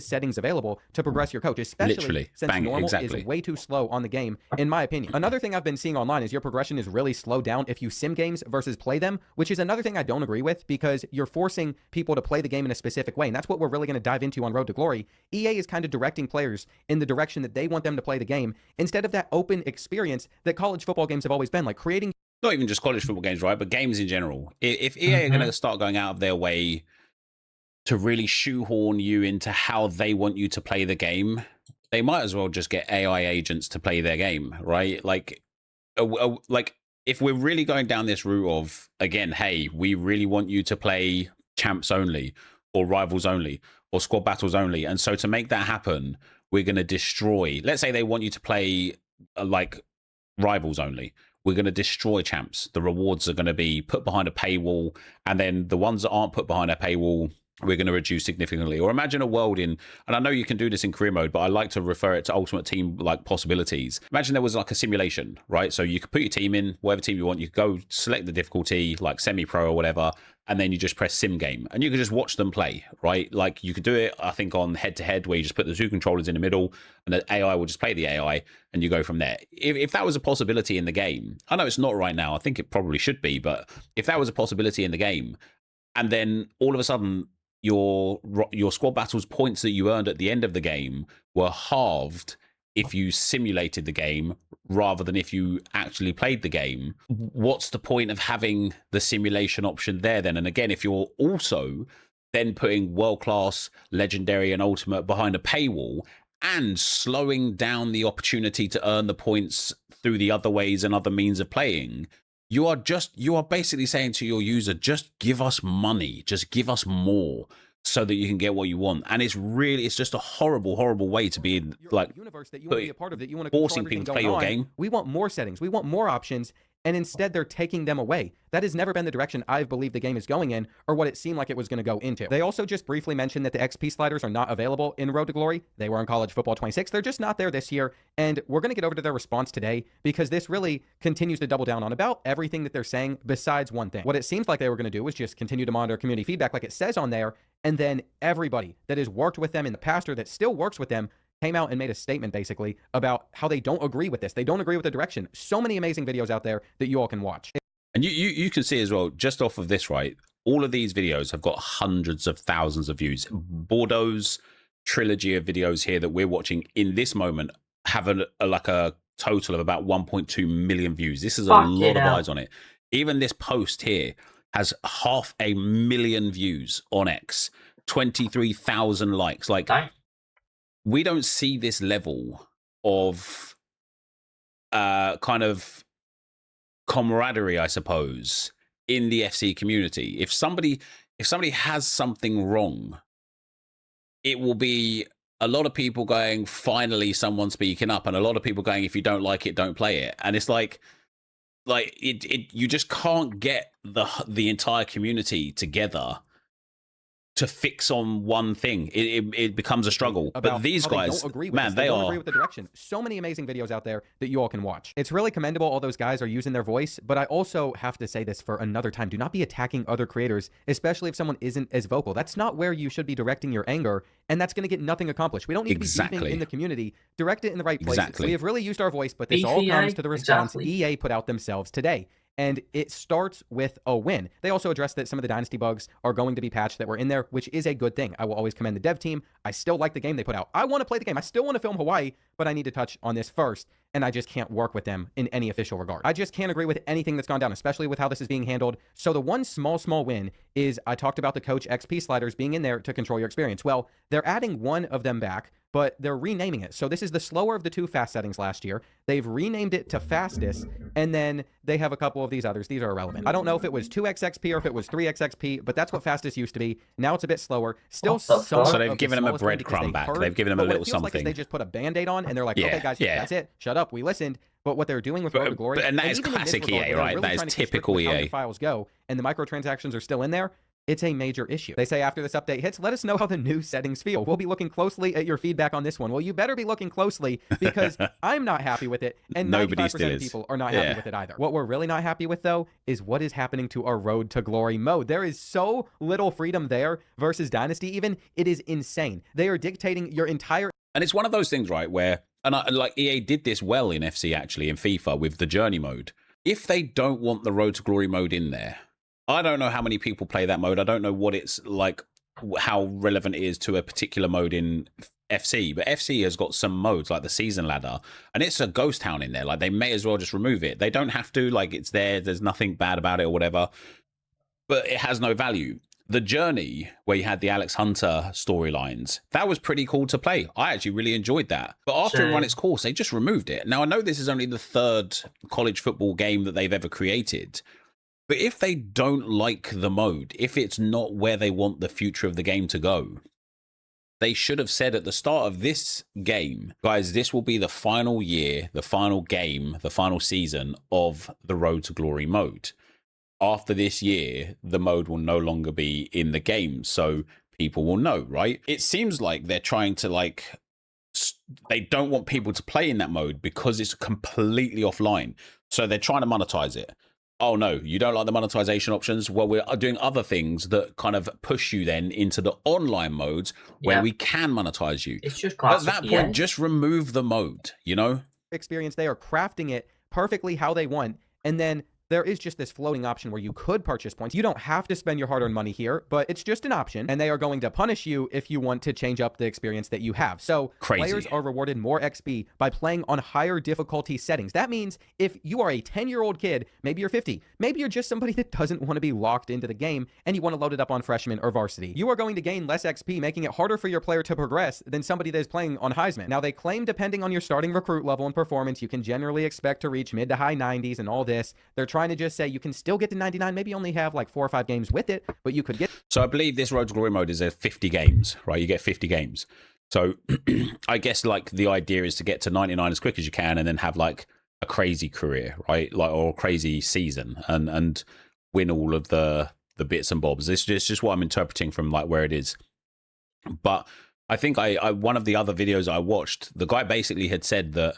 settings available to progress your coach, especially Literally. since Bang, normal exactly. is way too slow on the game, in my opinion. Another thing I've been seeing online is your progression is really slowed down if you sim games versus play them, which is another thing I don't agree with, because you're forcing people to play the game in a specific way, and that's what we're really going to dive into on Road to Glory. EA is kind of directing players in the direction that they want them to play the game, instead of that open experience that college football games have always been, like creating not even just college football games, right? But games in general. If EA are going to start going out of their way to really shoehorn you into how they want you to play the game, they might as well just get AI agents to play their game, right? Like if we're really going down this route of, again, hey, we really want you to play champs only or rivals only or squad battles only, and so to make that happen, we're going to destroy, let's say they want you to play like rivals only, we're going to destroy champs. The rewards are going to be put behind a paywall, and then the ones that aren't put behind a paywall, we're going to reduce significantly. Or imagine a world in, and I know you can do this in career mode, but I like to refer it to Ultimate Team like possibilities. Imagine there was like a simulation, right? So you could put your team in, whatever team you want, you could go select the difficulty, like semi-pro or whatever, and then you just press sim game, and you could just watch them play, right? Like you could do it, I think, on head-to-head, where you just put the two controllers in the middle, and the AI will just play the AI, and you go from there. If that was a possibility in the game, I know it's not right now, I think it probably should be, but if that was a possibility in the game, and then all of a sudden your squad battles points that you earned at the end of the game were halved if you simulated the game rather than if you actually played the game, what's the point of having the simulation option there then? And again, if you're also then putting world-class, legendary, and ultimate behind a paywall and slowing down the opportunity to earn the points through the other ways and other means of playing, you are basically saying to your user, just give us money, just give us more, so that you can get what you want. And it's just a horrible way to be like universe that you want to be a part of, that you want to forcing people to play your game. We want more settings, we want more options, and instead they're taking them away. That has never been the direction I believe the game is going in, or what it seemed like it was going to go into. They also just briefly mentioned that the XP sliders are not available in Road to Glory. They were in College Football 26. They're just not there this year, and we're going to get over to their response today, because this really continues to double down on about everything that they're saying besides one thing. What it seems like they were going to do was just continue to monitor community feedback like it says on there, and then everybody that has worked with them in the past or that still works with them came out and made a statement basically about how they don't agree with this. They don't agree with the direction. So many amazing videos out there that you all can watch. And you can see as well, just off of this, right? All of these videos have got hundreds of thousands of views. Bordeaux's trilogy of videos here that we're watching in this moment have a total of about 1.2 million views. This is a lot of eyes on it. Even this post here has 500,000 views on X, 23,000 likes. Like, we don't see this level of kind of camaraderie, I suppose, in the FC community. If somebody has something wrong, it will be a lot of people going, finally someone speaking up, and a lot of people going, if you don't like it, don't play it. And it's like you just can't get the entire community together to fix on one thing. It becomes a struggle. But these guys, man, they don't agree with the direction. So many amazing videos out there that you all can watch. It's really commendable all those guys are using their voice, but I also have to say this for another time. Do not be attacking other creators, especially if someone isn't as vocal. That's not where you should be directing your anger, and that's going to get nothing accomplished. We don't need to be beefing in the community. Direct it in the right places. We have really used our voice, but this all comes to the response EA put out themselves today. And it starts with a win. They also addressed that some of the dynasty bugs are going to be patched that were in there, which is a good thing. I will always commend the dev team. I still like the game they put out. I want to play the game. I still want to film Hawaii, but I need to touch on this first, and I just can't work with them in any official regard. I just can't agree with anything that's gone down, especially with how this is being handled. So the one small win is I talked about the coach XP sliders being in there to control your experience. Well, they're adding one of them back, but they're renaming it. So this is the slower of the two fast settings last year. They've renamed it to fastest, and then they have a couple of these others. These are irrelevant. I don't know if it was 2xXP or if it was 3xXP, but that's what fastest used to be. Now it's a bit slower. Still so they've given them a breadcrumb back. They've given them a little something. Like they just put a Band-Aid on, and they're like, okay, guys, that's it. Shut up. We listened. But what they're doing with Road to Glory, and that is classic EA, right? That is typical EA. How the files go, and the microtransactions are still in there. It's a major issue. They say after this update hits, let us know how the new settings feel. We'll be looking closely at your feedback on this one. Well, you better be looking closely, because I'm not happy with it, and 95% of people are not happy with it either. What we're really not happy with, though, is what is happening to our Road to Glory mode. There is so little freedom there versus Dynasty even. It is insane. They are dictating your entire... And it's one of those things, right, where, like EA did this well in FC, actually, in FIFA, with the Journey mode. If they don't want the Road to Glory mode in there, I don't know how many people play that mode. I don't know what it's like how relevant it is to a particular mode in FC, but FC has got some modes like the season ladder, and it's a ghost town in there. Like, they may as well just remove it. They don't have to. Like, it's there. There's nothing bad about it or whatever, but it has no value. The Journey, where you had the Alex Hunter storylines, that was pretty cool to play. I actually really enjoyed that. But after it run its course, they just removed it. Now, I know this is only the third college football game that they've ever created, but if they don't like the mode, if it's not where they want the future of the game to go, they should have said at the start of this game, guys, this will be the final year, the final game, the final season of the Road to Glory mode. After this year, the mode will no longer be in the game, so people will know, right? It seems like they're trying to, like, they don't want people to play in that mode because it's completely offline. So they're trying to monetize it. Oh no, you don't like the monetization options? Well, we're doing other things that kind of push you then into the online modes where we can monetize you. It's just at that point, just remove the mode, you know? Experience, they are crafting it perfectly how they want, and then there is just this floating option where you could purchase points. You don't have to spend your hard-earned money here, but it's just an option, and they are going to punish you if you want to change up the experience that you have. So players are rewarded more XP by playing on higher difficulty settings. That means if you are a 10-year-old kid, maybe you're 50, maybe you're just somebody that doesn't want to be locked into the game and you want to load it up on freshman or varsity, you are going to gain less XP, making it harder for your player to progress than somebody that is playing on Heisman. Now, they claim depending on your starting recruit level and performance, you can generally expect to reach mid to high 90s and all this. They're trying to just say you can still get to 99, maybe only have like 4 or 5 games with it, but you could get. So I believe this Road to Glory mode is a 50 games, right? You get 50 games. So I guess like the idea is to get to 99 as quick as you can and then have like a crazy career, right? Like, or a crazy season and win all of the bits and bobs. This is just what I'm interpreting from like where it is. But I think I one of the other videos I watched, the guy basically had said that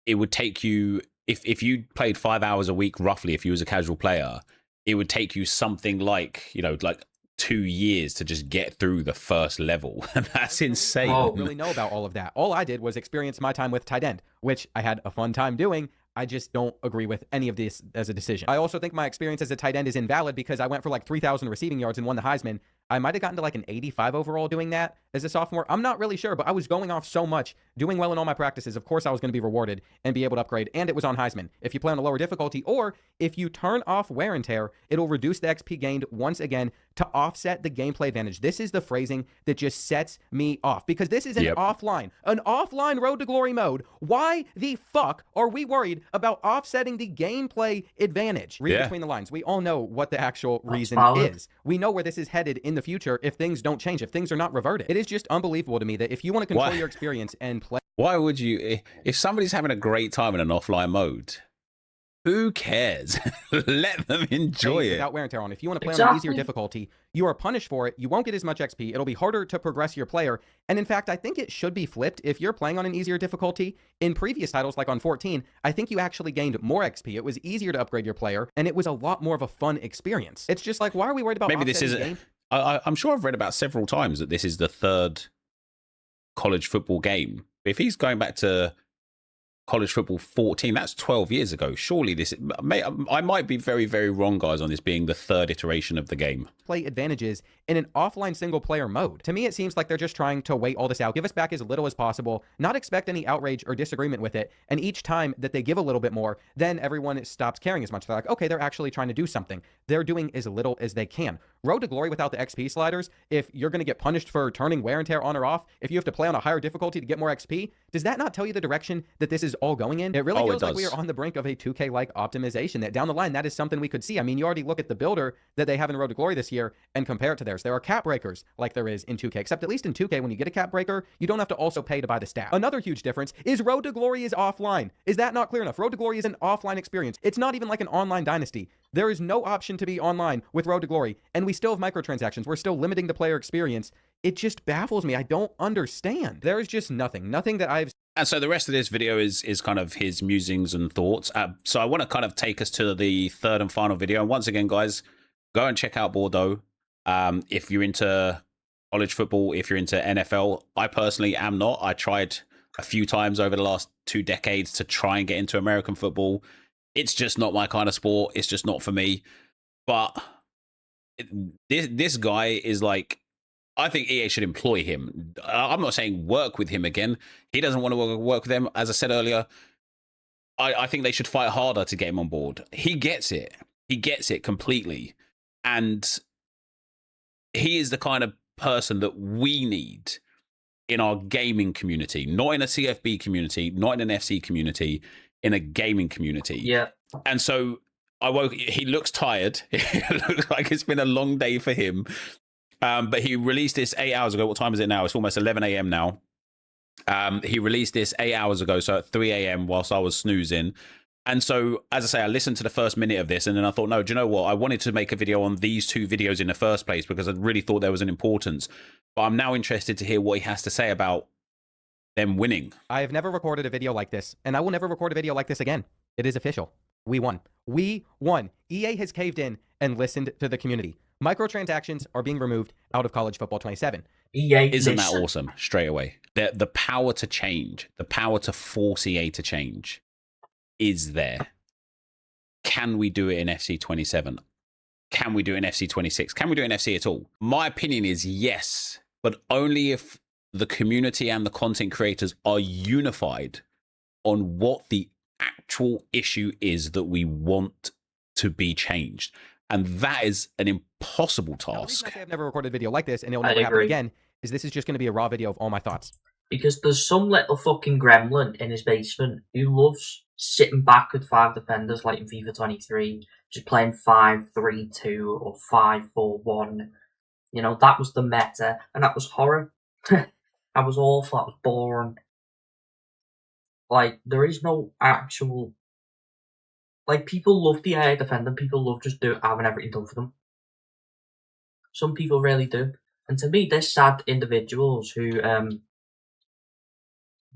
it would take you, if you played 5 hours a week, roughly, if you was a casual player, it would take you something like, you know, like 2 years to just get through the first level. That's insane. I don't really know about all of that. All I did was experience my time with tight end, which I had a fun time doing. I just don't agree with any of this as a decision. I also think my experience as a tight end is invalid because I went for like 3,000 receiving yards and won the Heisman. I might have gotten to like an 85 overall doing that as a sophomore. I'm not really sure, but I was going off so much, doing well in all my practices. Of course, I was going to be rewarded and be able to upgrade, and it was on Heisman. If you play on a lower difficulty, or if you turn off wear and tear, it'll reduce the XP gained once again to offset the gameplay advantage. This is the phrasing that just sets me off, because this is an offline Road to Glory mode. Why the fuck are we worried about offsetting the gameplay advantage? Read between the lines. We all know what the actual reason is. We know where this is headed in the future if things don't change, if things are not reverted. It is just unbelievable to me that if you want to control your experience and play. Why would you, if somebody's having a great time in an offline mode, who cares? Let them enjoy it. Without wear and tear on. If you want to play on an easier difficulty, you are punished for it. You won't get as much XP. It'll be harder to progress your player. And in fact, I think it should be flipped. If you're playing on an easier difficulty, in previous titles, like on 14, I think you actually gained more XP. It was easier to upgrade your player, and it was a lot more of a fun experience. It's just like, why are we worried about maybe this isn't. I'm sure I've read about several times that this is the third college football game. If he's going back to college football 14, that's 12 years ago. Surely this, I might be very, very wrong, guys, on this being the third iteration of the game. Play advantages in an offline single player mode. To me, it seems like they're just trying to wait all this out, give us back as little as possible, not expect any outrage or disagreement with it. And each time that they give a little bit more, then everyone stops caring as much. They're like, okay, they're actually trying to do something. They're doing as little as they can. Road to Glory without the XP sliders, if you're going to get punished for turning wear and tear on or off, if you have to play on a higher difficulty to get more XP, does that not tell you the direction that this is all going in? It really feels like we are on the brink of a 2K-like optimization, that down the line, that is something we could see. I mean, you already look at the builder that they have in Road to Glory this year and compare it to theirs. There are cap breakers like there is in 2K, except at least in 2K, when you get a cap breaker, you don't have to also pay to buy the stat. Another huge difference is Road to Glory is offline. Is that not clear enough? Road to Glory is an offline experience. It's not even like an online Dynasty. There is no option to be online with Road to Glory, and we still have microtransactions. We're still limiting the player experience. It just baffles me. I don't understand. There is just nothing that I've. And so the rest of this video is kind of his musings and thoughts. So I want to kind of take us to the third and final video. And once again, guys, go and check out Bordeaux. If you're into college football, if you're into NFL, I personally am not. I tried a few times over the last 2 decades to try and get into American football. It's just not my kind of sport. It's just not for me. But this guy is like, I think EA should employ him. I'm not saying work with him again. He doesn't want to work with them. As I said earlier, I think they should fight harder to get him on board. He gets it. He gets it completely. And he is the kind of person that we need in our gaming community, not in a CFB community, not in an FC community, in a gaming community. Yeah. And so he looks tired. It looks like it's been a long day for him. But he released this 8 hours ago. What time is it now? It's almost 11 a.m. now. He released this 8 hours ago, so at 3 a.m. whilst I was snoozing. And so, as I say, I listened to the first minute of this, and then I thought, no, do you know what? I wanted to make a video on these two videos in the first place because I really thought there was an importance. But I'm now interested to hear what he has to say about them winning. I have never recorded a video like this, and I will never record a video like this again. It is official. We won. We won. EA has caved in and listened to the community. Microtransactions are being removed out of College Football 27. EA, Isn't that awesome? Straight away. The power to change, the power to force EA to change is there. Can we do it in FC 27? Can we do it in FC 26? Can we do it in FC at all? My opinion is yes, but only if the community and the content creators are unified on what the actual issue is that we want to be changed. And that is an impossible Now, the reason task. I say I've never recorded a video like this, and it'll I never happen agree. again, is this is just going to be a raw video of all my thoughts. Because there's some little fucking gremlin in his basement who loves sitting back with 5 defenders like in FIFA 23, just playing 5-3-2 or 5-4-1. You know, that was the meta, and that was horror. That was awful, that was boring. Like, there is no actual... Like, people love the air defending, people love just having everything done for them. Some people really do. And to me, they're sad individuals who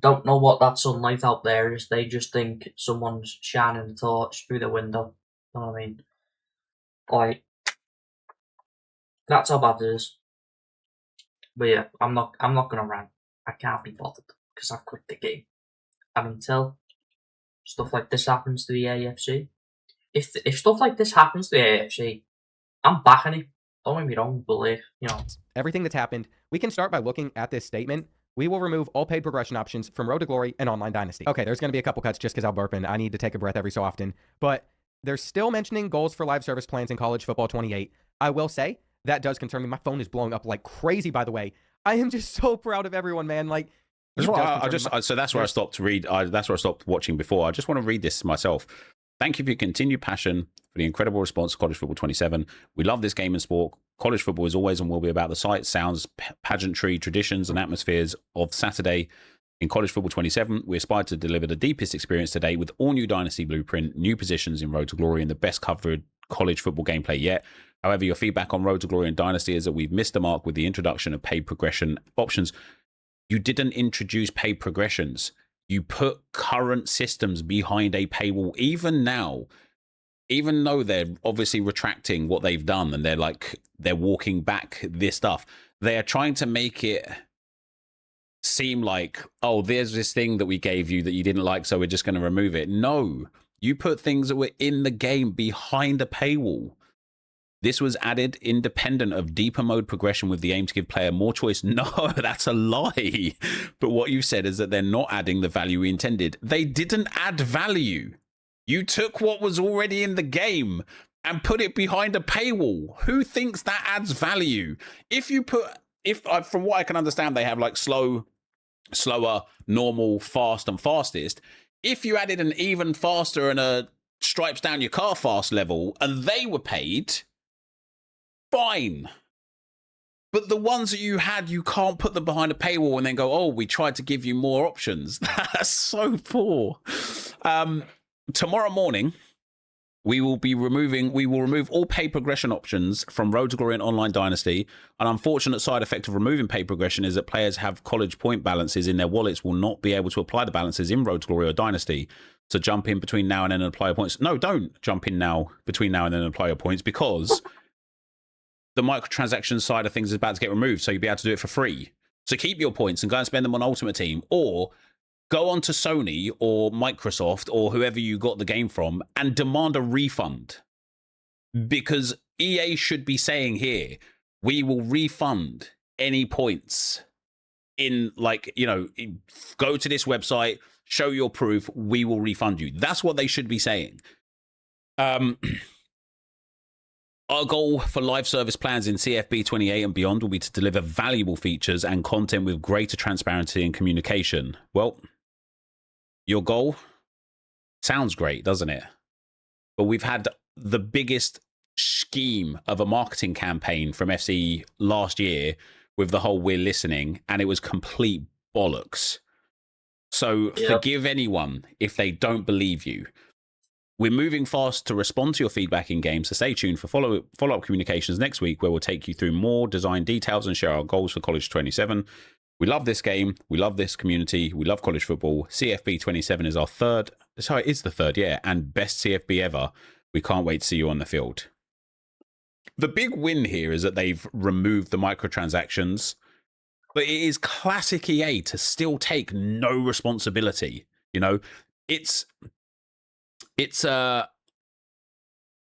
don't know what that sunlight out there is. They just think someone's shining a torch through the window. You know what I mean? Like, that's how bad it is. But yeah, I'm not gonna rant. I can't be bothered because I've quit the game. And until stuff like this happens to the AFC, if stuff like this happens to the AFC, I'm backing it. Don't get me wrong, believe, you know. Everything that's happened, we can start by looking at this statement. We will remove all paid progression options from Road to Glory and Online Dynasty. Okay, there's going to be a couple cuts just because I'll burp and I need to take a breath every so often. But they're still mentioning goals for live service plans in College Football 28. I will say, that does concern me. My phone is blowing up like crazy, by the way. I am just so proud of everyone, man. Like, That's it why does concern me. so that's where I stopped to read. That's where I stopped watching before. I just want to read this myself. Thank you for your continued passion, for the incredible response to College Football 27. We love this game and sport. College football is always and will be about the sights, sounds, pageantry, traditions, and atmospheres of Saturday. In College Football 27, we aspire to deliver the deepest experience today with all new Dynasty blueprint, new positions in Road to Glory, and the best covered college football gameplay yet. However, your feedback on Road to Glory and Dynasty is that we've missed the mark with the introduction of paid progression options. You didn't introduce paid progressions. You put current systems behind a paywall. Even now, even though they're obviously retracting what they've done and they're walking back this stuff, they are trying to make it seem like, oh, there's this thing that we gave you that you didn't like, so we're just going to remove it. No, you put things that were in the game behind a paywall. This was added independent of deeper mode progression with the aim to give player more choice. No, that's a lie. But what you said is that they're not adding the value we intended. They didn't add value. You took what was already in the game and put it behind a paywall. Who thinks that adds value? From what I can understand, they have like slower, normal, fast, and fastest. If you added an even faster and a stripes down your car fast level and they were paid, fine. But the ones that you had, you can't put them behind a paywall and then go, oh, we tried to give you more options. That's so poor. Tomorrow morning, we will remove all paid progression options from Road to Glory and Online Dynasty. An unfortunate side effect of removing paid progression is that players have college point balances in their wallets will not be able to apply the balances in Road to Glory or Dynasty. So jump in between now and then and apply your points. No, don't jump in between now and then and apply your points, because the microtransaction side of things is about to get removed, so you'll be able to do it for free. So keep your points and go and spend them on Ultimate Team, or go on to Sony or Microsoft or whoever you got the game from and demand a refund. Because EA should be saying here, we will refund any points in, like, you know, go to this website, show your proof, we will refund you. That's what they should be saying. Our goal for live service plans in CFB 28 and beyond will be to deliver valuable features and content with greater transparency and communication. Well, your goal sounds great, doesn't it? But we've had the biggest scheme of a marketing campaign from FC last year with the whole "we're listening," and it was complete bollocks. So forgive anyone if they don't believe you. We're moving fast to respond to your feedback in game, so stay tuned for follow-up communications next week, where we'll take you through more design details and share our goals for College 27. We love this game. We love this community. We love college football. CFB 27 is our third. Sorry, it is the third, yeah, and best CFB ever. We can't wait to see you on the field. The big win here is that they've removed the microtransactions, but it is classic EA to still take no responsibility. You know, it's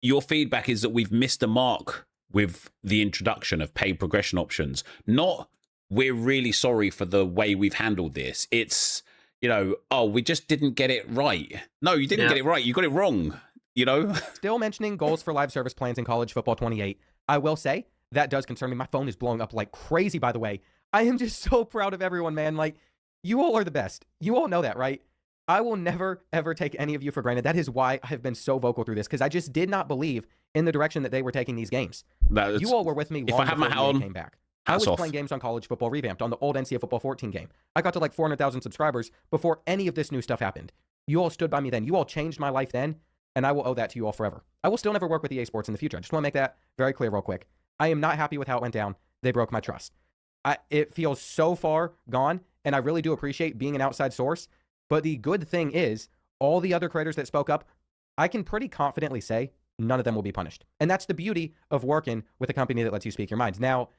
your feedback is that we've missed the mark with the introduction of paid progression options. Not, we're really sorry for the way we've handled this. It's, you know, oh, we just didn't get it right. No, you didn't get it right. You got it wrong, you know? Still mentioning goals for live service plans in College Football 28. I will say that does concern me. My phone is blowing up like crazy, by the way. I am just so proud of everyone, man. Like, you all are the best. You all know that, right? I will never, ever take any of you for granted. That is why I have been so vocal through this, because I just did not believe in the direction that they were taking these games. You all were with me long before EA came back. I was playing games on College Football Revamped on the old NCAA Football 14 game. I got to like 400,000 subscribers before any of this new stuff happened. You all stood by me then. You all changed my life then, and I will owe that to you all forever. I will still never work with EA Sports in the future. I just want to make that very clear real quick. I am not happy with how it went down. They broke my trust. It feels so far gone, and I really do appreciate being an outside source. But the good thing is, all the other creators that spoke up, I can pretty confidently say none of them will be punished. And that's the beauty of working with a company that lets you speak your minds. Now,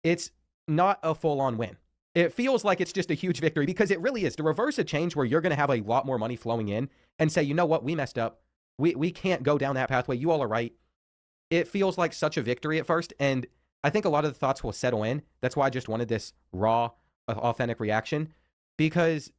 it's not a full-on win. It feels like it's just a huge victory, because it really is. To reverse a change where you're going to have a lot more money flowing in and say, you know what, we messed up. We can't go down that pathway. You all are right. It feels like such a victory at first, and I think a lot of the thoughts will settle in. That's why I just wanted this raw, authentic reaction, because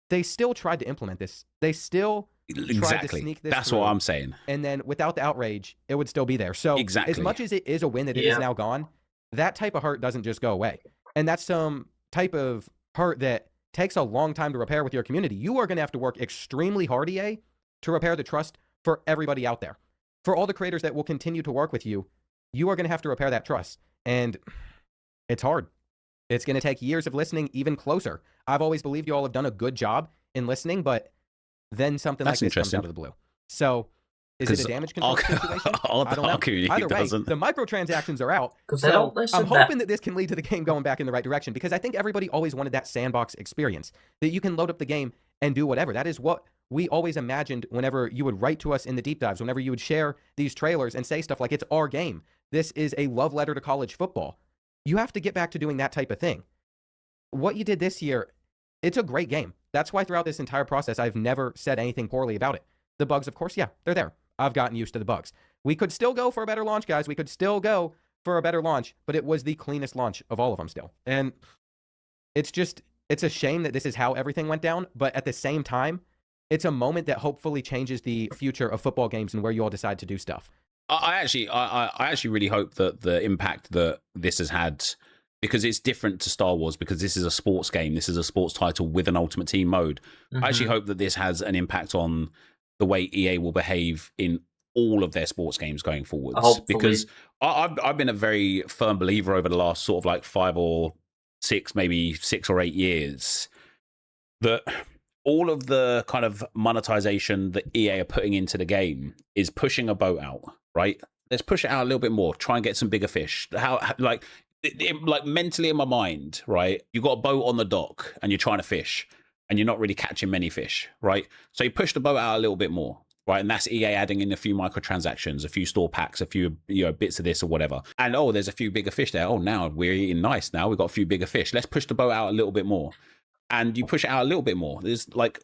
they still tried to implement this. They still tried to sneak this That's through, what I'm saying. And then without the outrage, it would still be there. So as much as it is a win that it is now gone, that type of hurt doesn't just go away. And that's some type of hurt that takes a long time to repair with your community. You are going to have to work extremely hard, EA, to repair the trust for everybody out there. For all the creators that will continue to work with you, you are going to have to repair that trust. And it's hard. It's going to take years of listening even closer. I've always believed you all have done a good job in listening, but then something like this comes out of the blue. So is it a damage control situation? I don't know. Either way, the microtransactions are out. So I'm hoping that this can lead to the game going back in the right direction, because I think everybody always wanted that sandbox experience, that you can load up the game and do whatever. That is what we always imagined whenever you would write to us in the deep dives, whenever you would share these trailers and say stuff like, it's our game. This is a love letter to college football. You have to get back to doing that type of thing. What you did this year, it's a great game. That's why throughout this entire process, I've never said anything poorly about it. The bugs, of course, yeah, they're there. I've gotten used to the bugs. We could still go for a better launch, guys. We could still go for a better launch, but it was the cleanest launch of all of them still. And it's a shame that this is how everything went down, but at the same time, it's a moment that hopefully changes the future of football games and where you all decide to do stuff. I actually really hope that the impact that this has had, because it's different to Star Wars, because this is a sports game, this is a sports title with an Ultimate Team mode. I actually hope that this has an impact on the way EA will behave in all of their sports games going forwards. Hopefully. Because I've been a very firm believer over the last sort of like 5 or 6, maybe 6 or 8 years, that all of the kind of monetization that EA are putting into the game is pushing a boat out, right? Let's push it out a little bit more, try and get some bigger fish. Like mentally in my mind, right? You got a boat on the dock and you're trying to fish and you're not really catching many fish, right? So you push the boat out a little bit more, right? And that's EA adding in a few microtransactions, a few store packs, a few, bits of this or whatever. And there's a few bigger fish there. Oh, now we're eating nice. Now we've got a few bigger fish. Let's push the boat out a little bit more. And you push it out a little bit more. There's like,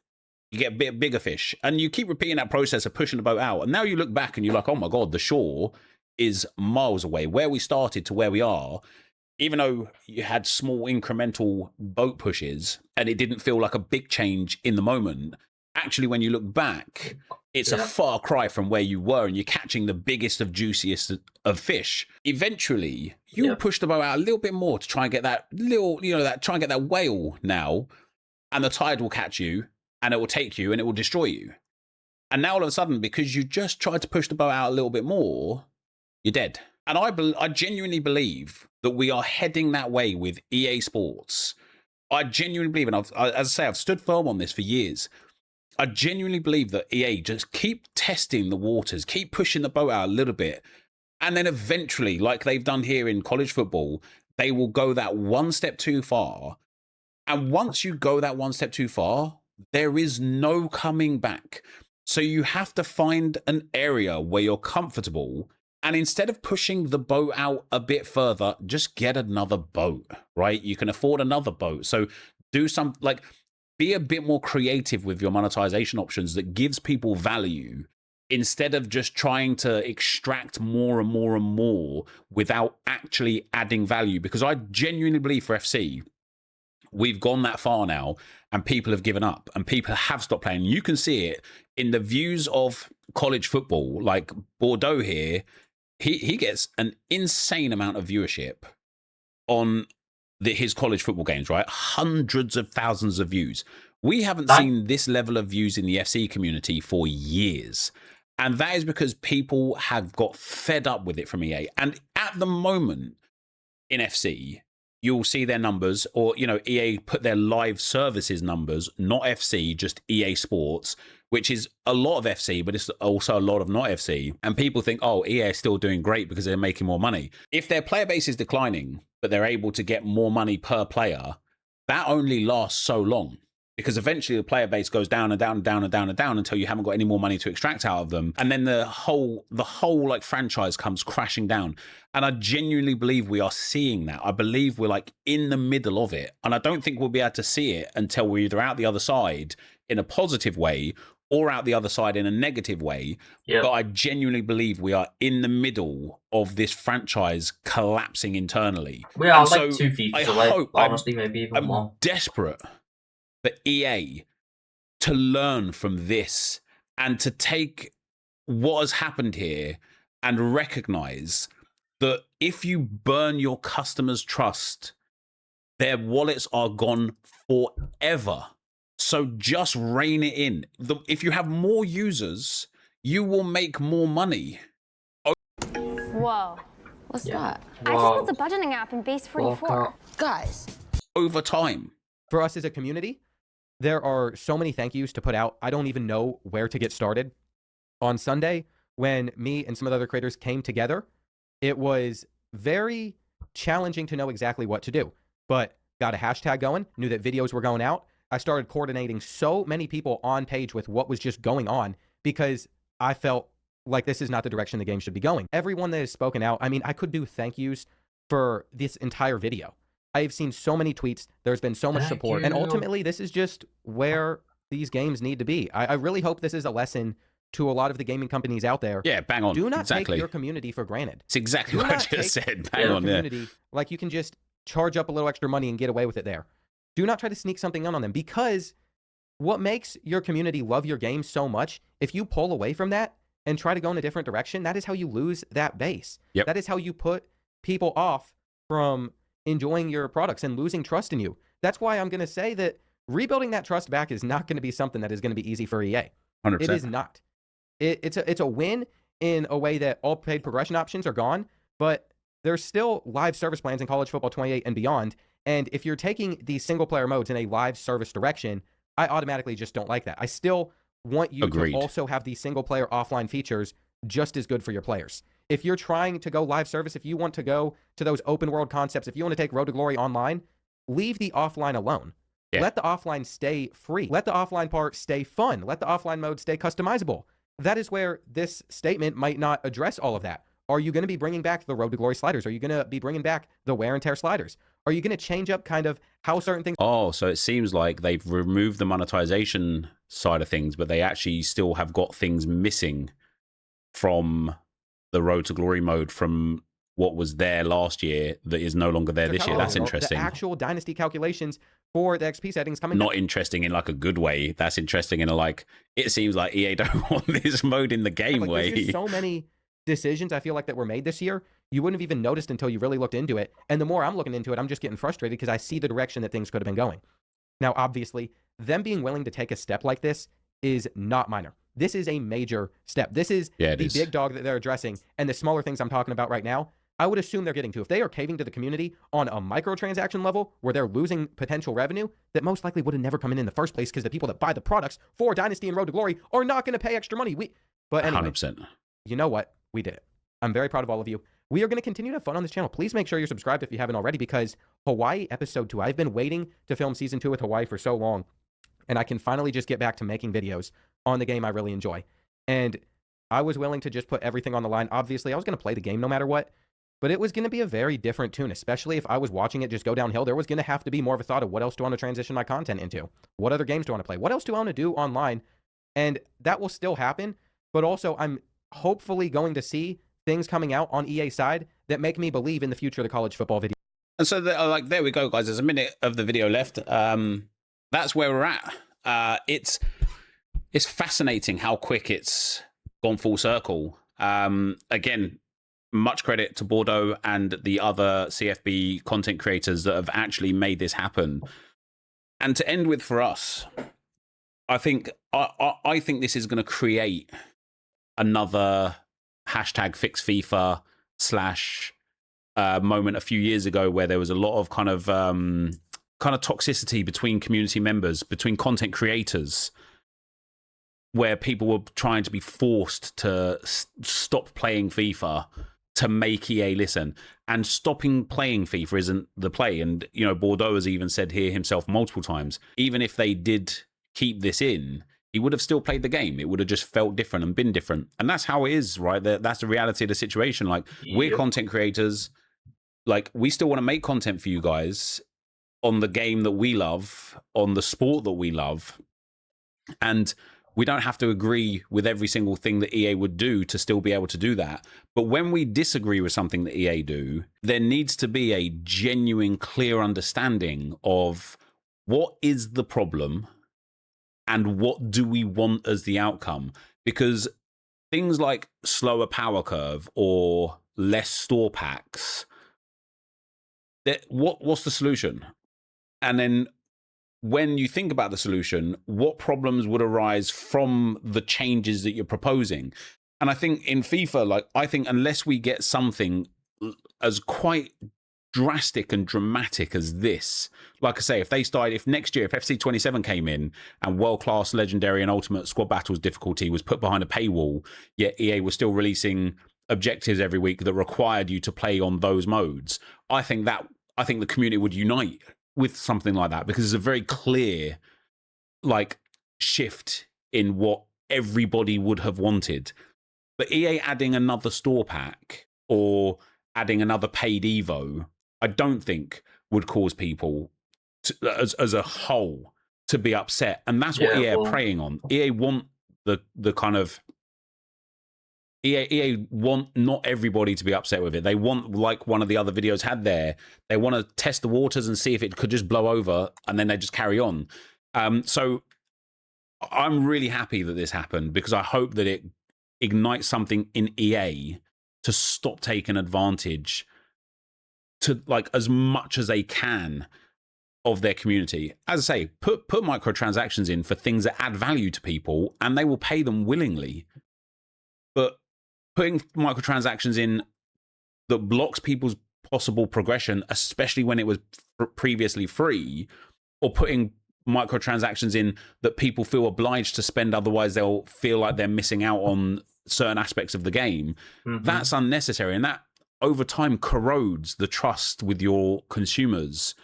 you get a bit bigger fish. And you keep repeating that process of pushing the boat out. And now you look back and you're like, oh my God, the shore is miles away. Where we started to where we are, even though you had small incremental boat pushes and it didn't feel like a big change in the moment, actually, when you look back, it's a far cry from where you were, and you're catching the biggest of juiciest of fish. Eventually, you'll push the boat out a little bit more to try and get that little, try and get that whale now, and the tide will catch you, and it will take you, and it will destroy you. And now all of a sudden, because you just tried to push the boat out a little bit more, you're dead. And I genuinely believe that we are heading that way with EA Sports. I genuinely believe, and as I say, I've stood firm on this for years. I genuinely believe that EA just keep testing the waters, keep pushing the boat out a little bit. And then eventually, like they've done here in college football, they will go that one step too far. And once you go that one step too far, there is no coming back. So you have to find an area where you're comfortable. And instead of pushing the boat out a bit further, just get another boat, right? You can afford another boat. So do some, like, be a bit more creative with your monetization options that gives people value, instead of just trying to extract more and more and more without actually adding value. Because I genuinely believe for FC, we've gone that far now and people have given up and people have stopped playing. You can see it in the views of college football. Like Bordeaux here, he gets an insane amount of viewership on his college football games, right? Hundreds of thousands of views. We haven't seen this level of views in the FC community for years. And that is because people have got fed up with it from EA. And at the moment in FC, you'll see their numbers, or, EA put their live services numbers, not FC, just EA Sports, which is a lot of FC, but it's also a lot of not FC. And people think, oh, EA is still doing great because they're making more money. If their player base is declining, but they're able to get more money per player, that only lasts so long. Because eventually the player base goes down and down and down and down and down until you haven't got any more money to extract out of them. And then the whole like franchise comes crashing down. And I genuinely believe we are seeing that. I believe we're like in the middle of it. And I don't think we'll be able to see it until we're either out the other side in a positive way or out the other side in a negative way. But I genuinely believe we are in the middle of this franchise collapsing internally. We are and like 2 FIFA away, honestly, maybe even more. I'm desperate for EA to learn from this and to take what has happened here and recognize that if you burn your customers' trust, their wallets are gone forever. So just rein it in. If you have more users, you will make more money. Whoa. What's that? Whoa. I just built a budgeting app in Base 44. Guys. Over time. For us as a community, there are so many thank yous to put out. I don't even know where to get started. On Sunday, when me and some of the other creators came together, it was very challenging to know exactly what to do. But got a hashtag going, knew that videos were going out. I started coordinating so many people on page with what was just going on because I felt like this is not the direction the game should be going. Everyone that has spoken out, I mean, I could do thank yous for this entire video. I've seen so many tweets. There's been so much support. And ultimately, this is just where these games need to be. I really hope this is a lesson to a lot of the gaming companies out there. Yeah, bang on. Do not take your community for granted. It's exactly what I just said. Bang on, community, like you can just charge up a little extra money and get away with it there. Do not try to sneak something in on them, because what makes your community love your game so much, if you pull away from that and try to go in a different direction, that is how you lose that base. Yep. That is how you put people off from enjoying your products and losing trust in you. That's why I'm going to say that rebuilding that trust back is not going to be something that is going to be easy for EA. 100%. It is not. It's a win in a way that all paid progression options are gone, but there's still live service plans in College Football 28 and beyond. And if you're taking these single player modes in a live service direction, I automatically just don't like that. I still want you to also have these single player offline features just as good for your players. If you're trying to go live service, if you want to go to those open world concepts, if you want to take Road to Glory online, leave the offline alone. Yeah. Let the offline stay free. Let the offline part stay fun. Let the offline mode stay customizable. That is where this statement might not address all of that. Are you going to be bringing back the Road to Glory sliders? Are you going to be bringing back the wear and tear sliders? Are you going to change up kind of how certain things... Oh, so it seems like they've removed the monetization side of things, but they actually still have got things missing from the Road to Glory mode from what was there last year that is no longer there this year. That's interesting. The actual dynasty calculations for the XP settings coming. Not interesting in like a good way. That's interesting in a like, it seems like EA don't want this mode in the game like, way. There's just so many decisions I feel like that were made this year you wouldn't have even noticed until you really looked into it. And the more I'm looking into it, I'm just getting frustrated because I see the direction that things could have been going. Now, obviously, them being willing to take a step like this is not minor. This is a major step. This is the big dog that they're addressing, and the smaller things I'm talking about right now, I would assume they're getting to. If they are caving to the community on a microtransaction level where they're losing potential revenue that most likely would have never come in the first place because the people that buy the products for Dynasty and Road to Glory are not going to pay extra money. But anyway, 100%. You know what? We did it. I'm very proud of all of you. We are going to continue to have fun on this channel. Please make sure you're subscribed if you haven't already, because Hawaii Episode 2, I've been waiting to film Season 2 with Hawaii for so long, and I can finally just get back to making videos on the game I really enjoy. And I was willing to just put everything on the line. Obviously, I was going to play the game no matter what, but it was going to be a very different tune, especially if I was watching it just go downhill. There was going to have to be more of a thought of what else do I want to transition my content into? What other games do I want to play? What else do I want to do online? And that will still happen, but also I'm hopefully going to see things coming out on EA side that make me believe in the future of the college football video. And so, like, there we go, guys. There's a minute of the video left. That's where we're at. It's fascinating how quick it's gone full circle. Again, much credit to Bordeaux and the other CFB content creators that have actually made this happen. And to end with, for us, I think I think this is going to create another hashtag fix FIFA / moment a few years ago where there was a lot of kind of toxicity between community members, between content creators, where people were trying to be forced to stop playing FIFA to make EA listen. And stopping playing FIFA isn't the play. And, you know, Bordeaux has even said here himself multiple times, even if they did keep this in, he would have still played the game. It would have just felt different and been different. And that's how it is, right? That's the reality of the situation. Like, we're content creators. Like, we still want to make content for you guys on the game that we love, on the sport that we love. And we don't have to agree with every single thing that EA would do to still be able to do that. But when we disagree with something that EA do, there needs to be a genuine, clear understanding of what is the problem and what do we want as the outcome. Because things like slower power curve or less store packs, what's the solution? And then when you think about the solution, what problems would arise from the changes that you're proposing? And I think in FIFA, like, I think unless we get something as quite drastic and dramatic as this, like I say, if next year, if FC 27 came in and world-class legendary and ultimate squad battles difficulty was put behind a paywall, yet EA was still releasing objectives every week that required you to play on those modes, I think the community would unite with something like that, because it's a very clear, like, shift in what everybody would have wanted. But EA adding another store pack or adding another paid Evo, I don't think would cause people to, as a whole, to be upset. And that's what EA are preying on. EA want the kind of EA want not everybody to be upset with it. They want, like one of the other videos had there, they want to test the waters and see if it could just blow over, and then they just carry on. So I'm really happy that this happened, because I hope that it ignites something in EA to stop taking advantage, to, like, as much as they can, of their community. As I say, put microtransactions in for things that add value to people, and they will pay them willingly. But putting microtransactions in that blocks people's possible progression, especially when it was previously free, or putting microtransactions in that people feel obliged to spend, otherwise they'll feel like they're missing out on certain aspects of the game, that's unnecessary. And that, over time, corrodes the trust with your consumers.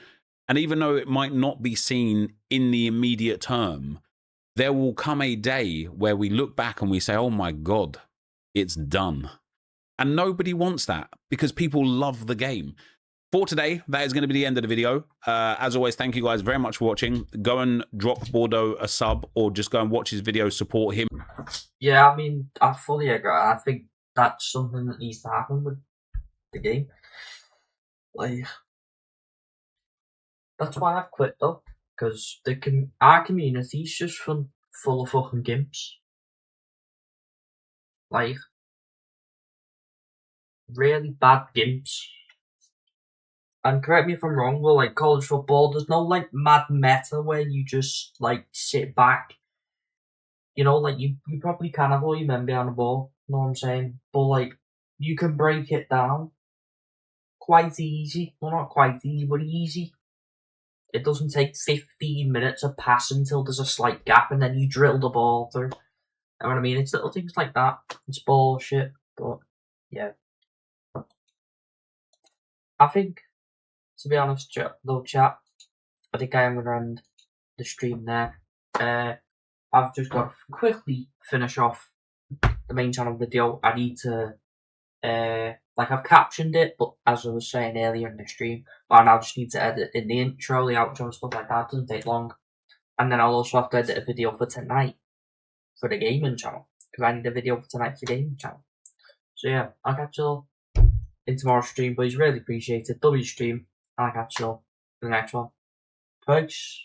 And even though it might not be seen in the immediate term, there will come a day where we look back and we say, oh my God, it's done. And nobody wants that, because people love the game. For today, that is going to be the end of the video. As always, thank you guys very much for watching. Go and drop Bordeaux a sub, or just go and watch his video, support him. Yeah, I mean, I fully agree. I think that's something that needs to happen with the game. Like, that's why I've quit though, because our community's just full of fucking gimps. Like, really bad gimps. And correct me if I'm wrong, but like college football, there's no like mad meta where you just like sit back. You know, like you probably can have all your men behind the ball, you know what I'm saying? But like, you can break it down quite easy. Well, not quite easy, but easy. It doesn't take 15 minutes of passing until there's a slight gap and then you drill the ball through. You know what I mean? It's little things like that. It's bullshit, but yeah. I think, to be honest, though, chat, I think I am going to end the stream there. I've just got to quickly finish off the main channel video. I need to, like, I've captioned it, but as I was saying earlier in the stream, I now just need to edit in the intro, the outro, and stuff like that. It doesn't take long. And then I'll also have to edit a video for tonight for the gaming channel, because I need a video for tonight for the gaming channel. So yeah, I'll catch you all in tomorrow's stream, boys. Really appreciate it. W stream. I'll catch you all in the next one. Peace.